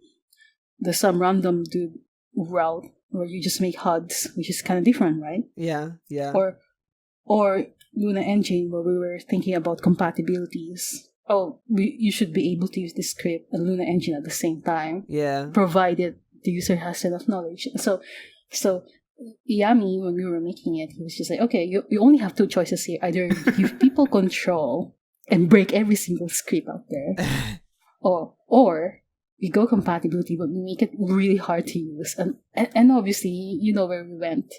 Speaker 5: some random dude route where you just make HUDs, which is kind of different, right?
Speaker 2: Yeah.
Speaker 5: Or Luna Engine, where we were thinking about compatibilities. Oh, you should be able to use the script and Luna Engine at the same time.
Speaker 2: Yeah.
Speaker 5: Provided the user has enough knowledge. So Yami, when we were making it, he was just like, okay, you only have two choices here. Either give people control and break every single script out there, or we go compatibility, but we make it really hard to use. And obviously, you know where we went.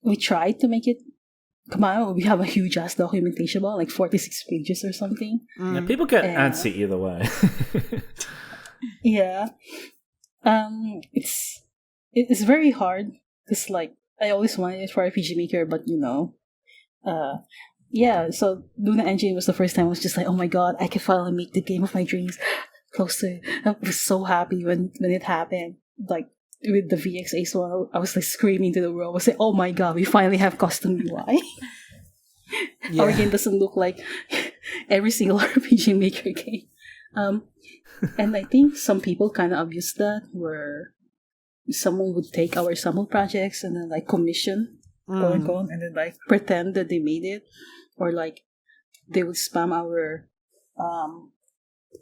Speaker 5: We tried to make it. Come on, we have a huge ass documentation about like 46 pages or something.
Speaker 6: Yeah, people get antsy either way.
Speaker 5: Yeah. It's very hard because like I always wanted it for RPG Maker, but yeah. So Luna Engine was the first time I was just like, oh my god, I can finally make the game of my dreams. Closer. I was so happy when it happened. Like with the VXA one, I was like screaming to the world. I was like, oh my god, we finally have custom UI. Yeah. Our game doesn't look like every single RPG Maker game. And I think some people kind of abused that, where someone would take our sample projects and then like commission, quote unquote, and then like pretend that they made it, or like they would spam our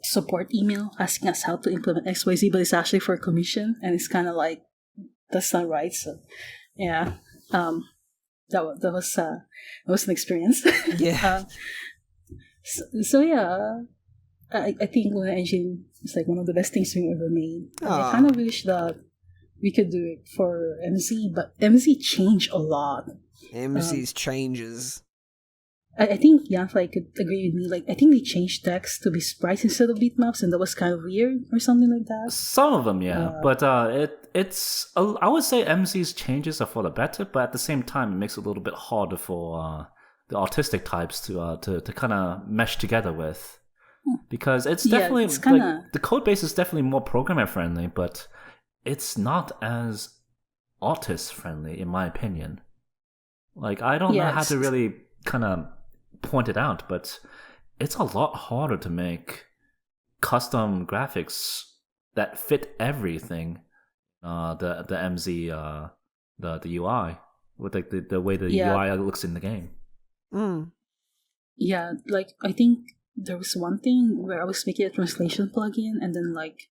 Speaker 5: support email asking us how to implement XYZ, but it's actually for commission, and it's kind of like that's not right. So yeah, that was an experience.
Speaker 2: Yeah.
Speaker 5: So yeah, I think Luna Engine is like one of the best things we've ever made. I kind of wish that we could do it for MZ, but MZ changed a lot.
Speaker 2: MZ's changes.
Speaker 5: I think Yanfly could agree with me. Like, I think they changed text to be sprites instead of bitmaps, and that was kind of weird or something like that.
Speaker 6: Some of them, yeah, but it's I would say MZ's changes are for the better, but at the same time, it makes it a little bit harder for the autistic types to kind of mesh together with, because it's definitely
Speaker 5: it's kinda...
Speaker 6: like, the code base is definitely more programmer friendly, but it's not as autist friendly in my opinion. Like, I don't know how to really kind of point it out, but it's a lot harder to make custom graphics that fit everything. The MZ, the UI with like the way the UI looks in the game.
Speaker 5: Yeah, like I think there was one thing where I was making a translation plugin, and then like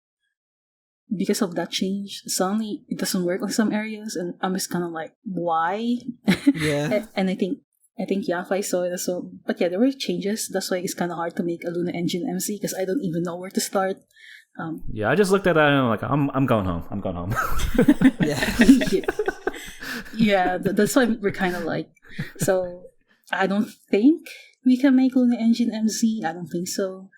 Speaker 5: because of that change, suddenly it doesn't work on some areas, and I'm just kind of like, why?
Speaker 2: Yeah.
Speaker 5: And I think Yanfly saw it as well. But yeah, there were changes. That's why it's kind of hard to make a Luna Engine MC, because I don't even know where to start.
Speaker 6: Yeah, I just looked at that and I'm like, I'm going home. I'm going home.
Speaker 5: Yeah, that's why we're kind of like. So I don't think we can make Luna Engine MC. I don't think so.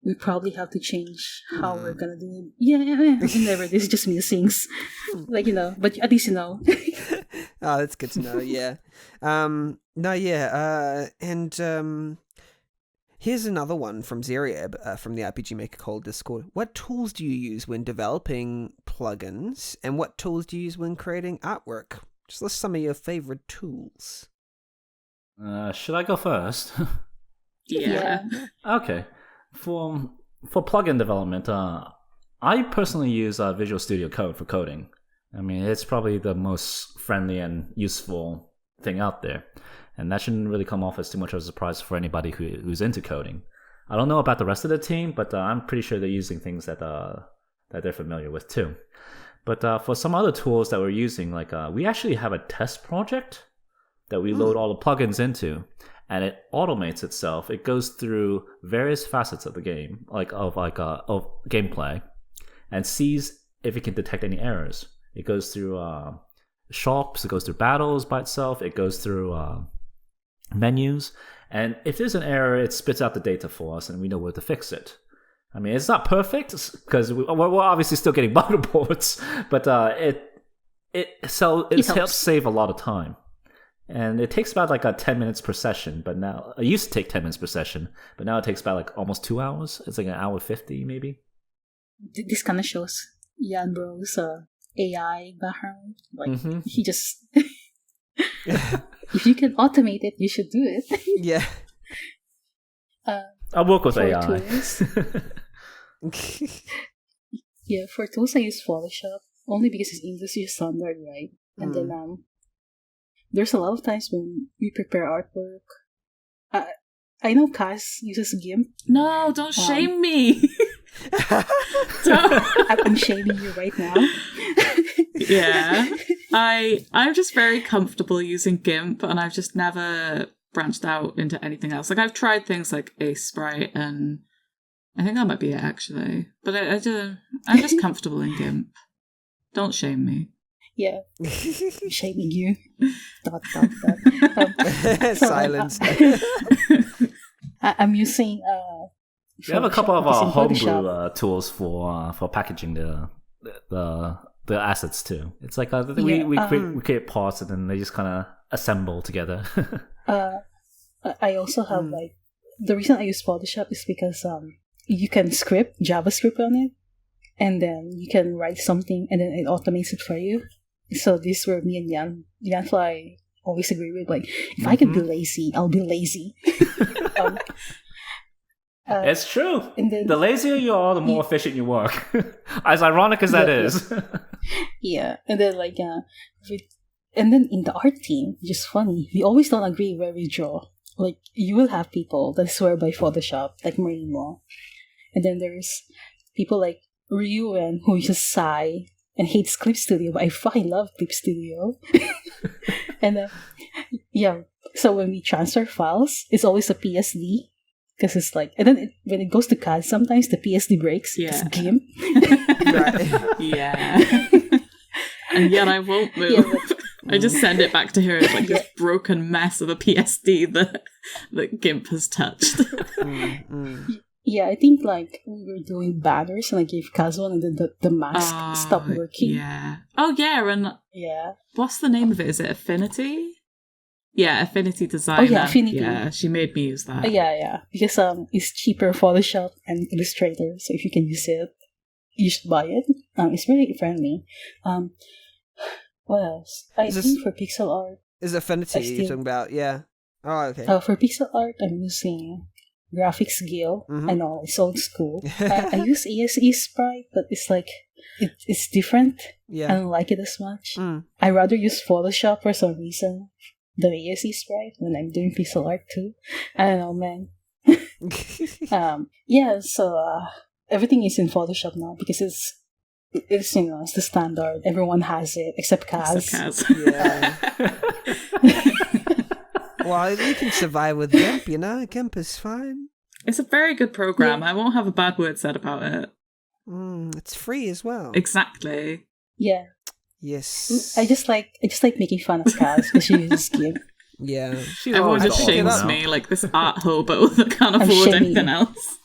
Speaker 5: We probably have to change how we're gonna do it. Yeah, never. This is just me sings, like, but at least you know.
Speaker 2: Oh, that's good to know. Yeah. And here's another one from Zeriab from the RPG Maker Cold Discord. What tools do you use when developing plugins, and what tools do you use when creating artwork? Just list some of your favorite tools.
Speaker 6: Should I go first?
Speaker 4: Yeah.
Speaker 6: Okay. For plugin development, I personally use Visual Studio Code for coding. I mean, it's probably the most friendly and useful thing out there, and that shouldn't really come off as too much of a surprise for anybody who's into coding. I don't know about the rest of the team, but I'm pretty sure they're using things that they're familiar with too. But for some other tools that we're using, like we actually have a test project that we load all the plugins into, and it automates itself. It goes through various facets of the game, of gameplay, and sees if it can detect any errors. It goes through shops, it goes through battles by itself, it goes through menus, and if there's an error, it spits out the data for us, and we know where to fix it. I mean, it's not perfect, because we're obviously still getting bug reports, but It
Speaker 5: It
Speaker 6: helps
Speaker 5: helps.
Speaker 6: save a lot of time. And it takes about like 10 minutes per session, but now it used to take 10 minutes per session, but now it takes about like almost 2 hours. It's like an hour 50 maybe.
Speaker 5: This kind of shows Yan Bro's AI background. Like
Speaker 6: Mhm.
Speaker 5: he just, if you can automate it, you should do it.
Speaker 2: Yeah.
Speaker 6: I work with
Speaker 5: For
Speaker 6: AI.
Speaker 5: tools. Yeah, for tools I use Photoshop only because it's industry standard, right? And then there's a lot of times when we prepare artwork. I know Kaz uses GIMP.
Speaker 4: No, don't shame me. Don't.
Speaker 5: I'm shaming you right now.
Speaker 4: Yeah. I'm just very comfortable using GIMP, and I've just never branched out into anything else. Like I've tried things like Ace Sprite, and I think that might be it actually. But I'm just comfortable in GIMP. Don't shame me.
Speaker 5: Yeah, I'm shaming you. Dot.
Speaker 2: Silence.
Speaker 5: I'm using.
Speaker 6: We have a couple of
Speaker 5: Photoshop.
Speaker 6: homebrew tools for packaging the assets too. It's like we create parts and then they just kind of assemble together.
Speaker 5: I also have like the reason I use Photoshop is because you can script JavaScript on it, and then you can write something and then it automates it for you. So this is where me and Yanfly always agree with. Like, if I can be lazy, I'll be lazy.
Speaker 6: It's true.
Speaker 5: And then,
Speaker 6: the lazier you are, the more efficient you work. As ironic as that is.
Speaker 5: Yeah, and then and then in the art team, which is funny, we always don't agree where we draw. Like, you will have people that swear by Photoshop, like Marimo. And then there's people like Ryuen who uses Psy and hates Clip Studio, but I fucking love Clip Studio. And yeah, so when we transfer files, it's always a PSD. Because it's like, and then when it goes to CAD, sometimes the PSD breaks.
Speaker 4: Yeah.
Speaker 5: It's GIMP.
Speaker 2: Right.
Speaker 4: Yeah. And yet I won't move.
Speaker 5: Yeah, but,
Speaker 4: I just send it back to her as like this broken mess of a PSD that GIMP has touched.
Speaker 5: yeah, I think like we were doing banners and I gave Kaz one and then the mask stopped working.
Speaker 4: Yeah. Oh yeah, and
Speaker 5: Yeah.
Speaker 4: what's the name of it? Is it Affinity? Yeah, Affinity Designer.
Speaker 5: Oh yeah, Affinity.
Speaker 4: Yeah, she made me use that.
Speaker 5: Yeah. Because it's cheaper Photoshop and Illustrator, so if you can use it, you should buy it. It's really friendly. What else? I think for pixel art.
Speaker 2: Is Affinity you're talking about? Yeah. Oh, okay.
Speaker 5: For pixel art, I'm using Graphics Guild. I know it's old school. I use ASE Sprite, but it's like it's different.
Speaker 2: Yeah.
Speaker 5: I don't like it as much. I rather use Photoshop for some reason. The ASE Sprite when I'm doing pixel art too. I don't know, man. Yeah, so everything is in Photoshop now because it's it's the standard. Everyone has it except Kaz.
Speaker 2: Yeah. Well, you can survive with GIMP, you know? GIMP is fine.
Speaker 4: It's a very good program. I won't have a bad word said about it.
Speaker 2: It's free as well.
Speaker 4: Exactly.
Speaker 5: Yeah.
Speaker 2: Yes.
Speaker 5: I just like making fun of Kaz because she uses GIMP.
Speaker 2: Yeah.
Speaker 4: Everyone just shames me like this art hobo that can't afford anything else.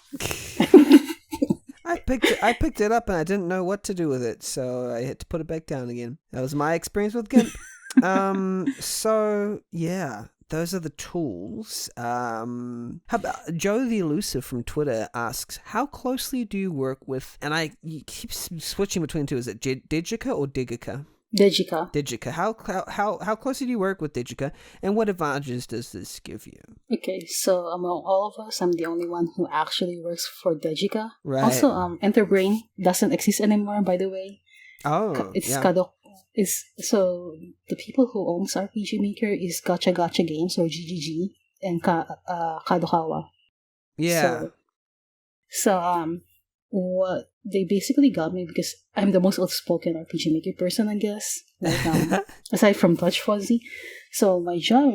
Speaker 2: I picked it up and I didn't know what to do with it, so I had to put it back down again. That was my experience with GIMP. So yeah, those are the tools. How about Joe the Elusive from Twitter asks, how closely do you work with? And you keep switching between two. Is it Digica or Digica?
Speaker 5: Digica.
Speaker 2: Digica. How closely do you work with Digica, and what advantages does this give you?
Speaker 5: Okay, so among all of us, I'm the only one who actually works for Digica.
Speaker 2: Right.
Speaker 5: Also, Enterbrain doesn't exist anymore, by the way.
Speaker 2: Oh,
Speaker 5: It's
Speaker 2: yeah.
Speaker 5: Kadok. So the people who owns RPG Maker is Gacha Games or GGG and Kadokawa.
Speaker 2: Yeah.
Speaker 5: So what they basically got me because I'm the most outspoken RPG Maker person, I guess. Like, aside from Touch Fuzzy. So my job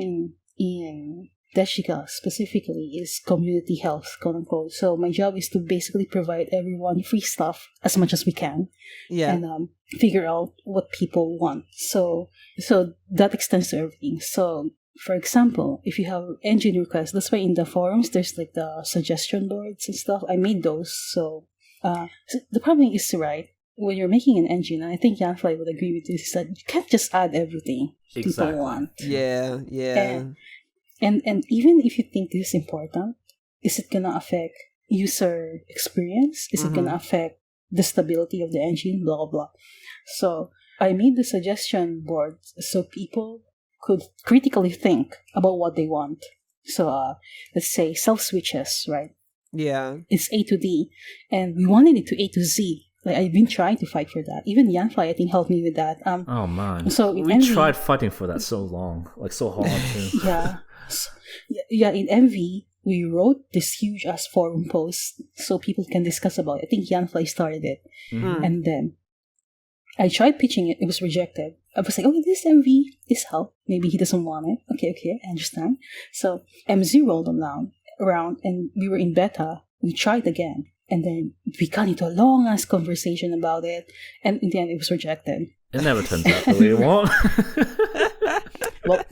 Speaker 5: in Deshika specifically is community health, quote unquote. So my job is to basically provide everyone free stuff as much as we can.
Speaker 2: Yeah.
Speaker 5: And figure out what people want. So that extends to everything. So for example, if you have engine requests, that's why in the forums there's like the suggestion boards and stuff. I made those. So the problem is, right, when you're making an engine, and I think Yanfly would agree with this, is that you can't just add everything people want.
Speaker 2: Yeah.
Speaker 5: And even if you think this is important, is it gonna affect user experience? Is it gonna affect the stability of the engine? Blah blah blah. So I made the suggestion board so people could critically think about what they want. So let's say self switches, right?
Speaker 2: Yeah.
Speaker 5: It's A to D, and we wanted it to A to Z. Like, I've been trying to fight for that. Even Yanfly, I think, helped me with that.
Speaker 6: Oh man!
Speaker 5: So
Speaker 6: we tried fighting for that so long, like so hard too.
Speaker 5: Yeah. In MV, we wrote this huge ass forum post so people can discuss about it. I think Yanfly started it, and then I tried pitching it. It was rejected. I was like, "Okay, this MV is help. Maybe he doesn't want it. Okay, I understand." So MZ rolled around, and we were in beta. We tried again. And then we got into a long-ass conversation about it. And in the end, it was rejected.
Speaker 6: It never turns out the way you want.
Speaker 5: Well,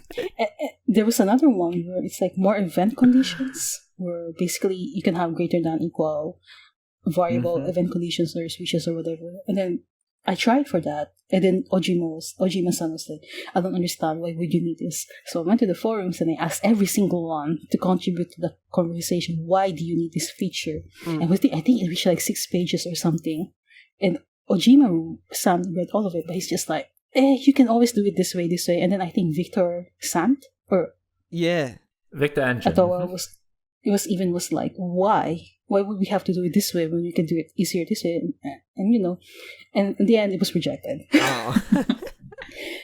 Speaker 5: there was another one where it's like more event conditions, where basically you can have greater than equal variable event conditions or switches or whatever. And then I tried for that. And then Ojima-san was like, I don't understand, why would you need this? So I went to the forums and I asked every single one to contribute to the conversation. Why do you need this feature? And I think it reached like 6 pages or something. And Ojima-san read all of it, but he's just like, you can always do it this way. And then I think Victor Sant, or
Speaker 6: Victor Engine.
Speaker 5: Atawa was like, why? Why would we have to do it this way when we can do it easier this way? And and in the end, it was rejected.
Speaker 2: Oh.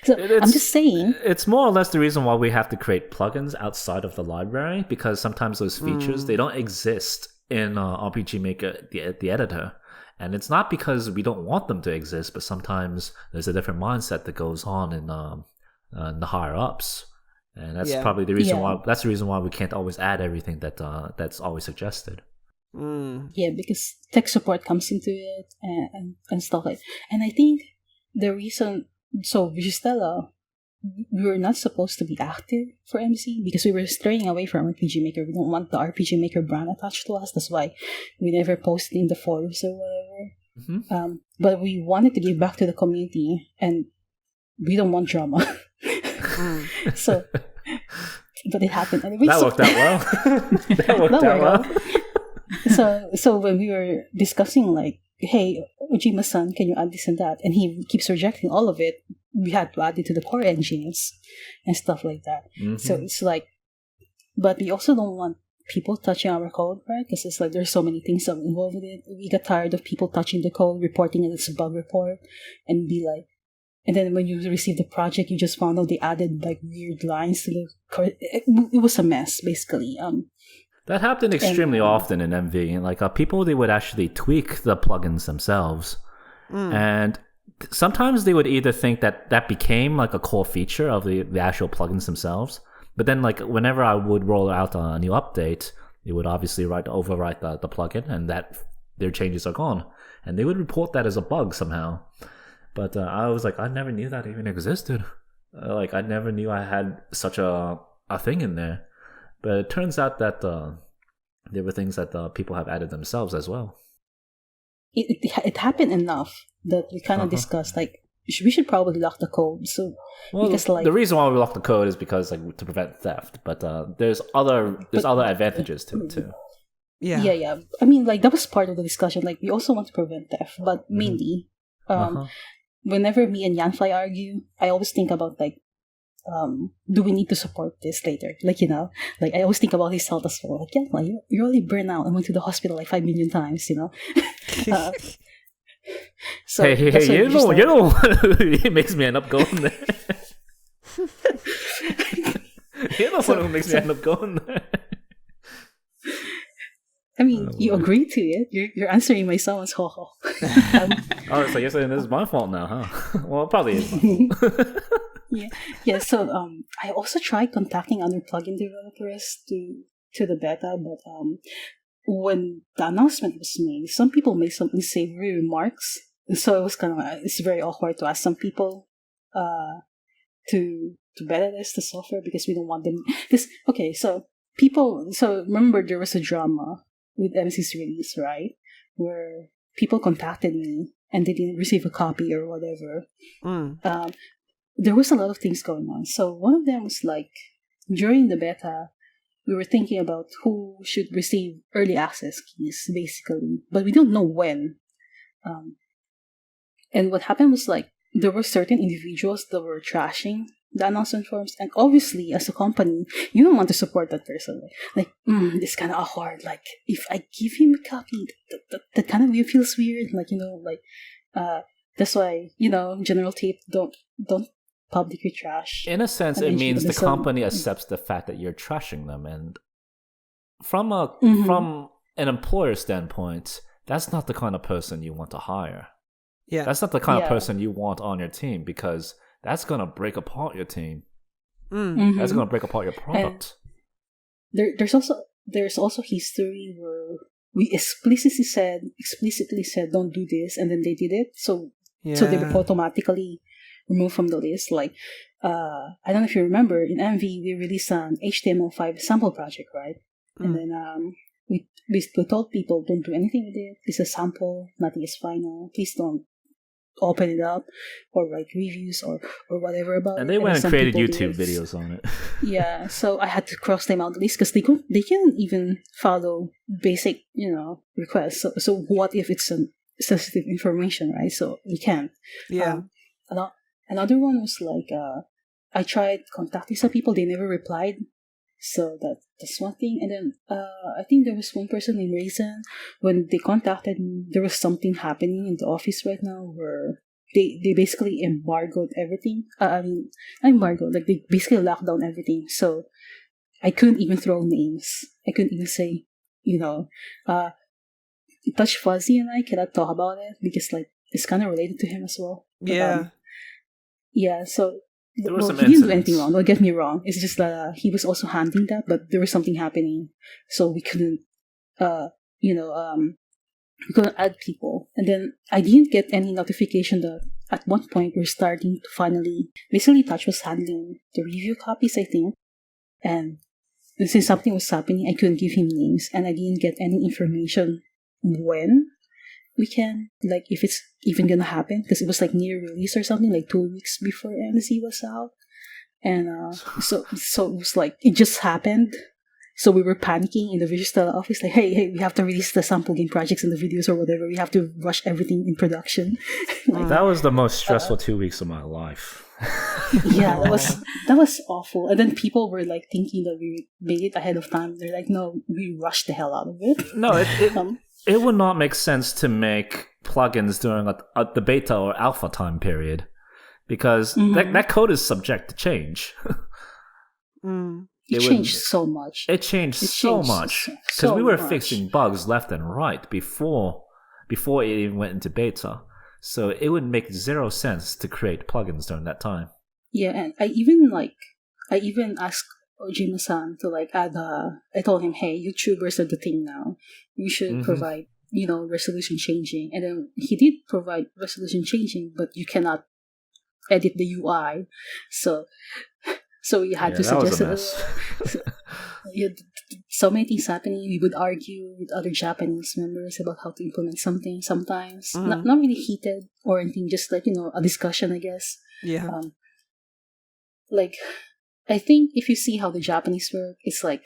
Speaker 5: So I'm just saying.
Speaker 6: It's more or less the reason why we have to create plugins outside of the library, because sometimes those features, they don't exist in RPG Maker, the editor. And it's not because we don't want them to exist, but sometimes there's a different mindset that goes on in the higher ups. And that's probably the reason why. That's the reason why we can't always add everything that's always suggested.
Speaker 5: Yeah, because tech support comes into it and stuff like that. And I think the reason, so Visustella, we were not supposed to be active for MC because we were straying away from RPG Maker. We don't want the RPG Maker brand attached to us. That's why we never posted in the forums or whatever. But we wanted to give back to the community, and we don't want drama. So, but it happened anyway.
Speaker 6: That worked out well. That worked out well.
Speaker 5: So when we were discussing, like, hey, Ojima-san, can you add this and that? And he keeps rejecting all of it. We had to add it to the core engines and stuff like that. So it's like, but we also don't want people touching our code, right? Because it's like there's so many things involved with it. We got tired of people touching the code, reporting it as a bug report, and be like, and then when you receive the project, you just found out they added like weird lines to the code. It was a mess, basically.
Speaker 6: That happened extremely often in MV. Like people, they would actually tweak the plugins themselves, and sometimes they would either think that became like a core feature of the actual plugins themselves. But then, like, whenever I would roll out a new update, it would obviously overwrite the plugin, and that their changes are gone, and they would report that as a bug somehow. But I was like, I never knew that even existed. Like, I never knew I had such a thing in there. But it turns out that there were things that people have added themselves as well.
Speaker 5: It happened enough that we kind of discussed, like, we should probably lock the code. So, because, like,
Speaker 6: the reason why we lock the code is because, like, to prevent theft. But there's other advantages to it too.
Speaker 5: Yeah. I mean, like, that was part of the discussion. Like, we also want to prevent theft, but mainly, whenever me and Yanfly argue, I always think about, like, do we need to support this later? Like, you know, like, I always think about his health as well. Like, Yanfly, you're really burnt out. I went to the hospital like 5 million times, you know. So
Speaker 6: hey, you're the one who makes me end up going there. You're the one who makes me end up going there.
Speaker 5: I mean, you agree to it. You're answering my someone's ho-ho.
Speaker 6: So you're saying this is my fault now, huh? Well, it probably is my fault.
Speaker 5: Yeah. So I also tried contacting other plugin developers to the beta, but when the announcement was made, some people made some unsavory remarks, so it was it's very awkward to ask some people to beta test the software because we don't want them. So remember there was a drama with MC's release, right? Where people contacted me and they didn't receive a copy or whatever.
Speaker 2: Mm.
Speaker 5: There was a lot of things going on. So one of them was like, during the beta, we were thinking about who should receive early access keys, basically, but we don't know when. And what happened was like, there were certain individuals that were trashing the announcement forms, and obviously, as a company, you don't want to support that person. It's kind of awkward. Like, if I give him a copy, that kind of feels weird. Like, that's why, General Tape don't publicly trash.
Speaker 6: In a sense, it means the company accepts the fact that you're trashing them, and from an employer standpoint, that's not the kind of person you want to hire.
Speaker 2: Yeah,
Speaker 6: that's not the kind of person you want on your team, because that's gonna break apart your team. That's gonna break apart your product.
Speaker 5: And there's also history where we explicitly said don't do this, and then they did it. So they were automatically removed from the list. Like, I don't know if you remember, in MV we released an HTML5 sample project, right? And then we told people, don't do anything with it. It's a sample, nothing is final. Please don't open it up or write reviews or whatever about it.
Speaker 6: And they went and created YouTube videos on it.
Speaker 5: Yeah, so I had to cross them out the list because they can't even follow basic, requests. So what if it's sensitive information, right? So we can't.
Speaker 2: Yeah.
Speaker 5: Another one was like, I tried contacting some people, they never replied. So that's one thing. And then I think there was one person named Raisin. When they contacted me, there was something happening in the office right now where they basically embargoed everything. Not embargoed, like they basically locked down everything. So I couldn't even throw names. I couldn't even say, Touch Fuzzy and I cannot talk about it because like it's kind of related to him as well.
Speaker 2: Yeah.
Speaker 5: So he
Speaker 6: some
Speaker 5: didn't do
Speaker 6: incidents.
Speaker 5: anything wrong. Don't get me wrong. It's just that he was also handling that, but there was something happening, so we couldn't, we couldn't add people. And then I didn't get any notification that at one point we're starting to finally. Basically, Touch was handling the review copies, I think, and since something was happening, I couldn't give him names, and I didn't get any information when we can, like, if it's even gonna happen, because it was like near release or something, like 2 weeks before MZ was out. And so it was like, it just happened. So we were panicking in the Visustella office, like, hey, we have to release the sample game projects and the videos or whatever. We have to rush everything in production.
Speaker 6: That was the most stressful 2 weeks of my life.
Speaker 5: Yeah, that was awful. And then people were like thinking that we made it ahead of time. They're like, no, we rushed the hell out of it.
Speaker 6: No, it would not make sense to make plugins during the beta or alpha time period, because that code is subject to change.
Speaker 5: It changed so much.
Speaker 6: It changed so much because we were fixing bugs left and right before it even went into beta. So it would make zero sense to create plugins during that time.
Speaker 5: Yeah, and I even asked Ojima-san to like add I told him, hey, YouTubers are the thing now. You should provide, resolution changing. And then he did provide resolution changing, but you cannot edit the UI. So we had to suggest so many things happening. We would argue with other Japanese members about how to implement something sometimes. Not really heated or anything, just like, a discussion, I guess.
Speaker 2: Yeah.
Speaker 5: I think if you see how the Japanese work, it's like,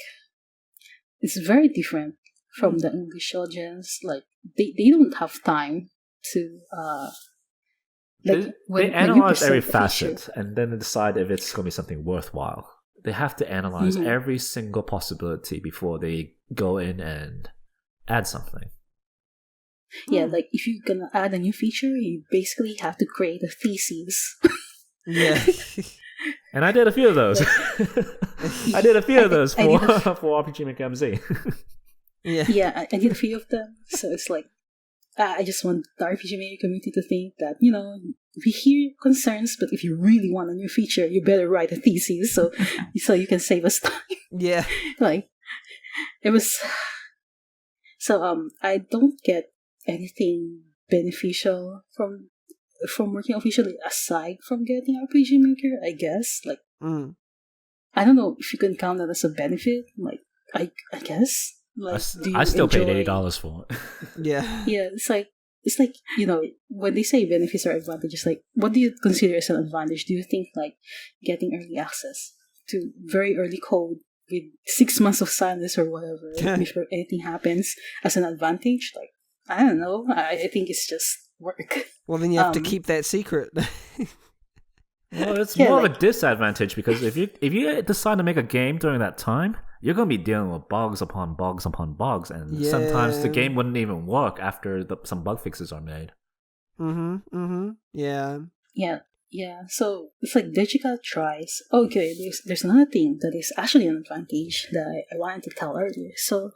Speaker 5: it's very different from the English audience. Like, they don't have time to,
Speaker 6: they analyze every facet and then they decide if it's going to be something worthwhile. They have to analyze every single possibility before they go in and add something.
Speaker 5: Yeah, like if you're going to add a new feature, you basically have to create a thesis.
Speaker 2: Yeah.
Speaker 6: And I did a few of those. I did a few of those for RPG Maker MZ.
Speaker 5: Yeah, I did a few of them. So it's like, I just want the RPG Maker community to think that, we hear concerns, but if you really want a new feature, you better write a thesis so you can save us time.
Speaker 2: Yeah.
Speaker 5: Like, it was... So, I don't get anything beneficial from working officially aside from getting RPG Maker, I guess. Like, I don't know if you can count that as a benefit. Like, I guess. Like,
Speaker 6: I still paid $80 for it.
Speaker 2: Yeah.
Speaker 5: Yeah, it's like it's like, when they say benefits or advantages, like, what do you consider as an advantage? Do you think, like, getting early access to very early code with 6 months of silence or whatever before anything happens as an advantage? Like, I don't know. I think it's just work.
Speaker 2: Well, then you have to keep that secret.
Speaker 6: Well, it's more of a disadvantage because if you decide to make a game during that time, you're going to be dealing with bugs upon bugs upon bugs, and sometimes the game wouldn't even work after some bug fixes are made.
Speaker 2: Yeah.
Speaker 5: Yeah. So it's like digital tries. Okay, there's another thing that is actually an advantage that I wanted to tell earlier. So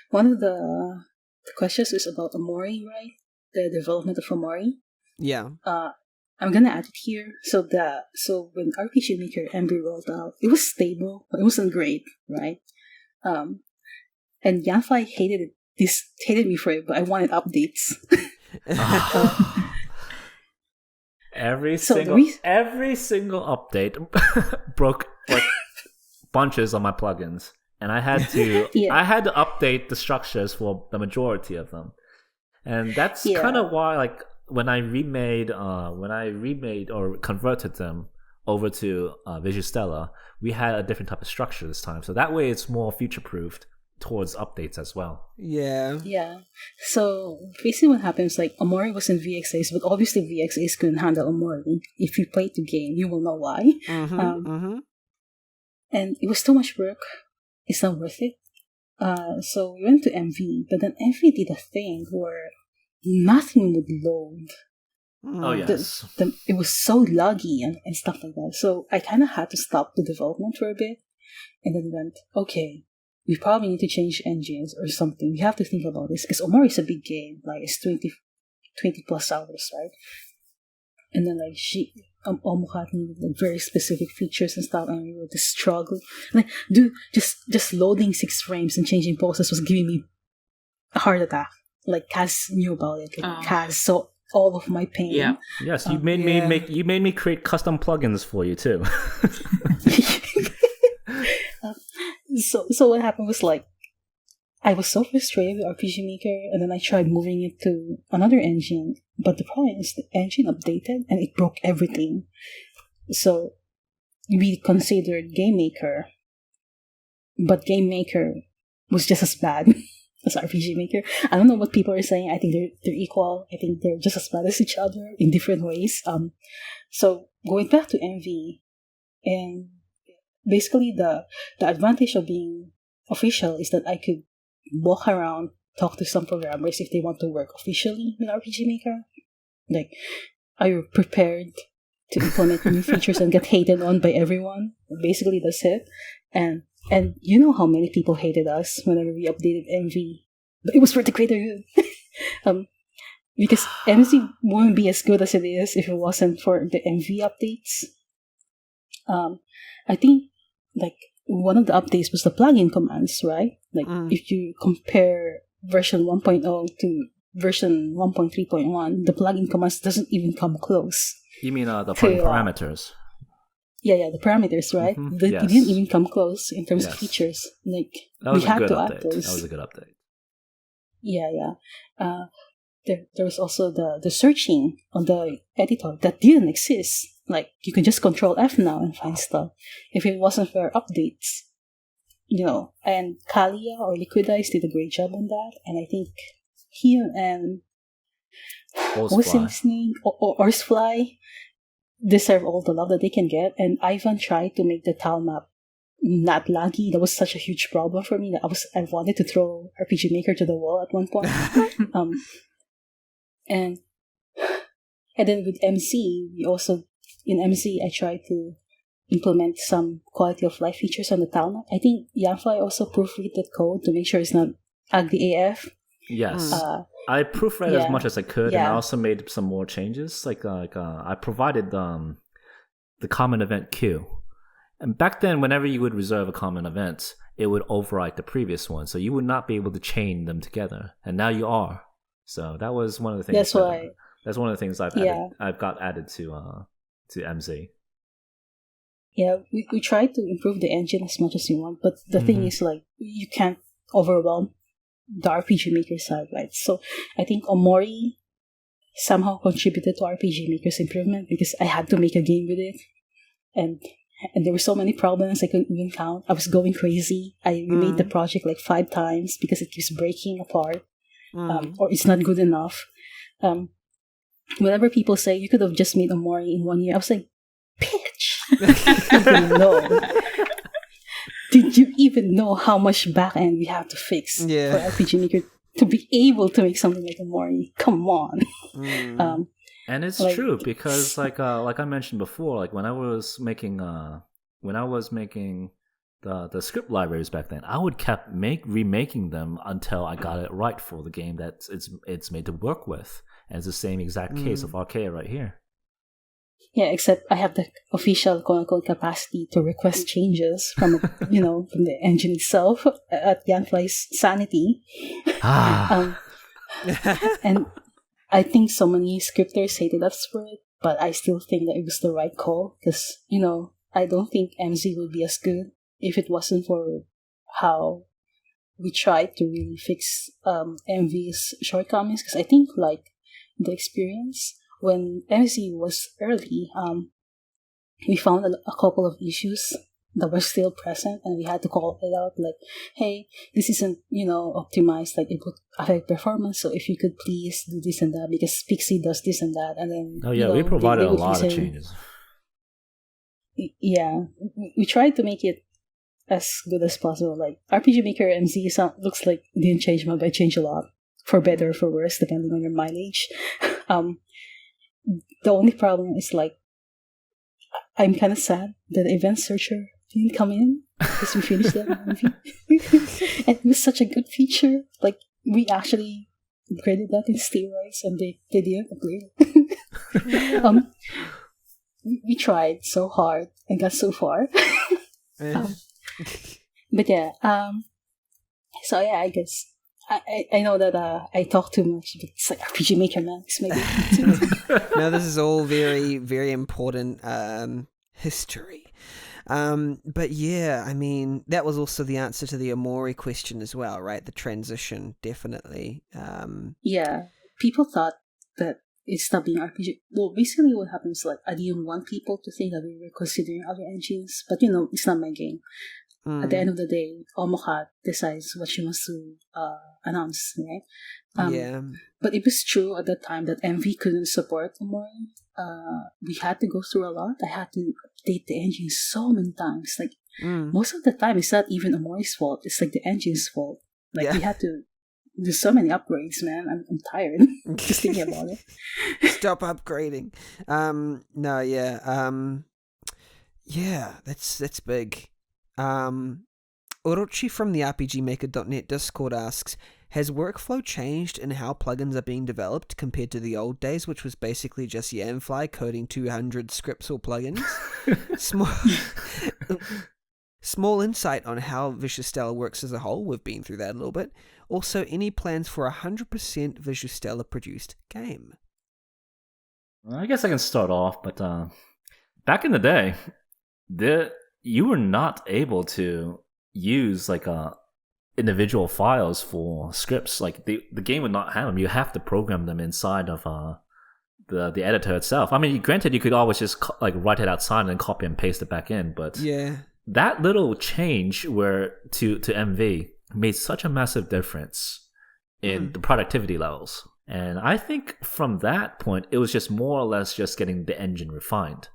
Speaker 5: one of the questions is about Omori, right? The development of Omori.
Speaker 2: Yeah.
Speaker 5: I'm gonna add it here. So when RPG Maker MV rolled out, it was stable, but it wasn't great, right? And Yanfly hated me for it, but I wanted updates.
Speaker 6: Every single update broke like bunches of my plugins, and I had to update the structures for the majority of them, and that's kind of why, like, when I remade or converted them over to Visustella, we had a different type of structure this time, so that way it's more future-proofed towards updates as well.
Speaker 2: Yeah.
Speaker 5: So basically what happens, like, Omori was in VXAs, but obviously VXAs couldn't handle Omori. If you played the game, you will know why. And it was too much work. It's not worth it. So we went to MV, but then MV did a thing where nothing would load.
Speaker 6: Oh, yes.
Speaker 5: It was so laggy and stuff like that. So I kind of had to stop the development for a bit, and then went, okay, we probably need to change engines or something. We have to think about this, because Omori is a big game. Like, it's 20 plus hours, right? And then, like, Omuka needed, like, very specific features and stuff, and we were just struggling. Like, dude, just loading 6 frames and changing poses was giving me a heart attack. Like, Kaz knew about it. Like, Kaz saw all of my pain.
Speaker 4: Yeah.
Speaker 6: Yes, you made me create custom plugins for you too.
Speaker 5: So what happened was, like, I was so frustrated with RPG Maker, and then I tried moving it to another engine, but the problem is the engine updated and it broke everything. So we considered Game Maker, but Game Maker was just as bad as RPG Maker. I don't know what people are saying. I think they're equal. I think they're just as bad as each other in different ways. So going back to MV, and basically the advantage of being official is that I could walk around, talk to some programmers if they want to work officially with RPG Maker. Like, are you prepared to implement new features and get hated on by everyone? Basically, that's it. And you know how many people hated us whenever we updated MV. But it was for the greater good. Because MZ wouldn't be as good as it is if it wasn't for the MV updates. I think, like, one of the updates was the plugin commands, right? Like, if you compare version 1.0 to version 1.3.1, the plugin commands doesn't even come close.
Speaker 6: You mean the parameters?
Speaker 5: Yeah, the parameters, right? It didn't even come close in terms of features. Like, we had to add those.
Speaker 6: That was a good update.
Speaker 5: Yeah. There was also the searching on the editor that didn't exist. Like, you can just Control F now and find stuff. If it wasn't for updates, and Kalia or Liquidize did a great job on that. And I think him and what's his name? Orsfly deserve all the love that they can get. And Ivan tried to make the tile map not laggy. That was such a huge problem for me that I wanted to throw RPG Maker to the wall at one point. And then with MC, in MC, I tried to implement some quality of life features on the tile map. I think Yanfly also proofread that code to make sure it's not ugly AF.
Speaker 6: Yes. I proofread as much as I could, and I also made some more changes. Like I provided the common event queue. And back then, whenever you would reserve a common event, it would overwrite the previous one, so you would not be able to chain them together. And now you are. So that was one of the things. That's one of the things I've got added to MZ.
Speaker 5: Yeah, we try to improve the engine as much as we want, but the thing is, like, you can't overwhelm the RPG Maker side, right? So I think Omori somehow contributed to RPG Maker's improvement because I had to make a game with it, and there were so many problems I couldn't even count. I was going crazy. I remade the project like 5 times because it keeps breaking apart, or it's not good enough. Whenever people say you could have just made Omori in 1 year, I was like, bitch, no. Did you even know how much back end we have to fix for RPG Maker to be able to make something like Omori? Come on.
Speaker 6: And it's true because, like I mentioned before, like when I was making the script libraries back then, I would kept remaking them until I got it right for the game that it's made to work with. And it's the same exact case of Archeia right here.
Speaker 5: Yeah, except I have the official quote-unquote capacity to request changes from from the engine itself at Yanfly's sanity. And I think so many scripters hated us for it, but I still think that it was the right call because I don't think MZ would be as good if it wasn't for how we tried to really fix MV's shortcomings. Because I think like the experience when MZ was early, we found a couple of issues that were still present, and we had to call it out like, hey, this isn't optimized, like it would affect performance, so if you could please do this and that because Pixie does this and that. And then
Speaker 6: we provided a lot of changes.
Speaker 5: Yeah, we tried to make it as good as possible. Like RPG Maker MZ looks like it didn't change much, but it changed a lot for better or for worse depending on your mileage. The only problem is like I'm kind of sad that the event searcher didn't come in because we finished that movie. And it was such a good feature. Like we actually upgraded that in steroids, and they didn't upgrade. We tried so hard and got so far. But yeah, so yeah, I guess I know that I talk too much, but it's like RPG Maker, man. It's maybe
Speaker 2: No, this is all very, very important history. But yeah, I mean, that was also the answer to the Omori question as well, right? The transition, definitely.
Speaker 5: Yeah, people thought that it stopped being RPG. Well, basically what happens, like, I didn't want people to think that we were considering other engines, but it's not my game. At the end of the day, Omokat decides what she wants to announce, right?
Speaker 2: Yeah.
Speaker 5: But it was true at that time that MV couldn't support Omori. We had to go through a lot. I had to update the engine so many times. Like, most of the time, it's not even Omori's fault. It's like the engine's fault. Like, we had to do so many upgrades, man. I'm tired just thinking about it.
Speaker 2: Stop upgrading. No, yeah. Yeah, that's big. Orochi from the RPGmaker.net Discord asks, has workflow changed in how plugins are being developed compared to the old days, which was basically just Yanfly coding 200 scripts or plugins? Small insight on how Visustella works as a whole. We've been through that a little bit. Also, any plans for 100% Visustella produced game?
Speaker 6: I guess I can start off, but back in the day, you were not able to use like individual files for scripts. Like the game would not have them. You have to program them inside of the editor itself. I mean, granted, you could always just write it outside and then copy and paste it back in, but that little change to MV made such a massive difference in the productivity levels. And I think from that point, it was just more or less just getting the engine refined.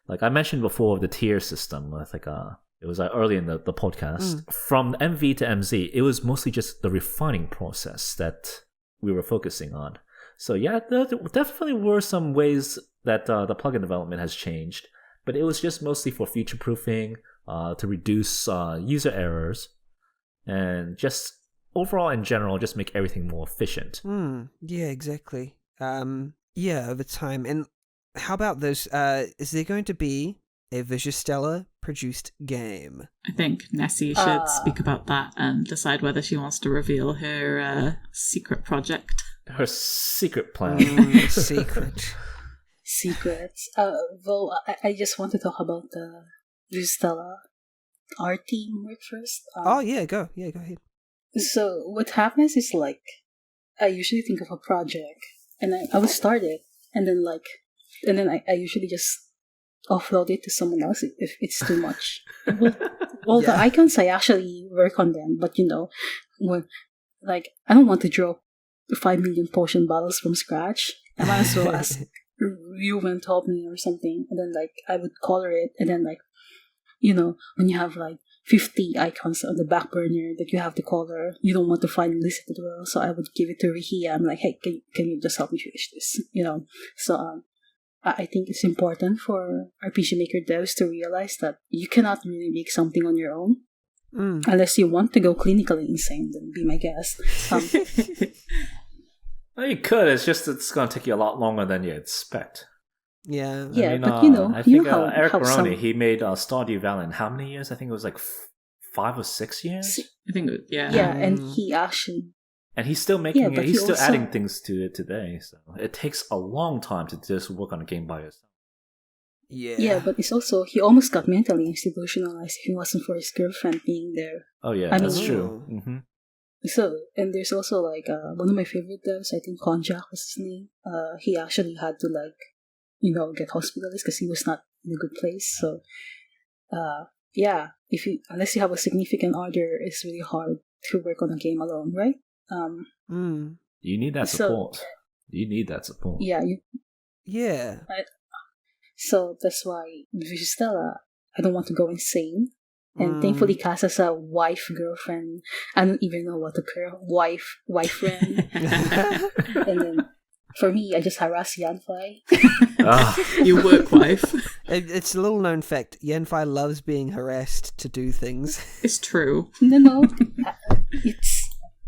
Speaker 6: Like I mentioned before, the tier system, I think it was early in the podcast. From MV to MZ, it was mostly just the refining process that we were focusing on. So yeah, there definitely were some ways that the plugin development has changed, but it was just mostly for future-proofing, to reduce user errors, and just overall in general, just make everything more efficient.
Speaker 2: Yeah, exactly. Over time. And how about this? Is there going to be a Visustella produced game?
Speaker 4: I think Nessie should speak about that and decide whether she wants to reveal her secret project.
Speaker 6: Her secret plan.
Speaker 5: Secrets. Well, I just want to talk about the Visustella art team work first.
Speaker 2: Go ahead.
Speaker 5: So what happens is like, I usually think of a project, and I would start it, and then I usually just offload it to someone else if it's too much. Well, the icons I actually work on them, but when like I don't want to draw 5 million potion bottles from scratch. I might as well ask you and help me or something, and then like I would color it, and then like when you have like 50 icons on the back burner that you have to color, you don't want to find list it well, so I would give it to Rihia. I'm like, hey, can you just help me finish this? So I think it's important for RPG Maker devs to realize that you cannot really make something on your own. Unless you want to go clinically insane, then be my guest.
Speaker 6: Well, you could. It's just it's going to take you a lot longer than you expect.
Speaker 2: Yeah.
Speaker 5: Yeah, but
Speaker 6: I think
Speaker 5: how
Speaker 6: Eric Baroni,
Speaker 5: some...
Speaker 6: he made Stardew Valley in how many years? I think it was like 5 or 6 years.
Speaker 4: I think, yeah.
Speaker 5: Yeah, and he actually...
Speaker 6: And he's still making it. He's still
Speaker 5: also...
Speaker 6: adding things to it today. So it takes a long time to just work on a game by yourself.
Speaker 5: Yeah, but it's also, he almost got mentally institutionalized if it wasn't for his girlfriend being there.
Speaker 6: Oh yeah, that's true. Mm-hmm.
Speaker 5: So, and there's also like one of my favorite devs, I think Konjak was his name. He actually had to like, get hospitalized because he was not in a good place. So, yeah, unless you have a significant other, it's really hard to work on a game alone, right?
Speaker 6: You need that support. You need that support.
Speaker 5: Yeah.
Speaker 2: Yeah.
Speaker 5: So that's why Visustella, I don't want to go insane. And thankfully, Cass has a wife, girlfriend. I don't even know what to call wife friend. And then for me, I just harass Yanfly.
Speaker 4: Your work wife.
Speaker 2: It's a little known fact. Yanfly loves being harassed to do things.
Speaker 4: It's true.
Speaker 5: No.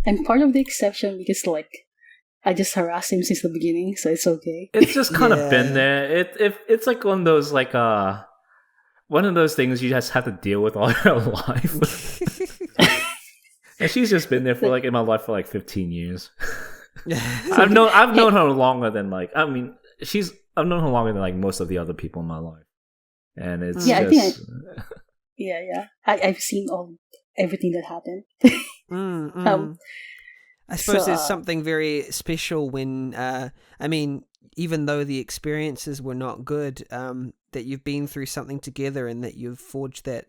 Speaker 5: I'm part of the exception because like I just harassed him since the beginning, so it's okay.
Speaker 6: It's just kind of been there. It's like one of those one of those things you just have to deal with all your life. And she's just been there for in my life for 15 years. I've known her longer than I've known her longer than most of the other people in my life. And it's
Speaker 5: I've seen everything that happened.
Speaker 2: I suppose there's something very special when, even though the experiences were not good, that you've been through something together and that you've forged that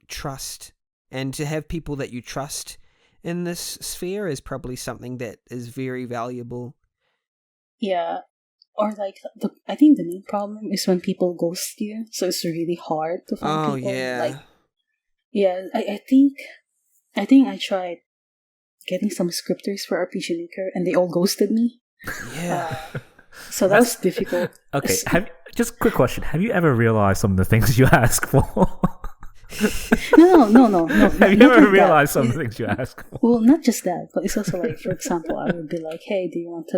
Speaker 2: trust. And to have people that you trust in this sphere is probably something that is very valuable. Yeah.
Speaker 5: Or I think the main problem is when people ghost you, so it's really hard to find people. I think I tried getting some scripters for RPG Maker, and they all ghosted me.
Speaker 2: Yeah.
Speaker 5: So that was difficult.
Speaker 6: Okay, just a quick question. Have you ever realized some of the things you ask for?
Speaker 5: No.
Speaker 6: Have you ever realized some of the things you ask for?
Speaker 5: Well, not just that, but it's also for example, I would be like, hey, do you want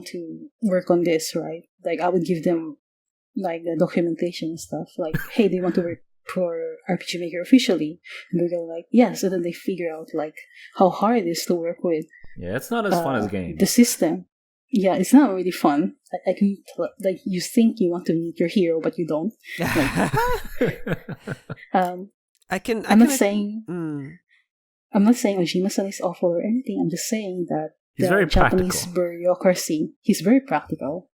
Speaker 5: to work on this, right? I would give them the documentation and stuff. Hey, do you want to work for RPG Maker officially? And they're like, yes. And then they figure out how hard it is to work with.
Speaker 6: Yeah, it's not as fun as games.
Speaker 5: The system. Yeah, it's not really fun. I can you think you want to meet your hero, but you don't. I'm not saying Ojima-san is awful or anything. I'm just saying that
Speaker 6: he's very
Speaker 5: Japanese
Speaker 6: practical.
Speaker 5: Bureaucracy. He's very practical.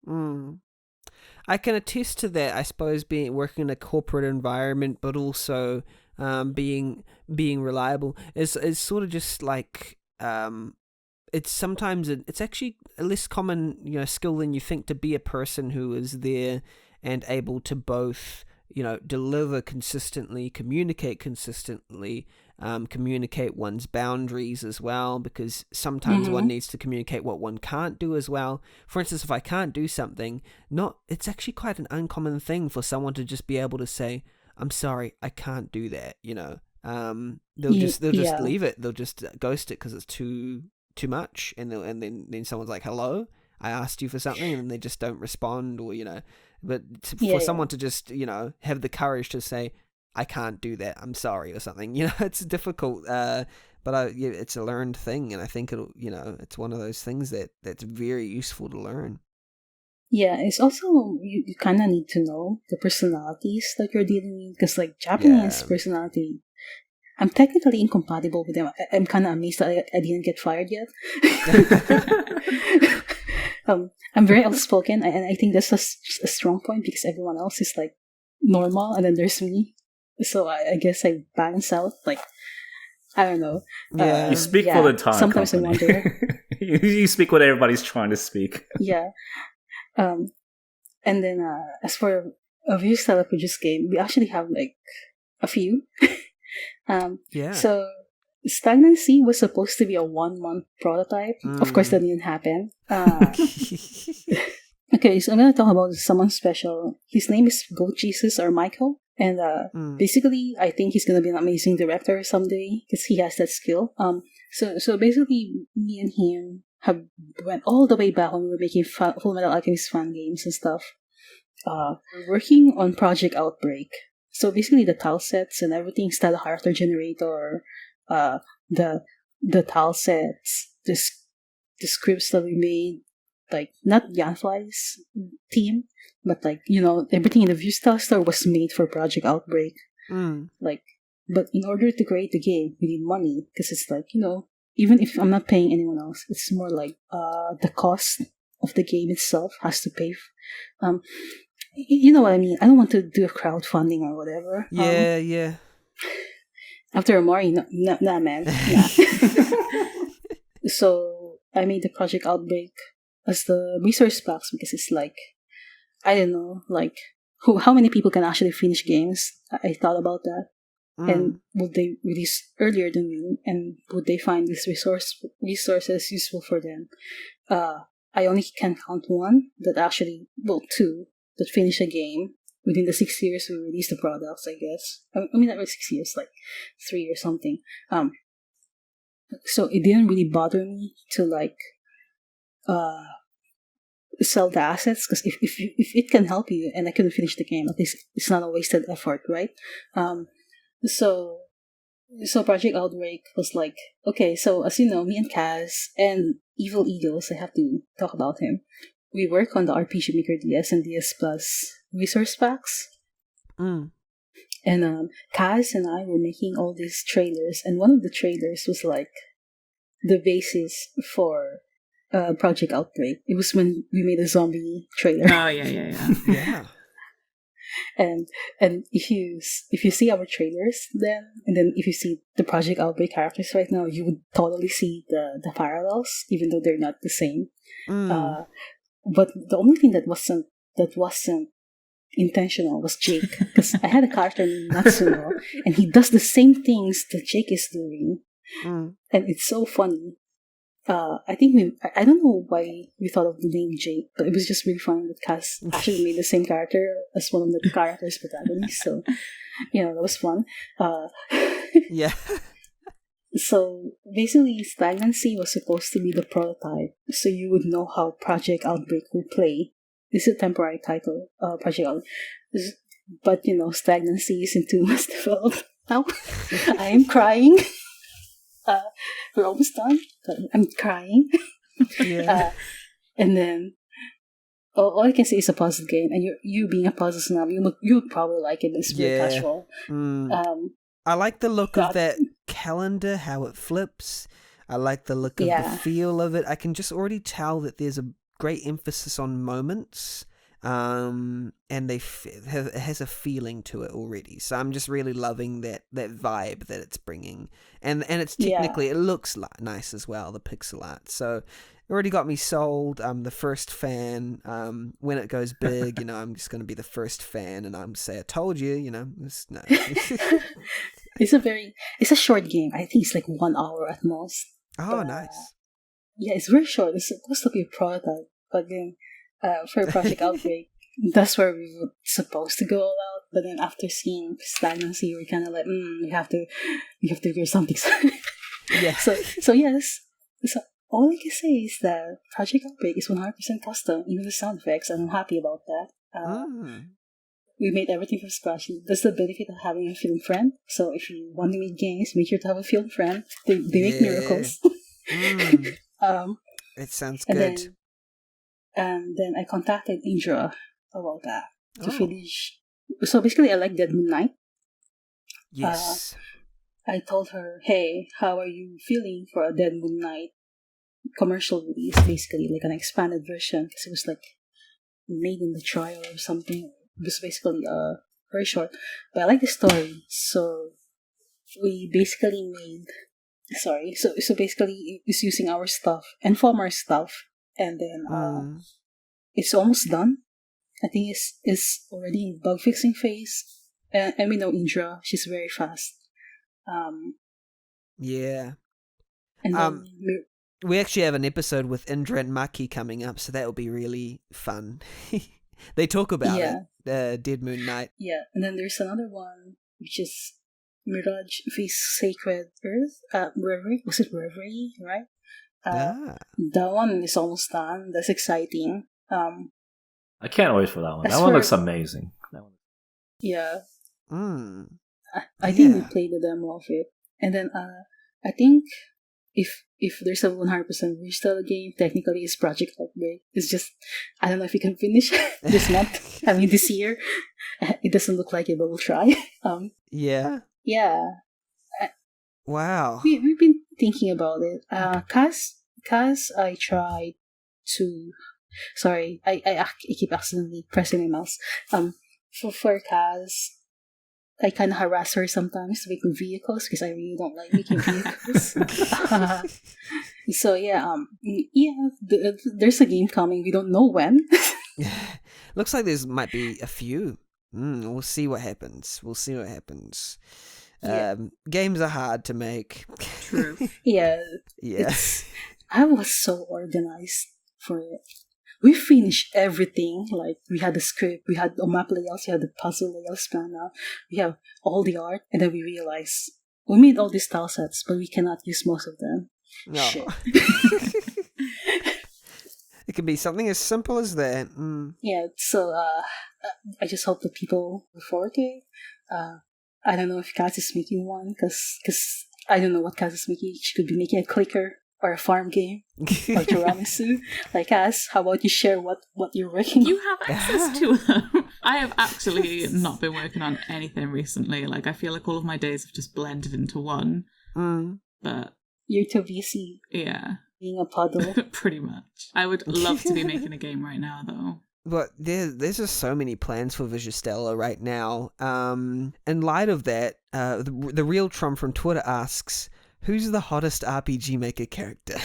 Speaker 2: I can attest to that. I suppose working in a corporate environment, but also being reliable is sort of just it's actually a less common skill than you think to be a person who is there and able to both deliver consistently, communicate consistently, communicate one's boundaries as well, because sometimes one needs to communicate what one can't do as well. For instance, if I can't do something, it's actually quite an uncommon thing for someone to just be able to say, I'm sorry, I can't do that. They'll just leave it. They'll just ghost it because it's too much, and then someone's like, hello, I asked you for something, and they just don't respond, or for someone to just have the courage to say, I can't do that, I'm sorry, or something, it's difficult, but it's a learned thing, and I think it'll it's one of those things that's very useful to learn.
Speaker 5: Yeah, it's also you kind of need to know the personalities that you're dealing with, because Japanese personality, I'm technically incompatible with them. I'm kind of amazed that I didn't get fired yet. I'm very outspoken, and I think that's a strong point because everyone else is like normal, and then there's me. So I guess I balance out. Like, I don't know.
Speaker 2: Yeah.
Speaker 6: You speak for the entire
Speaker 5: sometimes
Speaker 6: company.
Speaker 5: I wonder.
Speaker 6: You speak what everybody's trying to speak.
Speaker 5: Yeah. And then as for a Visustella produced game, we actually have like a few.
Speaker 2: Yeah.
Speaker 5: So Stagnancy was supposed to be a 1-month prototype. Of course, that didn't happen. Okay, so I'm gonna talk about someone special. His name is Goat Jesus or Michael, and basically, I think he's gonna be an amazing director someday because he has that skill. So basically, me and him have went all the way back when we were making Full Metal Alchemist fan games and stuff. We're working on Project Outbreak. So basically, the tile sets and everything, style character generator, the tile sets, the scripts that we made, like not Yanfly's team, but like everything in the Visustella store was made for Project Outbreak. Like, but in order to create the game, we need money because it's like even if I'm not paying anyone else, it's more like the cost of the game itself has to pay. You know what I mean? I don't want to do a crowdfunding or whatever.
Speaker 2: Yeah.
Speaker 5: After Amari, nah, man. Nah. So I made the Project Outbreak as the resource packs because it's like, I don't know, like how many people can actually finish games? I thought about that. And would they release earlier than me? And would they find these resources useful for them? I only can count two that finish a game within the 6 years we released the products, I guess. I mean, not really 6 years, like 3 or something. So it didn't really bother me to like sell the assets because if it can help you and I couldn't finish the game, at least it's not a wasted effort, right? So Project Outbreak was like, okay, so as you know, me and Kaz and Evil Eagles, I have to talk about him. We work on the RPG Maker DS and DS Plus resource packs. And Kaz and I were making all these trailers, and one of the trailers was like the basis for Project Outbreak. It was when we made a zombie trailer.
Speaker 4: Oh yeah.
Speaker 5: And if you see our trailers then if you see the Project Outbreak characters right now, you would totally see the parallels, even though they're not the same. But the only thing that wasn't intentional was Jake, because I had a character named Natsuno, and he does the same things that Jake is doing, and it's so funny. I think I don't know why we thought of the name Jake, but it was just really fun that Cass actually made the same character as one of the characters' protagonists. So, that was fun.
Speaker 2: Yeah.
Speaker 5: So basically, Stagnancy was supposed to be the prototype, so you would know how Project Outbreak will play. This is a temporary title, Project Outbreak. But Stagnancy is in 2 months developed now. I am crying. We're almost done, but I'm crying.
Speaker 2: Yeah.
Speaker 5: And then all I can say is a puzzle game, and you being a puzzle snob, you would probably like it. It's very casual.
Speaker 2: I like the look of that calendar, how it flips. I like the look of the feel of it. I can just already tell that there's a great emphasis on moments, and it has a feeling to it already. So I'm just really loving that vibe that it's bringing, and it's technically it looks nice as well, the pixel art. So it already got me sold. I'm the first fan. When it goes big, I'm just going to be the first fan, and I'm say I told you. No.
Speaker 5: It's a short game. I think it's like 1 hour at most.
Speaker 2: Oh, nice.
Speaker 5: Yeah, it's very short. It's supposed to be a prototype, but then for Project Outbreak, that's where we were supposed to go all out. But then after seeing Stagnancy, we're kind of like, we have to do something.
Speaker 2: Yeah.
Speaker 5: So yes. So all I can say is that Project Outbreak is 100% custom, even the sound effects, and I'm happy about that. We made everything from scratch. That's the benefit of having a film friend. So if you want to make games, make sure to have a film friend. They make miracles.
Speaker 2: It sounds good.
Speaker 5: And then I contacted Indra about that to finish. So basically, I like Dead Moon Knight.
Speaker 2: Yes.
Speaker 5: I told her, hey, how are you feeling for a Dead Moon Night commercial release, basically like an expanded version, because it was like made in the trial or something. It was basically very short, but I like the story, so we basically made so basically it's using our stuff and from our stuff, and then it's almost done. I think it's already in bug fixing phase, and we know Indra, she's very fast.
Speaker 2: Yeah.
Speaker 5: And then
Speaker 2: we actually have an episode with Indra and Maki coming up, so that will be really fun. They talk about it, Dead Moon Night.
Speaker 5: Yeah, and then there's another one, which is Mirage v Sacred Earth. Reverie? Was it Reverie, right? That one is almost done. That's exciting.
Speaker 6: I can't wait for that one. That one looks amazing.
Speaker 5: Yeah. I
Speaker 2: Yeah.
Speaker 5: think we played the demo of it. And then I think if there's a 100% Visustella game, technically it's Project Outbreak. It's just, I don't know if we can finish this month. I mean, this year. It doesn't look like it, but we'll try.
Speaker 2: Yeah.
Speaker 5: Yeah.
Speaker 2: Wow.
Speaker 5: We've been thinking about it. Kaz, I tried to... Sorry, I keep accidentally pressing my mouse. For Kaz, I kind of harass her sometimes to make vehicles because I really don't like making vehicles. So there's a game coming. We don't know when.
Speaker 2: Looks like there's might be a few. We'll see what happens.
Speaker 5: Yeah.
Speaker 2: Games are hard to make.
Speaker 4: True.
Speaker 5: Yeah.
Speaker 2: Yeah.
Speaker 5: I was so organized for it. We finished everything. Like, we had the script, we had the map layouts, we had the puzzle layouts planned out, we have all the art, and then we realized we made all these tile sets, but we cannot use most of them.
Speaker 2: No.
Speaker 5: Shit.
Speaker 2: It can be something as simple as that.
Speaker 5: Yeah, so I just hope that people look forward to it. I don't know if Kaz is making one, because I don't know what Kaz is making. She could be making a clicker or a farm game or tiramisu. Like us, how about you share what you're working on?
Speaker 4: You have access to them. I have actually not been working on anything recently. Like, I feel like all of my days have just blended into one. But
Speaker 5: you're too busy.
Speaker 4: Yeah.
Speaker 5: Being a puddle.
Speaker 4: Pretty much. I would love to be making a game right now, though.
Speaker 2: But there's just so many plans for Visustella right now. In light of that, the real Trump from Twitter asks, who's the hottest RPG Maker character?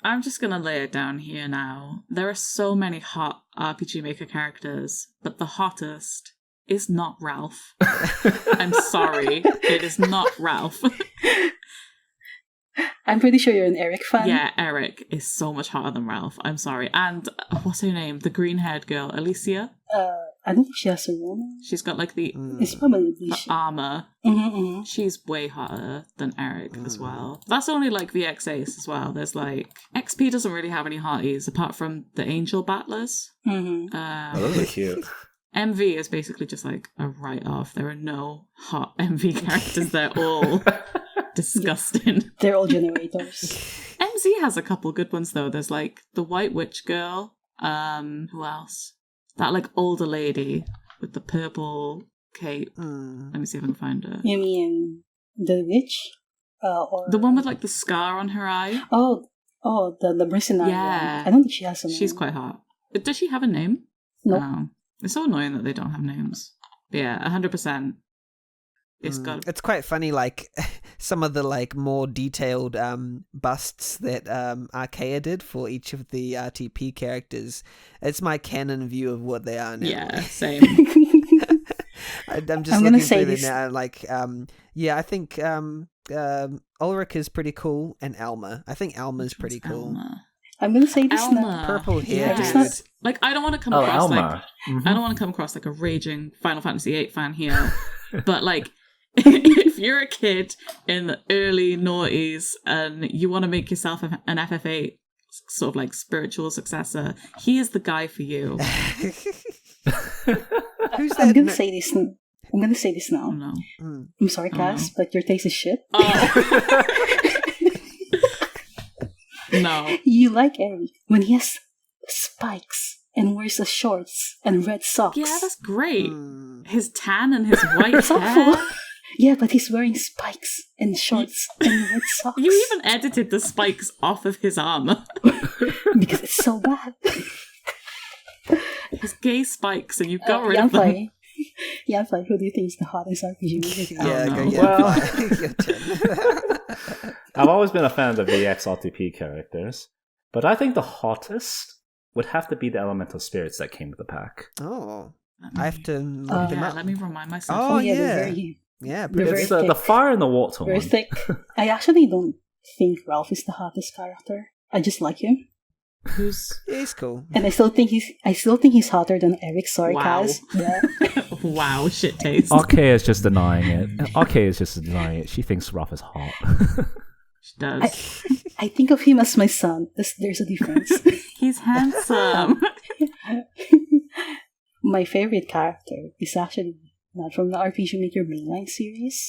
Speaker 4: I'm just gonna lay it down here now. There are so many hot RPG Maker characters, but the hottest is not Ralph. I'm sorry, it is not Ralph.
Speaker 5: I'm pretty sure you're an Eric fan.
Speaker 4: Yeah, Eric is so much hotter than Ralph. I'm sorry. And what's her name? The green-haired girl, Alicia?
Speaker 5: I don't think she has a name.
Speaker 4: She's got like the
Speaker 5: It's probably
Speaker 4: armor.
Speaker 5: Mm-hmm.
Speaker 4: She's way hotter than Eric as well. That's only like VX Ace as well. There's like XP doesn't really have any hotties apart from the Angel Battlers.
Speaker 5: Mm-hmm.
Speaker 6: Those are cute.
Speaker 4: MV is basically just like a write-off. There are no hot MV characters. They're all disgusting.
Speaker 5: They're all generators.
Speaker 4: MZ has a couple good ones though. There's like the White Witch girl. Who else? That like older lady with the purple cape. Let me see if I can find her.
Speaker 5: You mean the witch? Or
Speaker 4: the one with like the scar on her eye?
Speaker 5: Oh, the mercenary
Speaker 4: Yeah.
Speaker 5: one. I don't think she has a name.
Speaker 4: She's quite hot. Does she have a name?
Speaker 5: No.
Speaker 4: Oh. It's so annoying that they don't have names. But yeah, 100%. It's got...
Speaker 2: It's quite funny, like, some of the, like, more detailed busts that Archeia did for each of the RTP characters. It's my canon view of what they are now.
Speaker 4: Yeah, same.
Speaker 2: I'm just looking through them now, like, I think Ulrich is pretty cool, and Alma. I think Alma's pretty cool.
Speaker 4: Alma.
Speaker 5: I'm gonna say this
Speaker 4: Alma.
Speaker 5: now.
Speaker 2: Purple hair,
Speaker 4: Yes. Like, I don't want to come across
Speaker 6: Alma.
Speaker 4: like I don't want to come across like a raging Final Fantasy VIII fan here, but like, if you're a kid in the early noughties and you want to make yourself an FF8 sort of like spiritual successor, he is the guy for you.
Speaker 2: Who's that?
Speaker 5: I'm gonna say this. I'm gonna say this now.
Speaker 4: Oh, no.
Speaker 5: I'm sorry, Cass, but your taste is shit.
Speaker 4: Oh. No.
Speaker 5: You like Eric when he has spikes and wears the shorts and red socks.
Speaker 4: Yeah, that's great. His tan and his white
Speaker 5: It's
Speaker 4: hair.
Speaker 5: awful. Yeah, but he's wearing spikes and shorts and red socks.
Speaker 4: You even edited the spikes off of his armor.
Speaker 5: Because it's so bad.
Speaker 4: His gay spikes, and you got rid of them.
Speaker 5: Yanfly. Yanfly, who do you think is the hottest RPG maker?
Speaker 6: I've always been a fan of the VX RTP characters, but I think the hottest would have to be the elemental spirits that came with the pack.
Speaker 2: Oh, I have to look them up.
Speaker 4: Let me remind myself.
Speaker 2: Oh, yeah.
Speaker 5: They're
Speaker 6: It's
Speaker 5: very
Speaker 6: the
Speaker 5: thick.
Speaker 6: fire and the water
Speaker 5: Very
Speaker 6: one.
Speaker 5: thick. I actually don't think Ralph is the hottest character. I just like him.
Speaker 2: He's cool.
Speaker 5: And I still think he's hotter than Eric Sorkas.
Speaker 4: Wow.
Speaker 5: Yeah.
Speaker 4: Wow, shit taste.
Speaker 6: Archeia is just denying it. Archeia is just denying it. She thinks Ruff is hot.
Speaker 4: She does.
Speaker 5: I think of him as my son. There's a difference.
Speaker 4: He's handsome.
Speaker 5: My favorite character is actually not from the RPG Maker mainline series.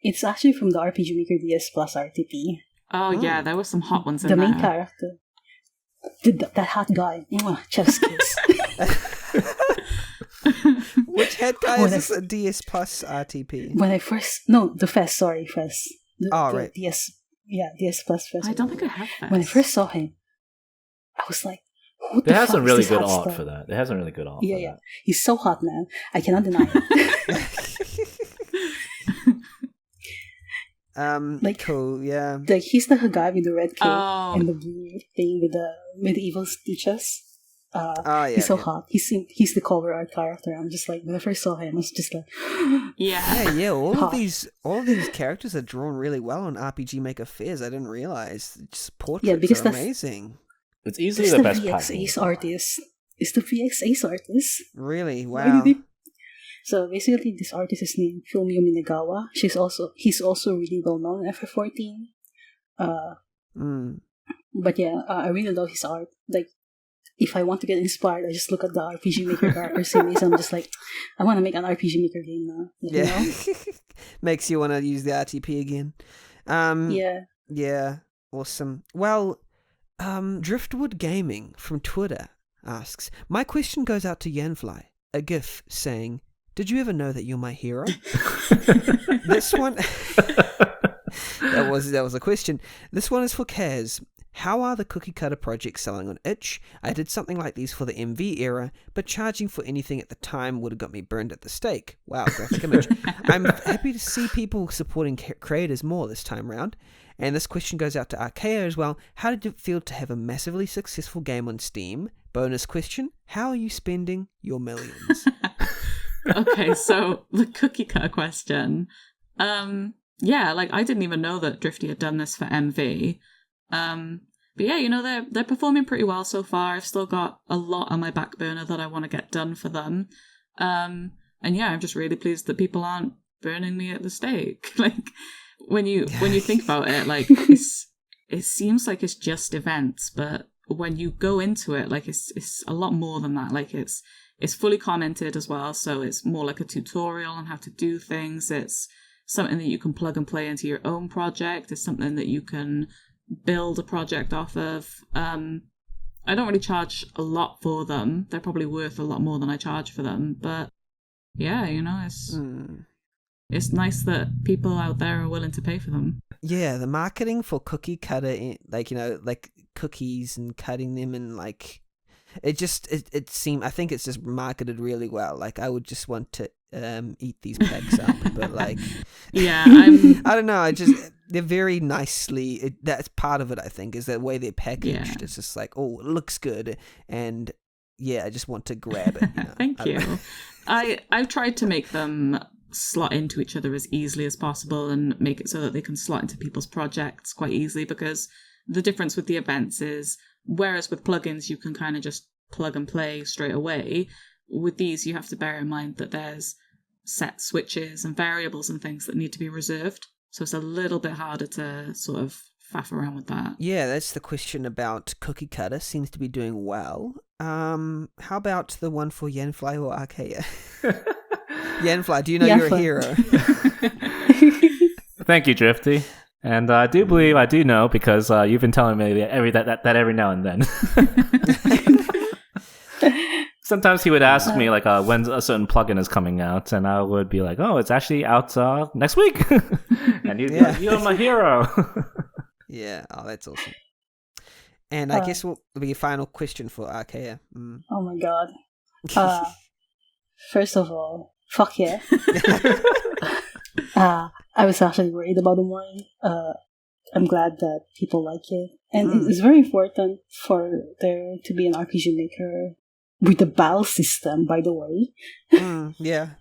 Speaker 5: It's actually from the RPG Maker DS Plus RTP.
Speaker 4: Oh, yeah, there were some hot ones in
Speaker 5: The
Speaker 4: there.
Speaker 5: main character. That hot guy. Chef's kiss.
Speaker 2: Which head guy is this? A DS Plus RTP?
Speaker 5: When I first... No, the Fest, sorry, Fest.
Speaker 2: Right.
Speaker 5: DS Plus Fest.
Speaker 4: I don't think I have that.
Speaker 5: When I first saw him, I was like, what
Speaker 6: It
Speaker 5: the
Speaker 6: has
Speaker 5: fuck
Speaker 6: some
Speaker 5: is
Speaker 6: really
Speaker 5: this
Speaker 6: good
Speaker 5: hot
Speaker 6: art
Speaker 5: stuff?
Speaker 6: for that. It has some really good art
Speaker 5: Yeah,
Speaker 6: for
Speaker 5: yeah.
Speaker 6: that.
Speaker 5: He's so hot, man. I cannot deny it.
Speaker 2: Cool, yeah.
Speaker 5: Like, he's the guy with the red cape
Speaker 4: Oh.
Speaker 5: and the blue thing with the medieval stitches. He's so hot. He's the cover art character. I'm just like, when I first saw him, I was just like,
Speaker 4: Yeah.
Speaker 2: All
Speaker 5: Hot.
Speaker 2: of these characters are drawn really well on RPG Maker Fairs. I didn't realize. Just portraits
Speaker 5: Yeah, because
Speaker 2: are
Speaker 5: that's-
Speaker 2: amazing.
Speaker 6: It's easily
Speaker 5: it's
Speaker 6: the
Speaker 5: the
Speaker 6: best pack.
Speaker 5: VX Ace artist. It's the VX Ace artist.
Speaker 2: Really,
Speaker 5: Why
Speaker 2: wow.
Speaker 5: did he- So basically, this artist is named Fumio Minagawa. He's also really well known in FF14. But yeah, I really love his art. Like, if I want to get inspired, I just look at the RPG Maker character series. I'm just like, I want to make an RPG Maker game now. You know?
Speaker 2: Makes you want to use the RTP again. Yeah, awesome. Well, Driftwood Gaming from Twitter asks, my question goes out to Yanfly, a GIF saying, did you ever know that you're my hero? This one... that was a question. This one is for Kaz. How are the cookie cutter projects selling on itch? I did something like these for the MV era, but charging for anything at the time would have got me burned at the stake. Wow, graphic image. I'm happy to see people supporting creators more this time round. And this question goes out to Archeia as well. How did it feel to have a massively successful game on Steam? Bonus question, how are you spending your millions?
Speaker 4: Okay, so the cookie cutter question. Yeah, like, I didn't even know that Drifty had done this for MV. But yeah, they're performing pretty well so far. I've still got a lot on my back burner that I want to get done for them. And yeah, I'm just really pleased that people aren't burning me at the stake. Like, when you think about it, like, it seems like it's just events, but when you go into it, like, it's a lot more than that. Like, it's fully commented as well, so it's more like a tutorial on how to do things. It's something that you can plug and play into your own project. It's something that you can build a project off of. I don't really charge a lot for them. They're probably worth a lot more than I charge for them, but yeah, it's nice that people out there are willing to pay for them.
Speaker 2: Yeah, the marketing for cookie cutter, like cookies and cutting them, and like it seemed, I think it's just marketed really well. Like, I would just want to eat these packs up, but like,
Speaker 4: yeah,
Speaker 2: I don't know. They're very nicely. That's part of it. I think is the way they're packaged.
Speaker 4: Yeah.
Speaker 2: It's just like, oh, it looks good, and yeah, I just want to grab it.
Speaker 4: Thank you. I've tried to make them slot into each other as easily as possible and make it so that they can slot into people's projects quite easily, because the difference with the events is, whereas with plugins you can kind of just plug and play straight away, with these you have to bear in mind that there's set switches and variables and things that need to be reserved, so it's a little bit harder to sort of faff around with that.
Speaker 2: Yeah, that's the question about cookie cutter. Seems to be doing well. How about the one for Yanfly or Archeia? Yanfly, do you know you're a hero?
Speaker 6: Thank you, Drifty. And I do believe I do know, because you've been telling me that every now and then. Sometimes he would ask me like when a certain plugin is coming out, and I would be like, "Oh, it's actually out next week," and he'd be like, "You're my hero."
Speaker 2: Yeah, oh, that's awesome. And I guess what will be a final question for Archeia?
Speaker 5: Oh my god. First of all, fuck yeah. I was actually worried about the one. I'm glad that people like it. And it's very important for there to be an RPG maker with a battle system, by the way.
Speaker 2: Yeah.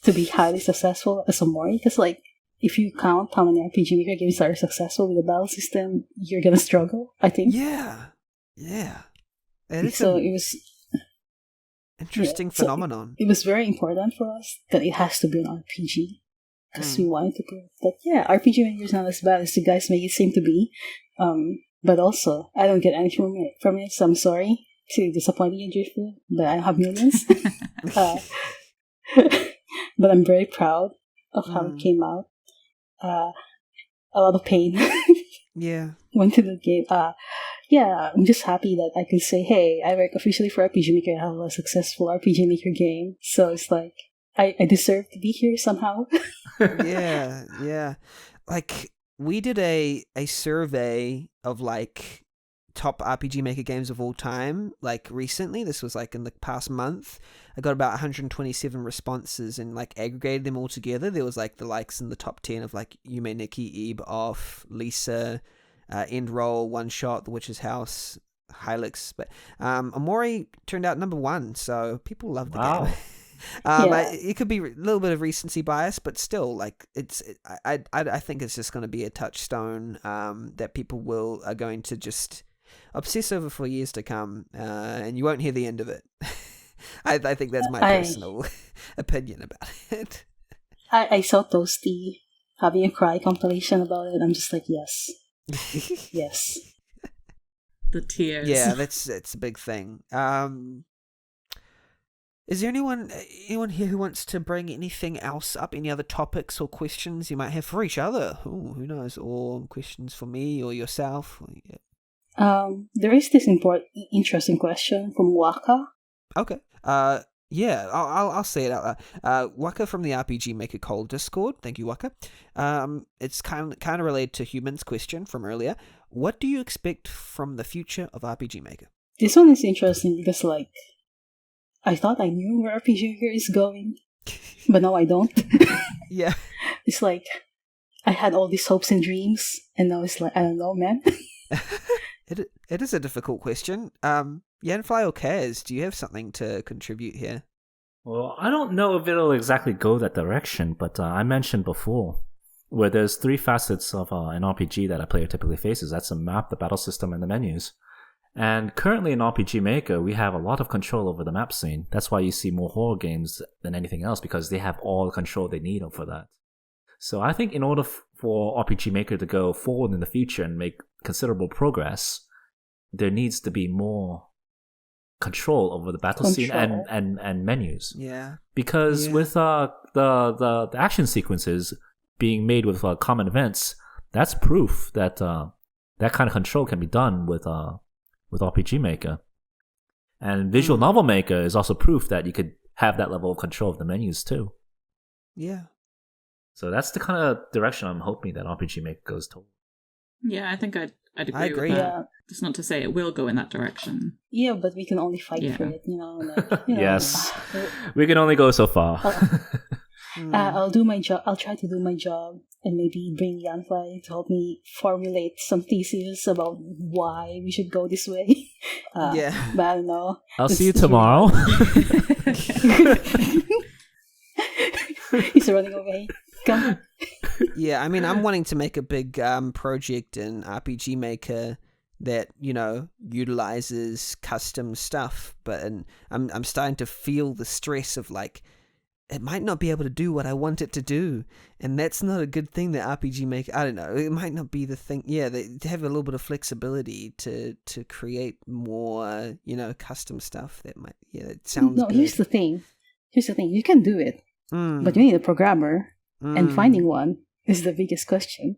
Speaker 5: To be highly successful as a Mori. Because, like, if you count how many RPG maker games are successful with a battle system, you're gonna struggle, I think.
Speaker 2: Yeah. Yeah.
Speaker 5: It was
Speaker 2: interesting phenomenon.
Speaker 5: It was very important for us that it has to be an RPG. Because we wanted to prove that, RPG Maker is not as bad as you guys make it seem to be. But also, I don't get anything from it, so I'm sorry to disappoint you, Driftwood, but I have millions. But I'm very proud of how it came out. A lot of pain went to the game. I'm just happy that I can say, hey, I work officially for RPG Maker and have a successful RPG Maker game. So it's like, I deserve to be here somehow.
Speaker 2: Yeah. Like, we did a survey of, like, top RPG Maker games of all time, like, recently. This was, like, in the past month. I got about 127 responses and, like, aggregated them all together. There was, like, the likes in the top 10 of, like, Yume Nikki, Ebe, Off, Lisa, End Roll, One Shot, The Witch's House, Hylix. But Amori turned out number 1, so people love the game. It could be a little bit of recency bias, but still, like, I think it's just going to be a touchstone that people are going to just obsess over for years to come, and you won't hear the end of it. I think that's my personal opinion about it.
Speaker 5: I saw Toasty having a cry compilation about it. I'm just like, yes. Yes.
Speaker 4: The tears.
Speaker 2: Yeah, that's a big thing. Is there anyone here who wants to bring anything else up? Any other topics or questions you might have for each other? Ooh, who knows? Or questions for me or yourself?
Speaker 5: There is this interesting question from Waka.
Speaker 2: Okay. I'll say it out loud. Waka from the RPG Maker Cole Discord. Thank you, Waka. It's kind of related to Human's question from earlier. What do you expect from the future of RPG Maker?
Speaker 5: This one is interesting because, like, I thought I knew where RPG Maker is going, but now I don't.
Speaker 2: Yeah.
Speaker 5: It's like, I had all these hopes and dreams, and now it's like, I don't know, man.
Speaker 2: It is a difficult question. Yanfly or Kaz, do you have something to contribute here?
Speaker 6: Well, I don't know if it'll exactly go that direction, but I mentioned before, where there's 3 facets of an RPG that a player typically faces. That's the map, the battle system, and the menus. And currently in RPG Maker, we have a lot of control over the map scene. That's why you see more horror games than anything else, because they have all the control they need for that. So I think in order for RPG Maker to go forward in the future and make considerable progress, there needs to be more control over the battle scene and menus.
Speaker 2: Yeah.
Speaker 6: Because with the action sequences being made with common events, that's proof that that kind of control can be done with RPG Maker. And Visual Novel Maker is also proof that you could have that level of control of the menus too.
Speaker 2: Yeah.
Speaker 6: So that's the kind of direction I'm hoping that RPG Maker goes toward.
Speaker 4: Yeah, I think I'd agree with that. Yeah. It's not to say it will go in that direction.
Speaker 5: Yeah, but we can only fight for it,
Speaker 6: Yes. We can only go so far.
Speaker 5: I'll do my job. I'll try to do my job and maybe bring Yanfly to help me formulate some theses about why we should go this way. But I don't know.
Speaker 6: I'll see you tomorrow.
Speaker 5: He's running away. Come.
Speaker 2: Yeah, I mean, I'm wanting to make a big project in RPG Maker that, utilizes custom stuff, but I'm starting to feel the stress of, like, it might not be able to do what I want it to do, and that's not a good thing that RPG Maker, I don't know, it might not be the thing, they have a little bit of flexibility to create more, custom stuff that might, it sounds good.
Speaker 5: Here's the thing, you can do it, but you need a programmer, and finding one is the biggest question.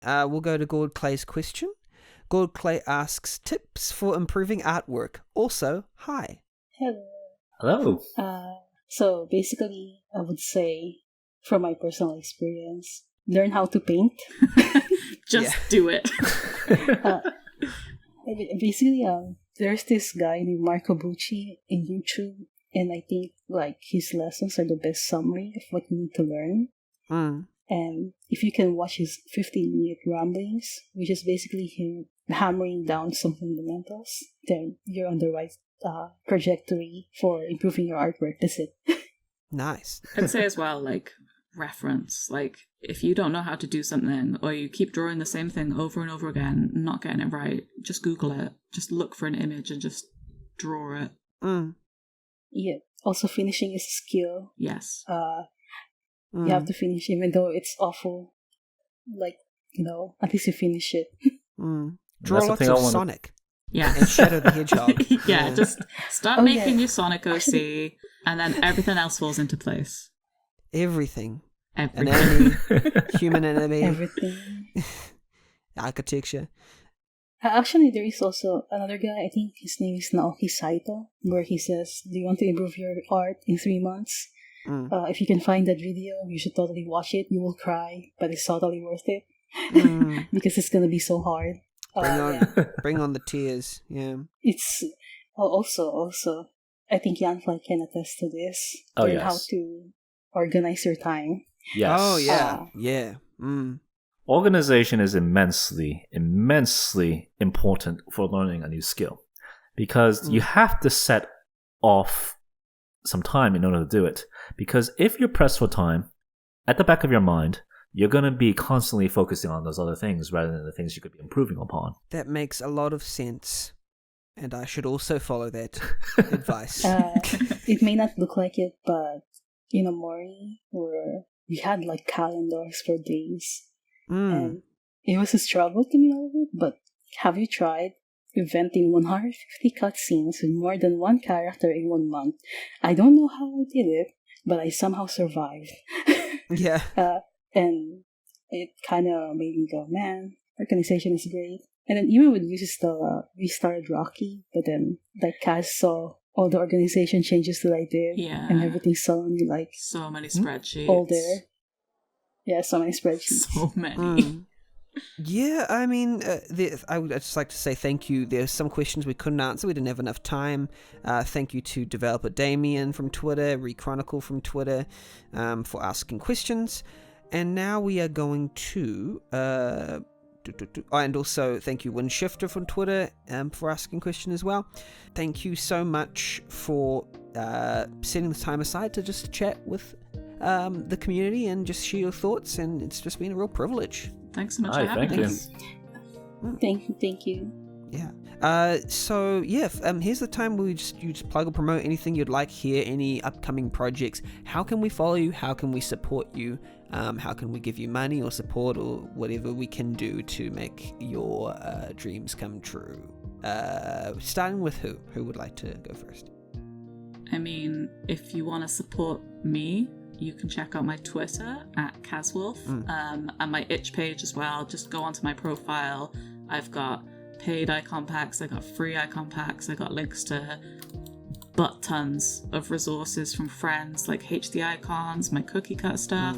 Speaker 2: We'll go to Gord Clay's question. Gord Clay asks, tips for improving artwork. Also, hi.
Speaker 5: Hello.
Speaker 6: Hello.
Speaker 5: So basically, I would say, from my personal experience, learn how to paint.
Speaker 4: Just do it.
Speaker 5: uh, Basically, there's this guy named Marco Bucci in YouTube, and I think like his lessons are the best summary of what you need to learn. And if you can watch his 15-minute ramblings, which is basically him hammering down some fundamentals, then you're on the right trajectory for improving your artwork. That's it.
Speaker 2: Nice.
Speaker 4: I'd say as well, like, reference. Like, if you don't know how to do something, or you keep drawing the same thing over and over again, not getting it right, just Google it. Just look for an image and just draw it.
Speaker 5: Yeah. Also, finishing is a skill.
Speaker 4: Yes.
Speaker 5: You have to finish, even though it's awful. Like, at least you finish it.
Speaker 2: Draw lots of Sonic.
Speaker 4: Yeah.
Speaker 2: And Shadow the Hedgehog.
Speaker 4: Yeah, just start making your Sonic OC, and then everything else falls into place.
Speaker 2: Everything. An
Speaker 4: Everything.
Speaker 2: enemy, human enemy,
Speaker 5: Everything.
Speaker 2: architecture.
Speaker 5: Actually, there is also another guy, I think his name is Naoki Saito, where he says, do you want to improve your art in 3 months? If you can find that video, you should totally watch it. You will cry, but it's totally worth it. Because it's going to be so hard.
Speaker 2: Bring on the tears. Yeah.
Speaker 5: It's also, I think Yanfly can attest to this. Learn how to organize your time.
Speaker 6: Yes.
Speaker 2: Oh, yeah. Yeah.
Speaker 6: Organization is immensely important for learning a new skill, because you have to set off some time in order to do it. Because if you're pressed for time, at the back of your mind, you're going to be constantly focusing on those other things rather than the things you could be improving upon.
Speaker 2: That makes a lot of sense. And I should also follow that advice.
Speaker 5: It may not look like it, but Mori, where we had like calendars for days. And it was a struggle to me all of it, but have you tried inventing 150 cutscenes with more than one character in 1 month? I don't know how I did it, but I somehow survived.
Speaker 2: Yeah.
Speaker 5: And it kind of made me go, man, organization is great. And then even with Visustella, we started Rocky, but then like Kaz saw all the organization changes that I did, and everything suddenly like
Speaker 4: so many spreadsheets.
Speaker 5: All there. Yeah, so many spreadsheets.
Speaker 4: So many.
Speaker 2: Yeah, I mean, I would just like to say thank you. There's some questions we couldn't answer. We didn't have enough time. Thank you to developer Damien from Twitter, Rechronicle from Twitter, for asking questions. And now we are going to... and also thank you Windshifter from Twitter for asking a question as well. Thank you so much for setting the time aside to just chat with the community and just share your thoughts, and it's just been a real privilege.
Speaker 4: Thanks so much for having us.
Speaker 5: Thank you.
Speaker 2: Yeah. So yeah, here's the time where you just plug or promote anything you'd like here, any upcoming projects. How can we follow you? How can we support you? How can we give you money or support or whatever we can do to make your dreams come true? Starting with who? Who would like to go first?
Speaker 4: I mean, if you want to support me, you can check out my Twitter at Caswolf, and my itch page as well. Just go onto my profile. I've got paid icon packs, I got free icon packs, I got links to butt tons of resources from friends, like HD icons, my cookie cut stuff.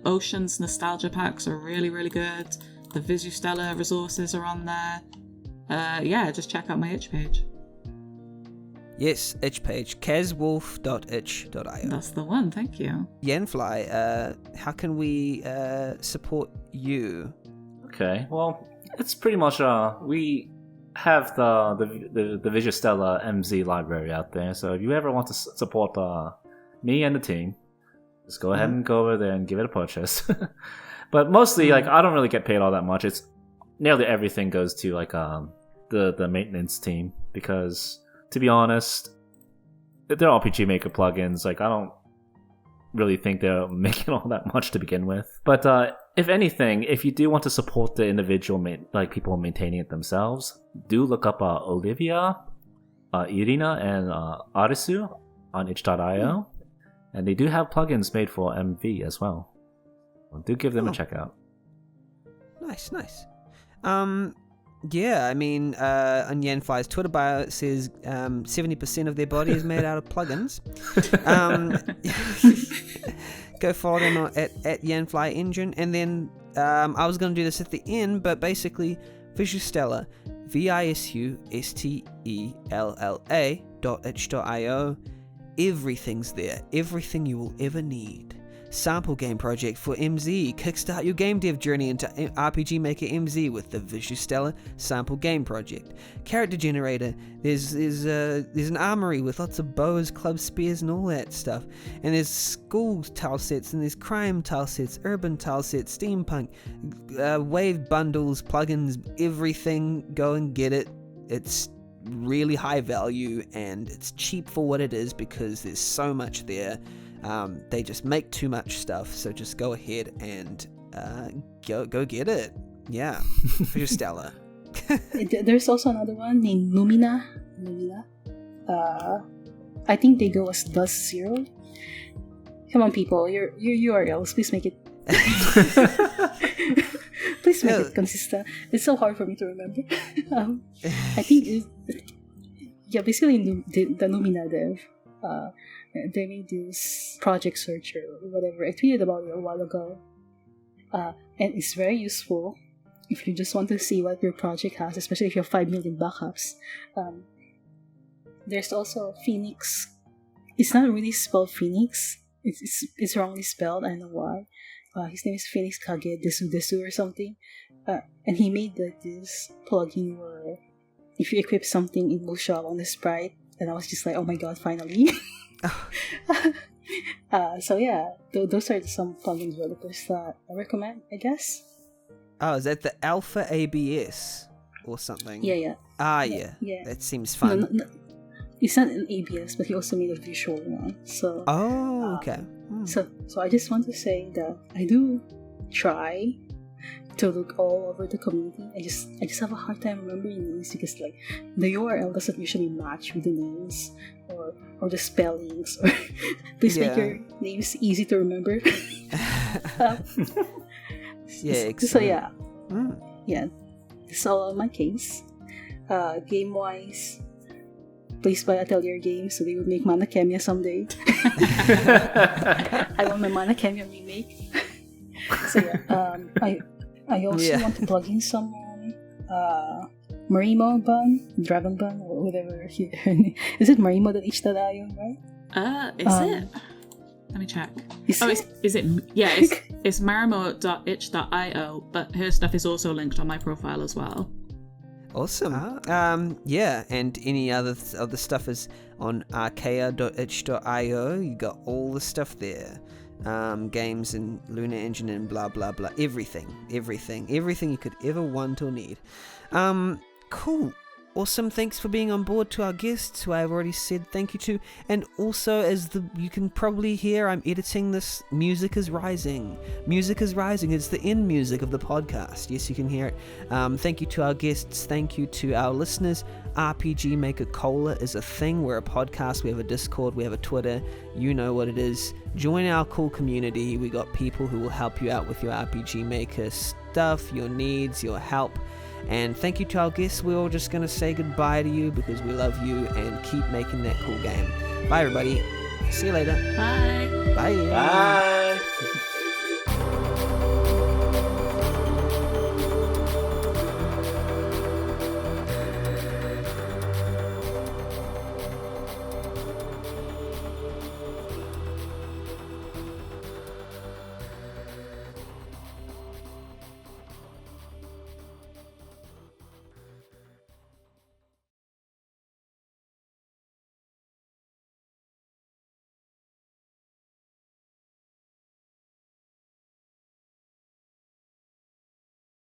Speaker 4: Ocean's nostalgia packs are really, really good. The Visustella resources are on there. Yeah, just check out my itch page.
Speaker 2: Yes, itch page, caswolf.itch.io.
Speaker 4: That's the one, thank you.
Speaker 2: Yanfly, how can we support you?
Speaker 6: Okay, well, it's pretty much we have the Visustella MZ library out there, so if you ever want to support me and the team, just go ahead and go over there and give it a purchase. But mostly, like, I don't really get paid all that much. It's nearly everything goes to like the maintenance team, because to be honest, they're RPG Maker plugins. Like, I don't really think they're making all that much to begin with. But if anything, if you do want to support the individual people maintaining it themselves, do look up Olivia, Irina, and Arisu on itch.io. And they do have plugins made for MV as well. Do give them a check out.
Speaker 2: Nice. Yeah, I mean, on Yanfly's Twitter bio it says 70% of their body is made out of plugins. Go follow them at Yanfly Engine. And then I was going to do this at the end, but basically Visustella, Visustella.itch.io. Everything's there. Everything you will ever need. Sample game project for MZ. Kickstart your game dev journey into RPG Maker MZ with the Visustella sample game project. Character generator. There's an armory with lots of bows, club spears, and all that stuff. And there's school tile sets, and there's crime tile sets, urban tile sets, steampunk, wave bundles, plugins, everything. Go and get it. It's really high value and it's cheap for what it is because there's so much there. They just make too much stuff, so just go ahead and go get it. Yeah, Visustella.
Speaker 5: There's also another one named Lumina. I think they go as +0. Come on, people, your URLs, please make it. Please make it consistent. It's so hard for me to remember. I think basically the Lumina dev. They made this project searcher or whatever. I tweeted about it a while ago, and it's very useful if you just want to see what your project has, especially if you have 5 million backups. There's also Phoenix. It's not really spelled Phoenix. It's wrongly spelled. I don't know why. His name is Phoenix Kage Desu or something, and he made this plugin where if you equip something, it will show up on the sprite. And I was just like, oh my god, finally. So yeah, those are some plugin developers that I recommend, I guess.
Speaker 2: Oh, is that the Alpha ABS or something?
Speaker 5: Yeah.
Speaker 2: Yeah. That seems fun.
Speaker 5: No, it's not an ABS, but he also made a visual one. So.
Speaker 2: Oh, okay.
Speaker 5: So I just want to say that I do try to look all over the community. I just have a hard time remembering names because like the URL doesn't usually match with the names or the spellings. Or please make your names easy to remember. So yeah, that's all on my case. Game wise, please buy Atelier games so they would make Mana Kemia someday. I want my Mana Kemia remake. So yeah, I also want to plug in someone, Marimo Bun, Dragon Bun, or whatever. Is it marimo.itch.io, right?
Speaker 4: Is it? Let me check. Is it? Yeah, it's marimo.itch.io, but her stuff is also linked on my profile as well.
Speaker 2: Awesome. Yeah, and any other stuff is on archeia.itch.io. You got all the stuff there. Games and Luna Engine and blah blah blah, everything you could ever want or need. Cool, awesome. Thanks for being on board. To our guests, who I've already said thank you to, and also you can probably hear, I'm editing this. Music is rising. It's the end music of the podcast. Yes, you can hear it. Thank you to our guests. Thank you to our listeners. RPG Maker Cola is a thing. We're a podcast. We have a Discord. We have a Twitter. You know what it is. Join our cool community. We got people who will help you out with your RPG Maker stuff, your needs, your help. And thank you to our guests. We're all just going to say goodbye to you because we love you and keep making that cool game. Bye, everybody. See you later.
Speaker 4: Bye.
Speaker 2: Bye.
Speaker 6: Bye.